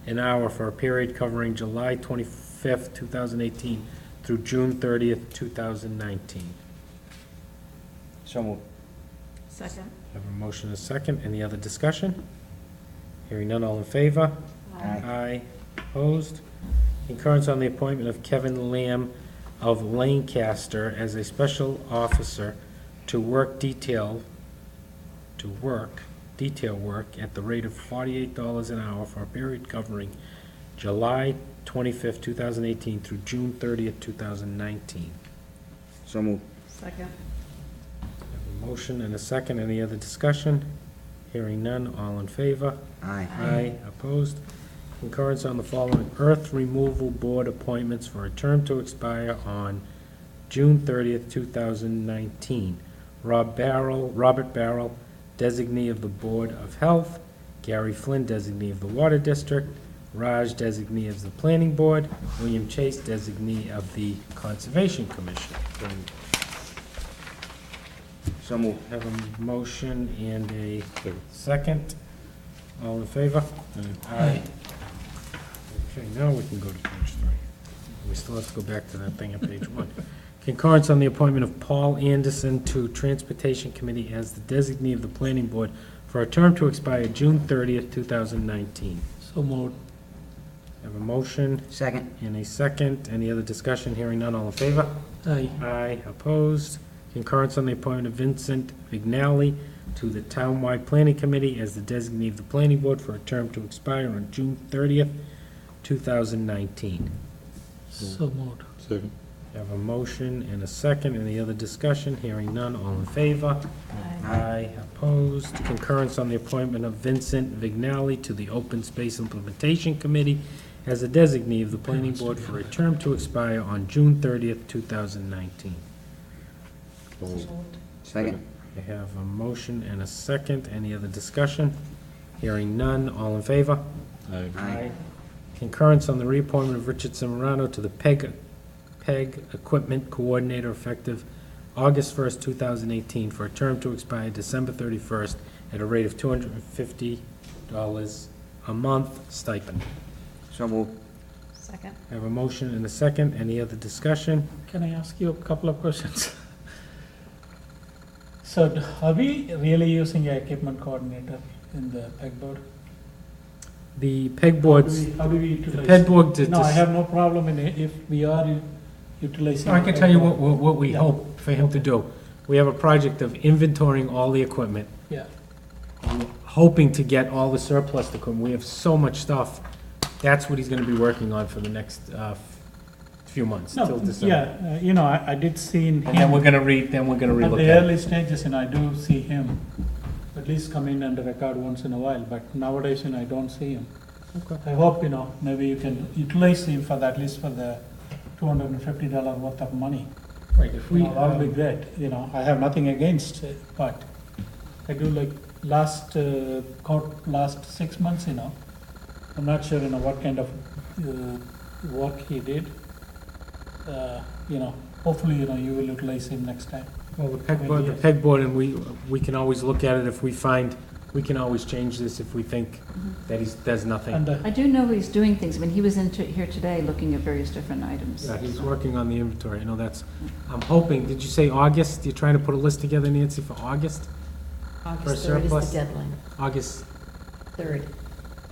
an hour for a period covering July 25th, 2018 through June 30th, 2019. So moved. Second. Have a motion and a second. Any other discussion? Hearing none, all in favor? Aye. Opposed? Concurrence on the appointment of Kevin Lamb of Lancaster as a special officer to work detail work at the rate of $48 an hour for a period covering July 25th, 2018 through June 30th, 2019. So moved. Second. Have a motion and a second. Any other discussion? Hearing none, all in favor? Aye. Aye, opposed. Concurrence on the following earth removal board appointments for a term to expire on June 30th, 2019. Robert Barrell, designee of the Board of Health. Gary Flynn, designee of the Water District. Raj, designee of the Planning Board. William Chase, designee of the Conservation Commission. So moved. Have a motion and a second. All in favor? Aye. Okay, now we can go to page 3. We still have to go back to that thing on page 1. Concurrence on the appointment of Paul Anderson to Transportation Committee as the designee of the Planning Board for a term to expire June 30th, 2019. So moved. Have a motion Second. and a second. Any other discussion? Hearing none, all in favor? Aye. Aye, opposed. Concurrence on the appointment of Vincent Vignali to the Townwide Planning Committee as the designee of the Planning Board for a term to expire on June 30th, 2019. So moved. Second. Have a motion and a second. Any other discussion? Hearing none, all in favor? Aye, opposed. Concurrence on the appointment of Vincent Vignali to the Open Space Implementation Committee as a designee of the Planning Board for a term to expire on June 30th, 2019. Second. I have a motion and a second. Any other discussion? Hearing none, all in favor? Aye. Aye. Concurrence on the reappointment of Richard Simorano to the PEG Equipment Coordinator effective August 1st, 2018, for a term to expire December 31st at a rate of $250 a month stipend. So moved. Second. I have a motion and a second. Any other discussion? Can I ask you a couple of questions? So are we really using an equipment coordinator in the PEG board? The PEG boards, How do we the utilize? PEG board did No, I this. have no problem in it if we are utilizing. I can the tell PEG you board. what we Yeah. hope for him to do. We have a project of inventorying all the equipment, Yeah, hoping to get all the surplus equipment. We have so much stuff. That's what he's gonna be working on for the next few months, till no, December. yeah, I did see in And then we're him, gonna relook at the at it. early stages, I do see him at least come in and record once in a while, but nowadays, I don't see him. Okay. I hope, maybe you can utilize him for that, at least for the $250 worth of money. Right, if we, That would be great, I have nothing against it, but I do like last 6 months, I'm not sure, what kind of work he did. Hopefully, you will utilize him next time. well, the PEG board, and we can always look at it if we find, we can always change this if we think that there's nothing. And I do know he's doing things. I mean, he was here today looking at various different items. Yeah, he's working on the inventory. I know that's, I'm hoping, did you say August? You're trying to put a list together, Nancy, for August? August For 3rd is surplus? the deadline. August 3rd.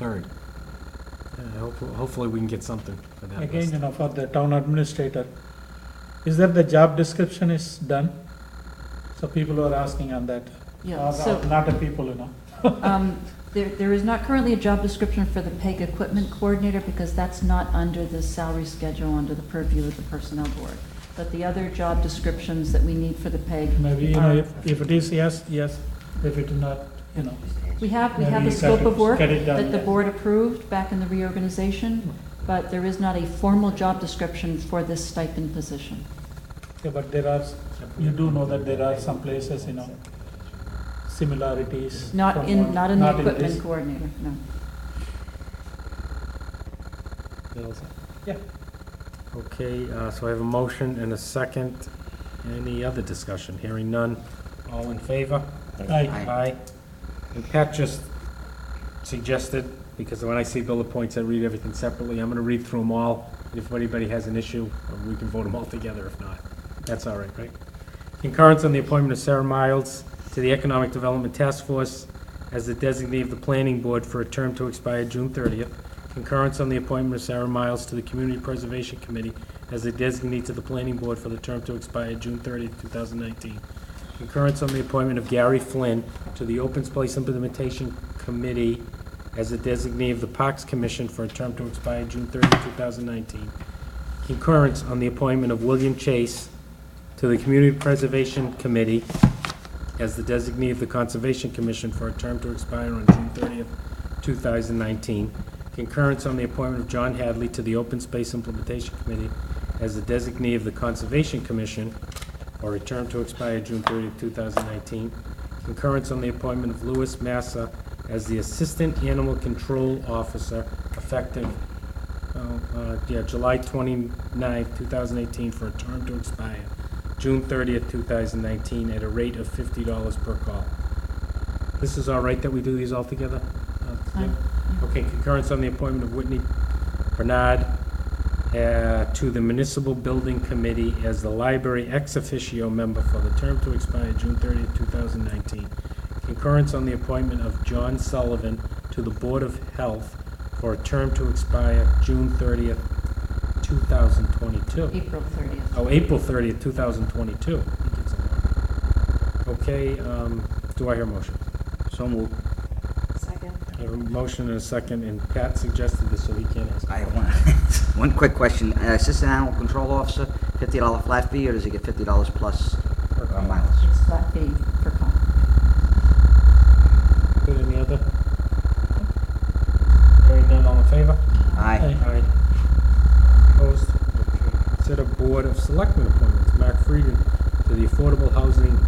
3rd. Hopefully we can get something for that again, list. for the town administrator, is that the job description is done? So people are asking on that. Yeah, Or so- not the people, There is not currently a job description for the PEG Equipment Coordinator because that's not under the salary schedule, under the purview of the Personnel Board. But the other job descriptions that we need for the PEG Maybe, are, if it is, yes, if it is not, we have maybe a you scope got of to work get it done, that the yeah. board approved back in the reorganization, but there is not a formal job description for this stipend position. yeah, but there are, you do know that there are some places, similarities. Not from in, one- not in the this. equipment coordinator, no. Yeah. Okay, so I have a motion and a second. Any other discussion? Hearing none. All in favor? Aye. Aye. And Pat just suggested, because when I see bullet points, I read everything separately. I'm gonna read through them all. If anybody has an issue, we can vote them all together if not. That's all right, right? Concurrence on the appointment of Sarah Miles to the Economic Development Task Force as the designee of the Planning Board for a term to expire June 30th. Concurrence on the appointment of Sarah Miles to the Community Preservation Committee as the designee to the Planning Board for the term to expire June 30th, 2019. Concurrence on the appointment of Gary Flynn to the Open Space Implementation Committee as the designee of the Parks Commission for a term to expire June 30th, 2019. Concurrence on the appointment of William Chase to the Community Preservation Committee as the designee of the Conservation Commission for a term to expire on June 30th, 2019. Concurrence on the appointment of John Hadley to the Open Space Implementation Committee as the designee of the Conservation Commission for a term to expire June 30th, 2019. Concurrence on the appointment of Louis Massa as the Assistant Animal Control Officer effective July 29th, 2018 for a term to expire June 30th, 2019 at a rate of $50 per call. This is all right that we do these all together? Fine. Okay, concurrence on the appointment of Whitney Bernard to the Municipal Building Committee as the library ex officio member for the term to expire June 30th, 2019. Concurrence on the appointment of John Sullivan to the Board of Health for a term to expire June 30th, 2022. April 30th. Oh, April 30th, 2022. He gets a lot. Okay, do I hear a motion? So moved. Second. I have a motion and a second, and Pat suggested this, so he can't ask. I have one quick question. Assistant Animal Control Officer, $50 flat fee, or does he get $50 plus miles? It's flat fee per call. Good, any other? Hearing none, all in favor? Aye. Aye. Opposed? Okay. Consider Board of Selectmen appointments. Mark Frieden to the Affordable Housing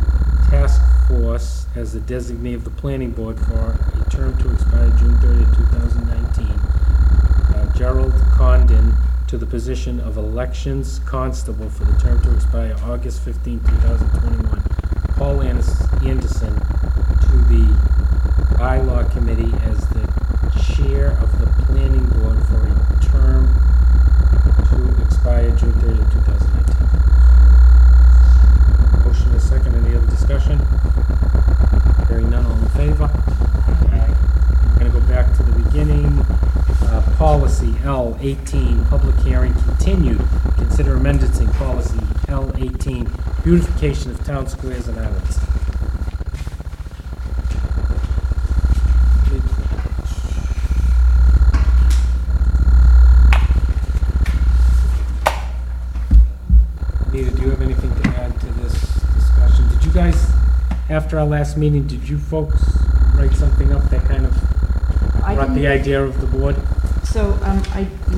Task Force as the designee of the Planning Board for a term to expire June 30th, 2019. Gerald Condon to the position of Elections Constable for the term to expire August 15, 2021. Paul Anderson to the Bylaw Committee as the Chair of the Planning Board for a term to expire June 30th, 2019. Motion is second. Any other discussion? Hearing none, all in favor? Aye. I'm going to go back to the beginning. Policy L18, public hearing continued. Consider amending policy L18, beautification of town squares and islands. Anita, do you have anything to add to this discussion? Did you guys, after our last meeting, did you folks write something up that kind of brought the idea of the board? So,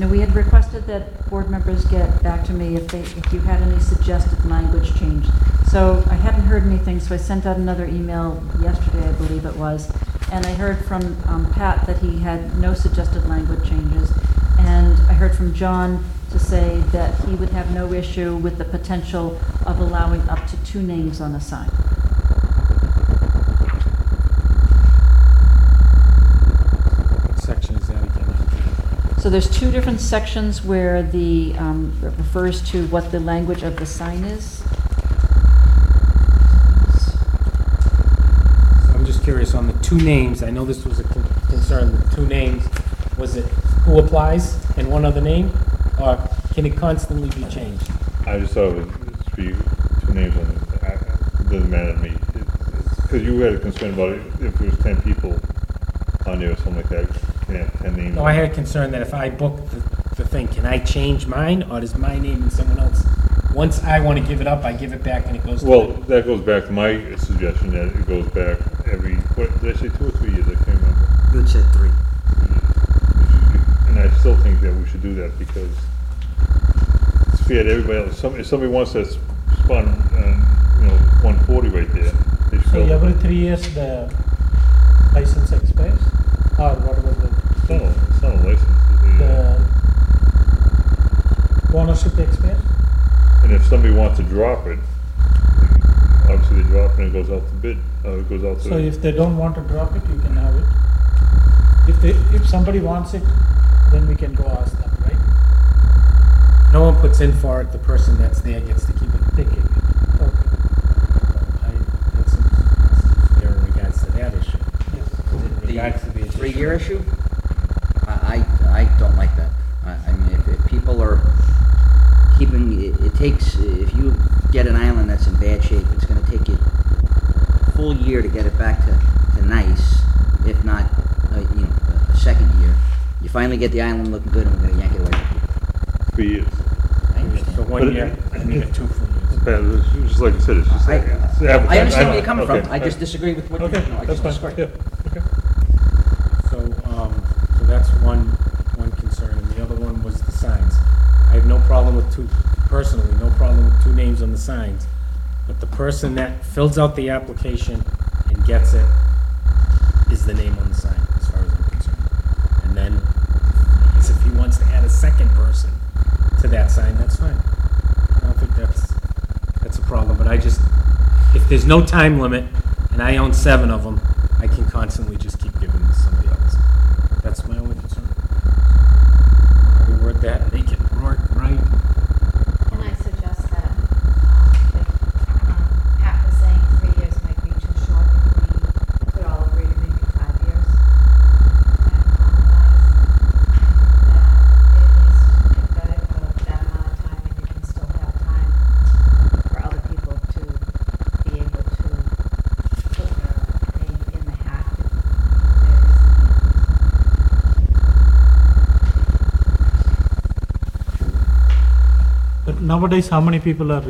we had requested that board members get back to me if you had any suggested language change. So I hadn't heard anything, so I sent out another email yesterday, I believe it was, and I heard from Pat that he had no suggested language changes, and I heard from John to say that he would have no issue with the potential of allowing up to 2 names on a sign. What section is that again? So there's 2 different sections where the, it refers to what the language of the sign is. I'm just curious, on the 2 names, I know this was a concern, the 2 names, was it who applies and one other name? Or can it constantly be changed? I just thought it would be 2 names on it. It doesn't matter to me. Because you had a concern about it, if there was 10 people on there or something like that, you can have 10 names. No, I had a concern that if I book the thing, can I change mine, or does my name and someone else? Once I want to give it up, I give it back and it goes to Well, that goes back to my suggestion that it goes back every, what, did I say 2 or 3 years? I can't remember. You had said 3. And I still think that we should do that because it's fair to everybody else. If somebody wants that spot on, 140 right there, they should So go. every 3 years the license expires, or whatever It's not a license. the ownership expires? And if somebody wants to drop it, obviously they drop it and it goes out to bid, it goes out to. So if they don't want to drop it, you can have it. If somebody wants it, then we can go ask them, right? No one puts in for it, the person that's there gets to keep it. They keep it. Okay. That's fair in regards to that issue. In regards to the The 3-year issue? I don't like that. I mean, if people are keeping, it takes, if you get an island that's in bad shape, it's gonna take you a full year to get it back to nice, if not, a second year. You finally get the island looking good and we're gonna yank it away. 3 years. I understand. For 1 year, I mean, 2 full years. Pat, it's just like I said, it's just like. it's I understand where you're coming from, Okay, I just disagree with what you, Okay, I that's just fine, disagree. yeah, okay. So that's one concern, and the other one was the signs. I have no problem with personally, no problem with two names on the signs, but the person that fills out the application and gets it is the name on the sign, as far as I'm concerned. And then, I guess if he wants to add a second person to that sign, that's fine. I don't think that's a problem, but if there's no time limit, and I own 7 of them, I can constantly just keep giving them to somebody else. That's my only concern. How we word that, make it work right. Can I suggest that, if Pat was saying 3 years might be too short, if we could all agree to maybe 5 years? And compromise that it needs to get vetted for that amount of time, and you can still have time for other people to be able to put their name in the hat if there is But nowadays, how many people are,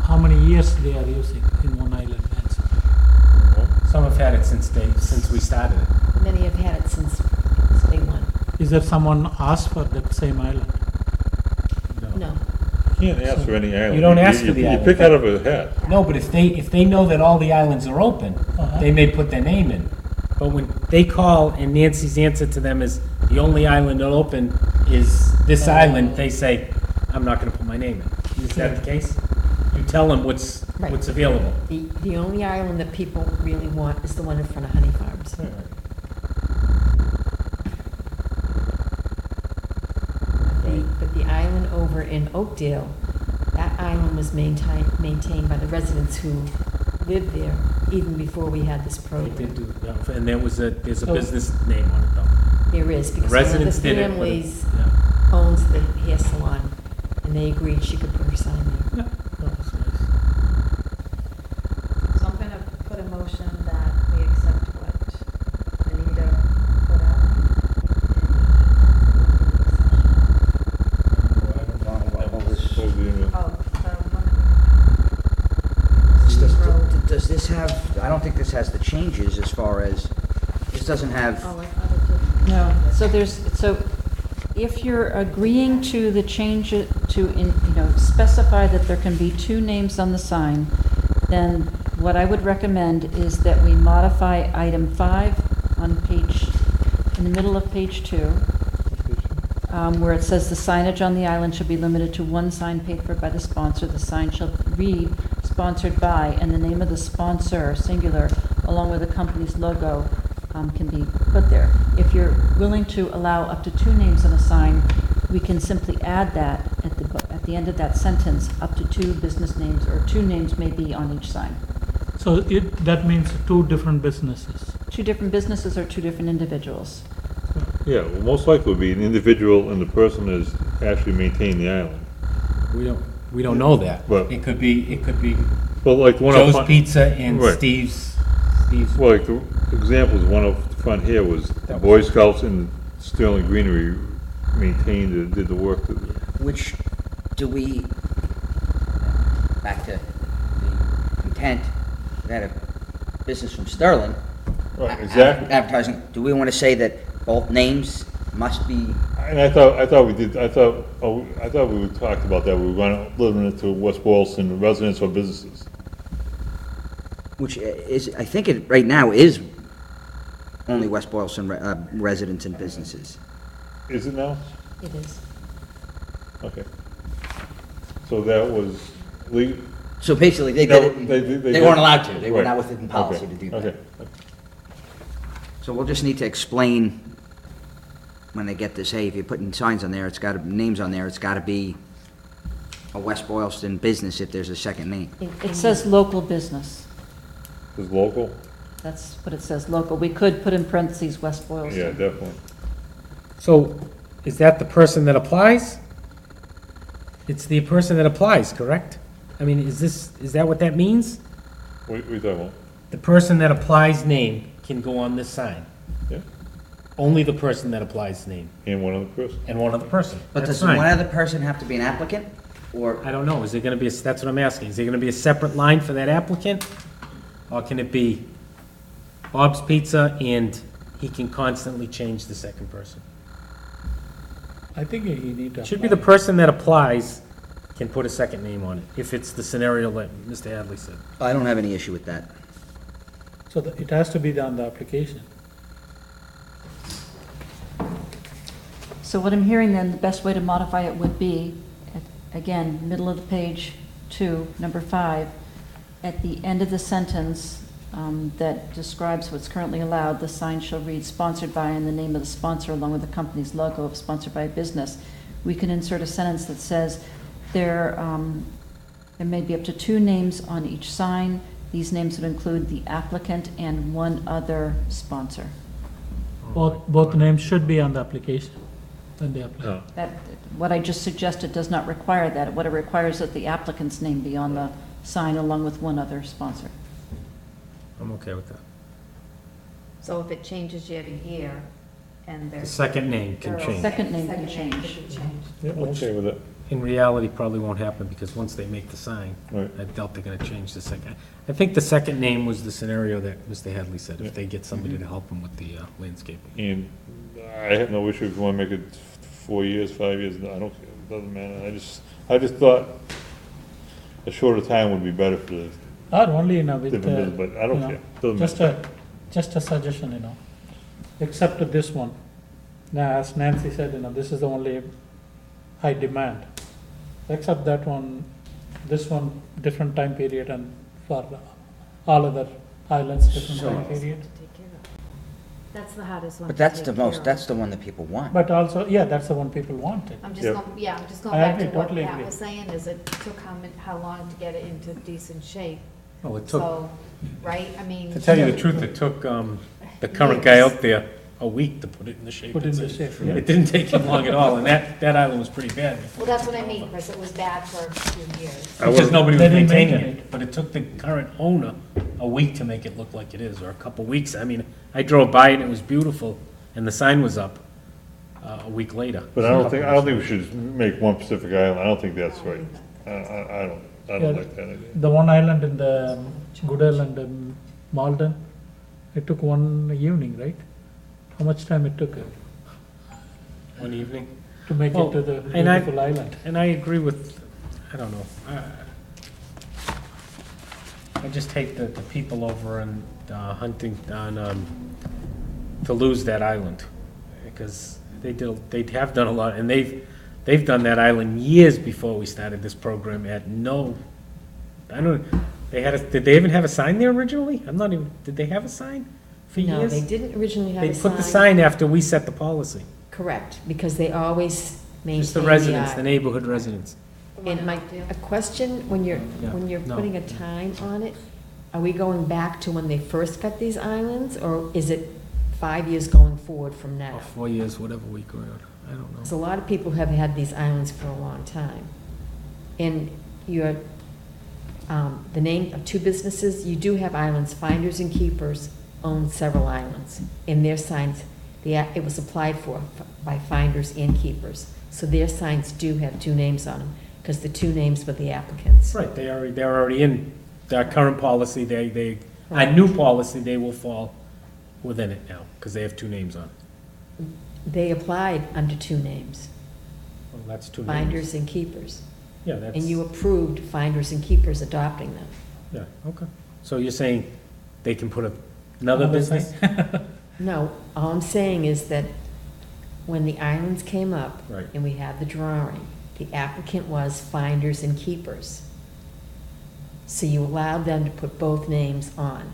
how many years they are using in one island? Some have had it since we started it. Many have had it since it was day one. Is there someone asked for that same island? No. You can't ask for any island. You don't ask for the You island. pick out of a hat. No, but if they know that all the islands are open, they may put their name in. But when they call and Nancy's answer to them is, the only island open is this island, they say, I'm not gonna put my name in. Is that the case? You tell them what's available. The only island that people really want is the one in front of Honey Farms. But the island over in Oakdale, that island was maintained by the residents who lived there even before we had this They program. did do, yeah, and there's a business name on it though. There is, because one of the Residents did it, but families yeah. owns the hair salon, and they agreed she could put her sign there. No, it's nice. So I'm gonna put a motion that we accept what Anita put out. So the, Oh, the one that we Does this have, I don't think this has the changes as far as, this doesn't have, oh, I thought it did. No, so if you're agreeing to the change it to, specify that there can be 2 names on the sign, then what I would recommend is that we modify item 5 on in the middle of page 2, where it says the signage on the island should be limited to 1 sign paid for by the sponsor. The sign shall read sponsored by, and the name of the sponsor, singular, along with the company's logo, can be put there. If you're willing to allow up to 2 names on a sign, we can simply add that at the end of that sentence, up to 2 business names, or 2 names may be on each sign. So that means 2 different businesses. 2 different businesses or 2 different individuals. yeah, well, most likely would be an individual and the person is actually maintaining the island. We don't know that. But- It could be But like the one up Joe's front. Pizza and Right. Steve's. Well, like the examples, one up front here was the Boy Scouts and Sterling Greenery maintained, did the work. which do we, back to the intent, we had a business from Sterling. Right, exactly. Advertising, do we want to say that both names must be, And I thought we did, I thought we talked about that, we were gonna limit it to West Boylston residents or businesses. which is, I think it, right now is only West Boylston residents and businesses. Is it now? It is. Okay. So that was legal? So basically, they No, did they it, did- they weren't allowed to, they were Right. not within policy Okay, to do that. Okay. So we'll just need to explain when they get this, hey, if you're putting signs on there, names on there, it's gotta be a West Boylston business if there's a second name. It says local business. Is local? That's what it says, local. We could put in parentheses West Boylston. Yeah, definitely. So, is that the person that applies? It's the person that applies, correct? I mean, is that what that means? What are you talking about? The person that applies name can go on this sign. Yeah, Only the person that applies name and one other person. and one other person. But That's does one fine. other person have to be an applicant? Or, I don't know, is there gonna be, that's what I'm asking, is there gonna be a separate line for that applicant? Or can it be Bob's Pizza and he can constantly change the second person? I think you need to. It should be the person that applies can put a second name on it, if it's the scenario that Mr. Hadley said. I don't have any issue with that. So it has to be on the application. So what I'm hearing then, the best way to modify it would be, again, middle of the page 2, number 5, at the end of the sentence that describes what's currently allowed, the sign shall read sponsored by and the name of the sponsor along with the company's logo of sponsored by business. We can insert a sentence that says there may be up to 2 names on each sign. These names would include the applicant and one other sponsor. Both names should be on the application when they apply. Oh, That, what I just suggested does not require that. What it requires is that the applicant's name be on the sign along with one other sponsor. I'm okay with that. So if it changes year to year, and The there's. second name can change. Second name can Second name change. could be changed. Yeah, I'm okay with it. In reality, probably won't happen, because once they make the sign, Right. I doubt they're gonna change the second. I think the second name was the scenario that Mr. Hadley said, if they get somebody to help them with the landscaping. And I have no issue if you wanna make it 4 years, 5 years, I don't, it doesn't matter. I just thought a shorter time would be better for the Or only, with, different business, but I don't you know, care. Doesn't just matter. just a suggestion, except to this one. Now, as Nancy said, this is the only high demand. Except that one, this one, different time period, and for all other islands, different time period. That's the hardest one. But to that's take the care most, of. that's the one that people want. But also, yeah, that's the one people wanted. I'm just Yeah. going, yeah, I'm just going I back to agree, what totally Pat agree. was saying, is it took how long to get it into decent shape? Oh, it took, So, right, I mean. to tell you the truth, it took the current guy out there a week to put it in the shape. Put in it's the in. shape, yeah. It didn't take him long at all, and that island was pretty bad. Well, that's what I mean, because it was bad for a few years. Because nobody was They didn't maintaining maintain it, but it took the current owner a week to make it look like it is, or a couple weeks. I mean, I drove by and it was beautiful, and the sign was up a week later. But I don't think we should make one Pacific Island. I don't think that's right. I Yeah. don't like that idea. The one island in the Goodell and Malden, it took one evening, right? How much time it took One evening. to make Well, it to the and I- beautiful island? And I agree with, I don't know, I just hate the people over in Huntington, to lose that island, because they have done a lot, and they've done that island years before we started this program at no, I don't, did they even have a sign there originally? I'm not even, did they have a sign for No, years? they didn't originally have They a put the sign. sign after we set the policy, Correct, because they always maintain just the the residents, the art. neighborhood residents. And a question, when you're no. putting a time on it, are we going back to when they first got these islands, or is it 5 years going forward from Or now? 4 years, whatever we go on, I don't know. Because a lot of people have had these islands for a long time. And the name of 2 businesses, you do have islands, Finders and Keepers own several islands. In their signs, it was applied for by Finders and Keepers. So their signs do have 2 names on them, because the 2 names were the applicants. Right, they're already in our current policy, our new policy, they will fall within it now, because they have 2 names on it. They applied under 2 names, Well, that's 2 names. Finders and Keepers. Yeah, that's. And you approved Finders and Keepers adopting them. Yeah, okay. So you're saying they can put another business? No, all I'm saying is that when the islands came up, Right. and we had the drawing, the applicant was Finders and Keepers. So you allowed them to put both names on.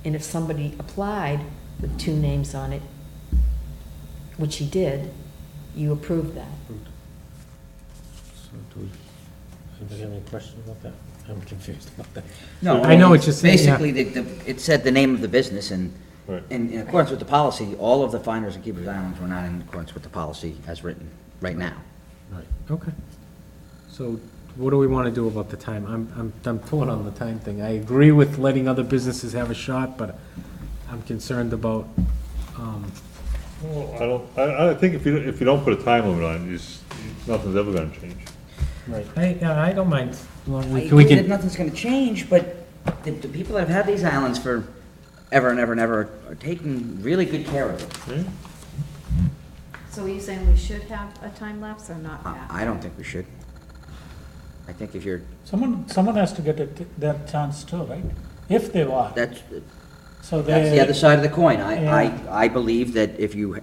And if somebody applied with 2 names on it, which he did, you approved that. So do we, anybody have any questions about that? I'm confused about that. No, I know what you're saying, yeah. Basically, it said the name of the business, and Right. in accordance with the policy, all of the Finders and Keepers Islands were not in accordance with the policy as written right now. Right, okay. So what do we want to do about the time? I'm torn on the time thing. I agree with letting other businesses have a shot, but I'm concerned about, Well, I think if you don't put a time limit on it, nothing's ever gonna change. Right. I don't mind. Well, I we agree that can, nothing's gonna change, but the people that have had these islands for ever and ever and ever are taking really good care of them. So are you saying we should have a time lapse or not yet? I don't think we should. I think if you're, Someone has to get their chance too, right? If they want. that's So the other they, side of the coin. Yeah. I believe that if you,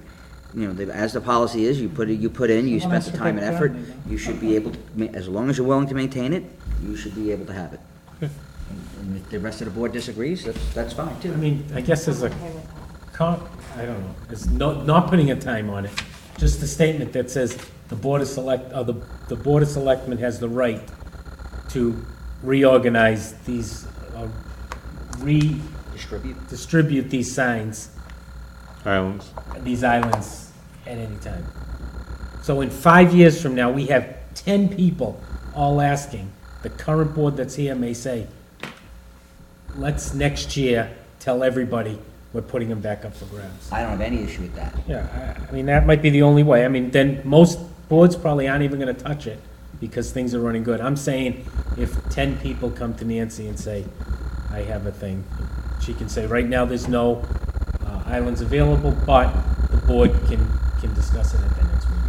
as the policy is, you put in, you Someone spent has the to time and take effort, turn, you know. you should be able to, as long as you're willing to maintain it, you should be able to have it. And if the rest of the board disagrees, that's fine I too. mean, I guess there's a, I don't know, it's not putting a time on it, just a statement that says the Board of Selectmen has the right to reorganize these, Distribute. distribute these signs, Islands. these islands at any time. So in 5 years from now, we have 10 people all asking. The current board that's here may say, let's next year tell everybody we're putting them back up for grabs. I don't have any issue with that. Yeah, I mean, that might be the only way. I mean, then most boards probably aren't even gonna touch it because things are running good. I'm saying if 10 people come to Nancy and say, I have a thing, she can say, right now, there's no islands available, but the board can discuss it at the next meeting.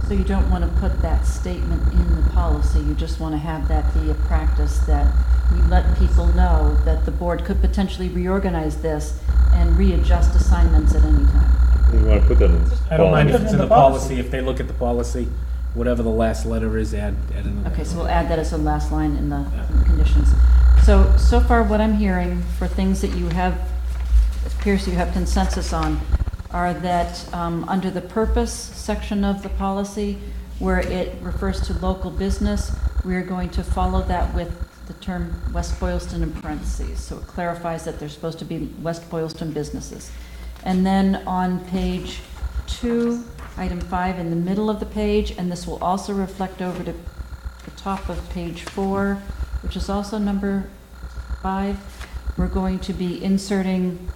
So you don't want to put that statement in the policy, you just want to have that be a practice that we let people know that the board could potentially reorganize this and readjust assignments at any time. You wanna put that in? I don't mind if Put it it's in in the the policy. policy, if they look at the policy, whatever the last letter is, add another. Okay, so we'll add that as a last line in the conditions. So far what I'm hearing for things that you have, it appears you have consensus on, are that under the purpose section of the policy, where it refers to local business, we're going to follow that with the term West Boylston in parentheses. So it clarifies that there's supposed to be West Boylston businesses. And then on page 2, item 5, in the middle of the page, and this will also reflect over to the top of page 4, which is also number 5, we're going to be inserting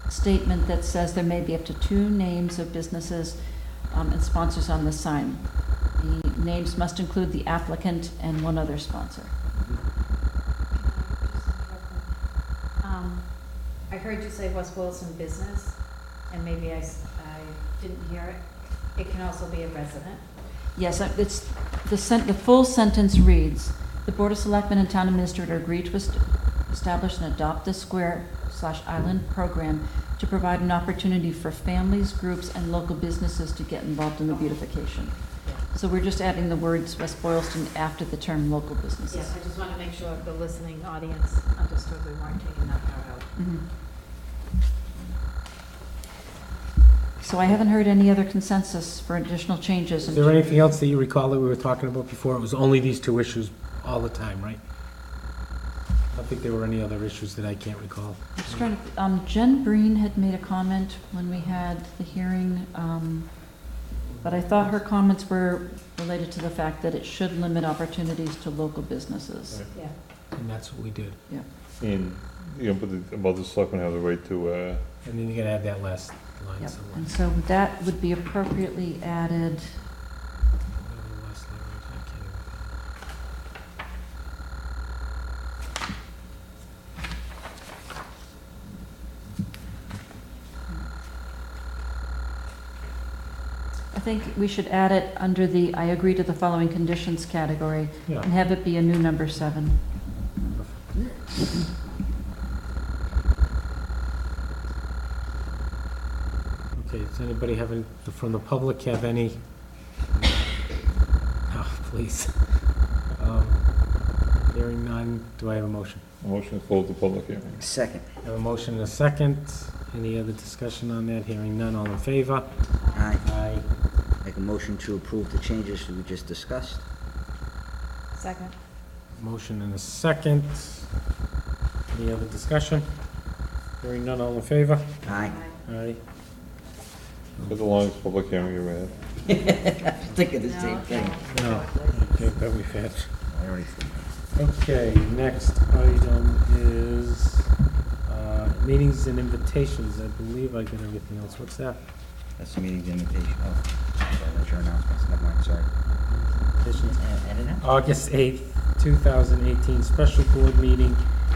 a statement that says there may be up to 2 names of businesses and sponsors on the sign. The names must include the applicant and one other sponsor. I heard you say West Boylston business, and maybe I didn't hear it. It can also be a resident. Yes, it's, the full sentence reads, "The Board of Selectmen and Town Administrator agree to establish and adopt the Square/Island program to provide an opportunity for families, groups, and local businesses to get involved in the beautification." So we're just adding the words West Boylston after the term local businesses. Yes, I just want to make sure the listening audience understood we weren't taking that part out. Mhm. So I haven't heard any other consensus for additional changes. Is there anything else that you recall that we were talking about before? It was only these 2 issues all the time, right? I don't think there were any other issues that I can't recall. I'm just trying to, Jen Breen had made a comment when we had the hearing, but I thought her comments were related to the fact that it should limit opportunities to local businesses. Yeah. And that's what we did. And, about the selectmen have the right to, And then you're gonna add that last line Yep. somewhere. And so that would be appropriately added. Whatever the last line was, I can't even- I think we should add it under the "I agree to the following conditions" category Yeah. and have it be a new number 7. Okay, does anybody have any, from the public have any? Oh, please. Hearing none, do I have a motion? motion to close the public hearing. Second. I have a motion and a second. Any other discussion on that? Hearing none, all in favor? Aye. Aye. Make a motion to approve the changes we just discussed. Second. Motion and a second. Any other discussion? Hearing none, all in favor? Aye. Aye. It's the longest public hearing you ever had. Thinking the same thing. No, okay, that'll be fast. I already- Okay, next item is meetings and invitations. I believe I got everything else. What's that? That's the meeting's invitation. Oh. That's your announcements, never mind, sorry. August 8th, 2018, special board meeting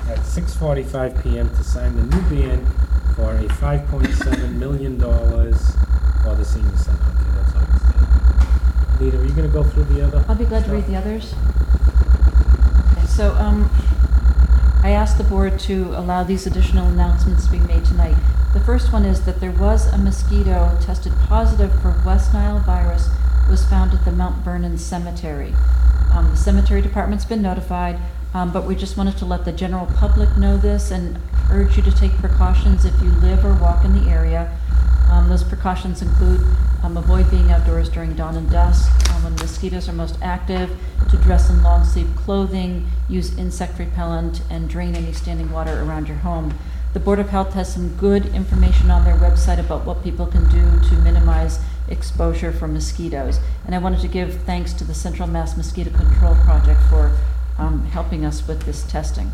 at 6:45 PM to sign the new ban for a $5.7 million for the senior center. Okay, that's August 8th. Anita, are you going to go through the other? I'll be glad to read the others. Okay, so, I asked the board to allow these additional announcements to be made tonight. The first one is that there was a mosquito tested positive for West Nile virus was found at the Mount Vernon Cemetery. The cemetery department's been notified, but we just wanted to let the general public know this and urge you to take precautions if you live or walk in the area. Those precautions include avoid being outdoors during dawn and dusk, when mosquitoes are most active, to dress in long sleeve clothing, use insect repellent, and drain any standing water around your home. The Board of Health has some good information on their website about what people can do to minimize exposure for mosquitoes. And I wanted to give thanks to the Central Mass Mosquito Control Project for helping us with this testing.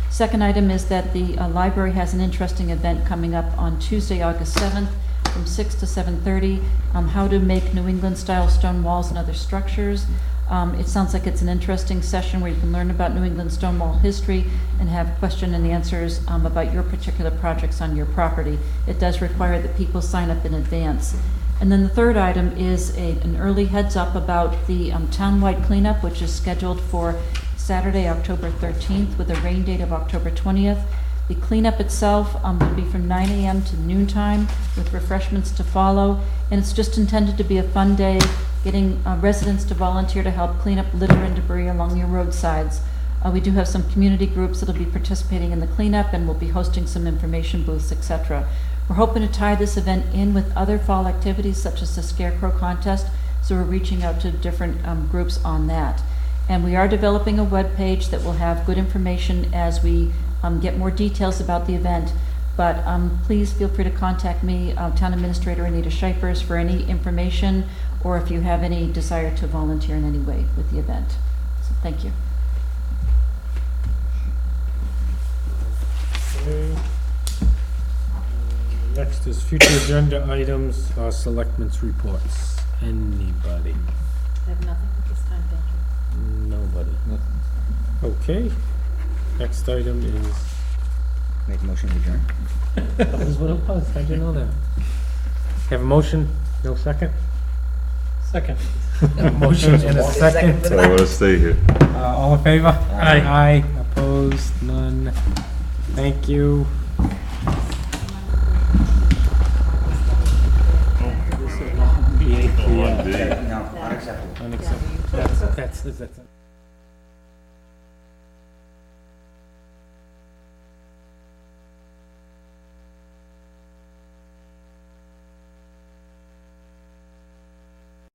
Second item is that the library has an interesting event coming up on Tuesday, August 7th from 6 to 7:30, how to make New England-style stone walls and other structures. It sounds like it's an interesting session where you can learn about New England stone wall history and have question and answers about your particular projects on your property. It does require that people sign up in advance. And then the third item is an early heads up about the townwide cleanup, which is scheduled for Saturday, October 13th, with a rain date of October 20th. The cleanup itself will be from 9 a.m. to noontime with refreshments to follow. And it's just intended to be a fun day, getting residents to volunteer to help clean up litter and debris along your roadsides. We do have some community groups that will be participating in the cleanup, and we'll be hosting some information booths, etc. We're hoping to tie this event in with other fall activities such as the Scarecrow Contest, so we're reaching out to different groups on that. And we are developing a web page that will have good information as we get more details about the event. But please feel free to contact me, Town Administrator Anita Shipers, for any information or if you have any desire to volunteer in any way with the event. So thank you. Okay. Next is future agenda items, selectmen's reports. Anybody? I have nothing at this time, thank you. Nobody. Okay. Next item is. Make a motion to adjourn. That was what it was. How'd you know that? Have a motion? No second? Second. A motion and a second. So I want to stay here. All in favor? Aye. Aye. Opposed? None. Thank you. Come on, Dave. No, unacceptable. Unacceptable. That's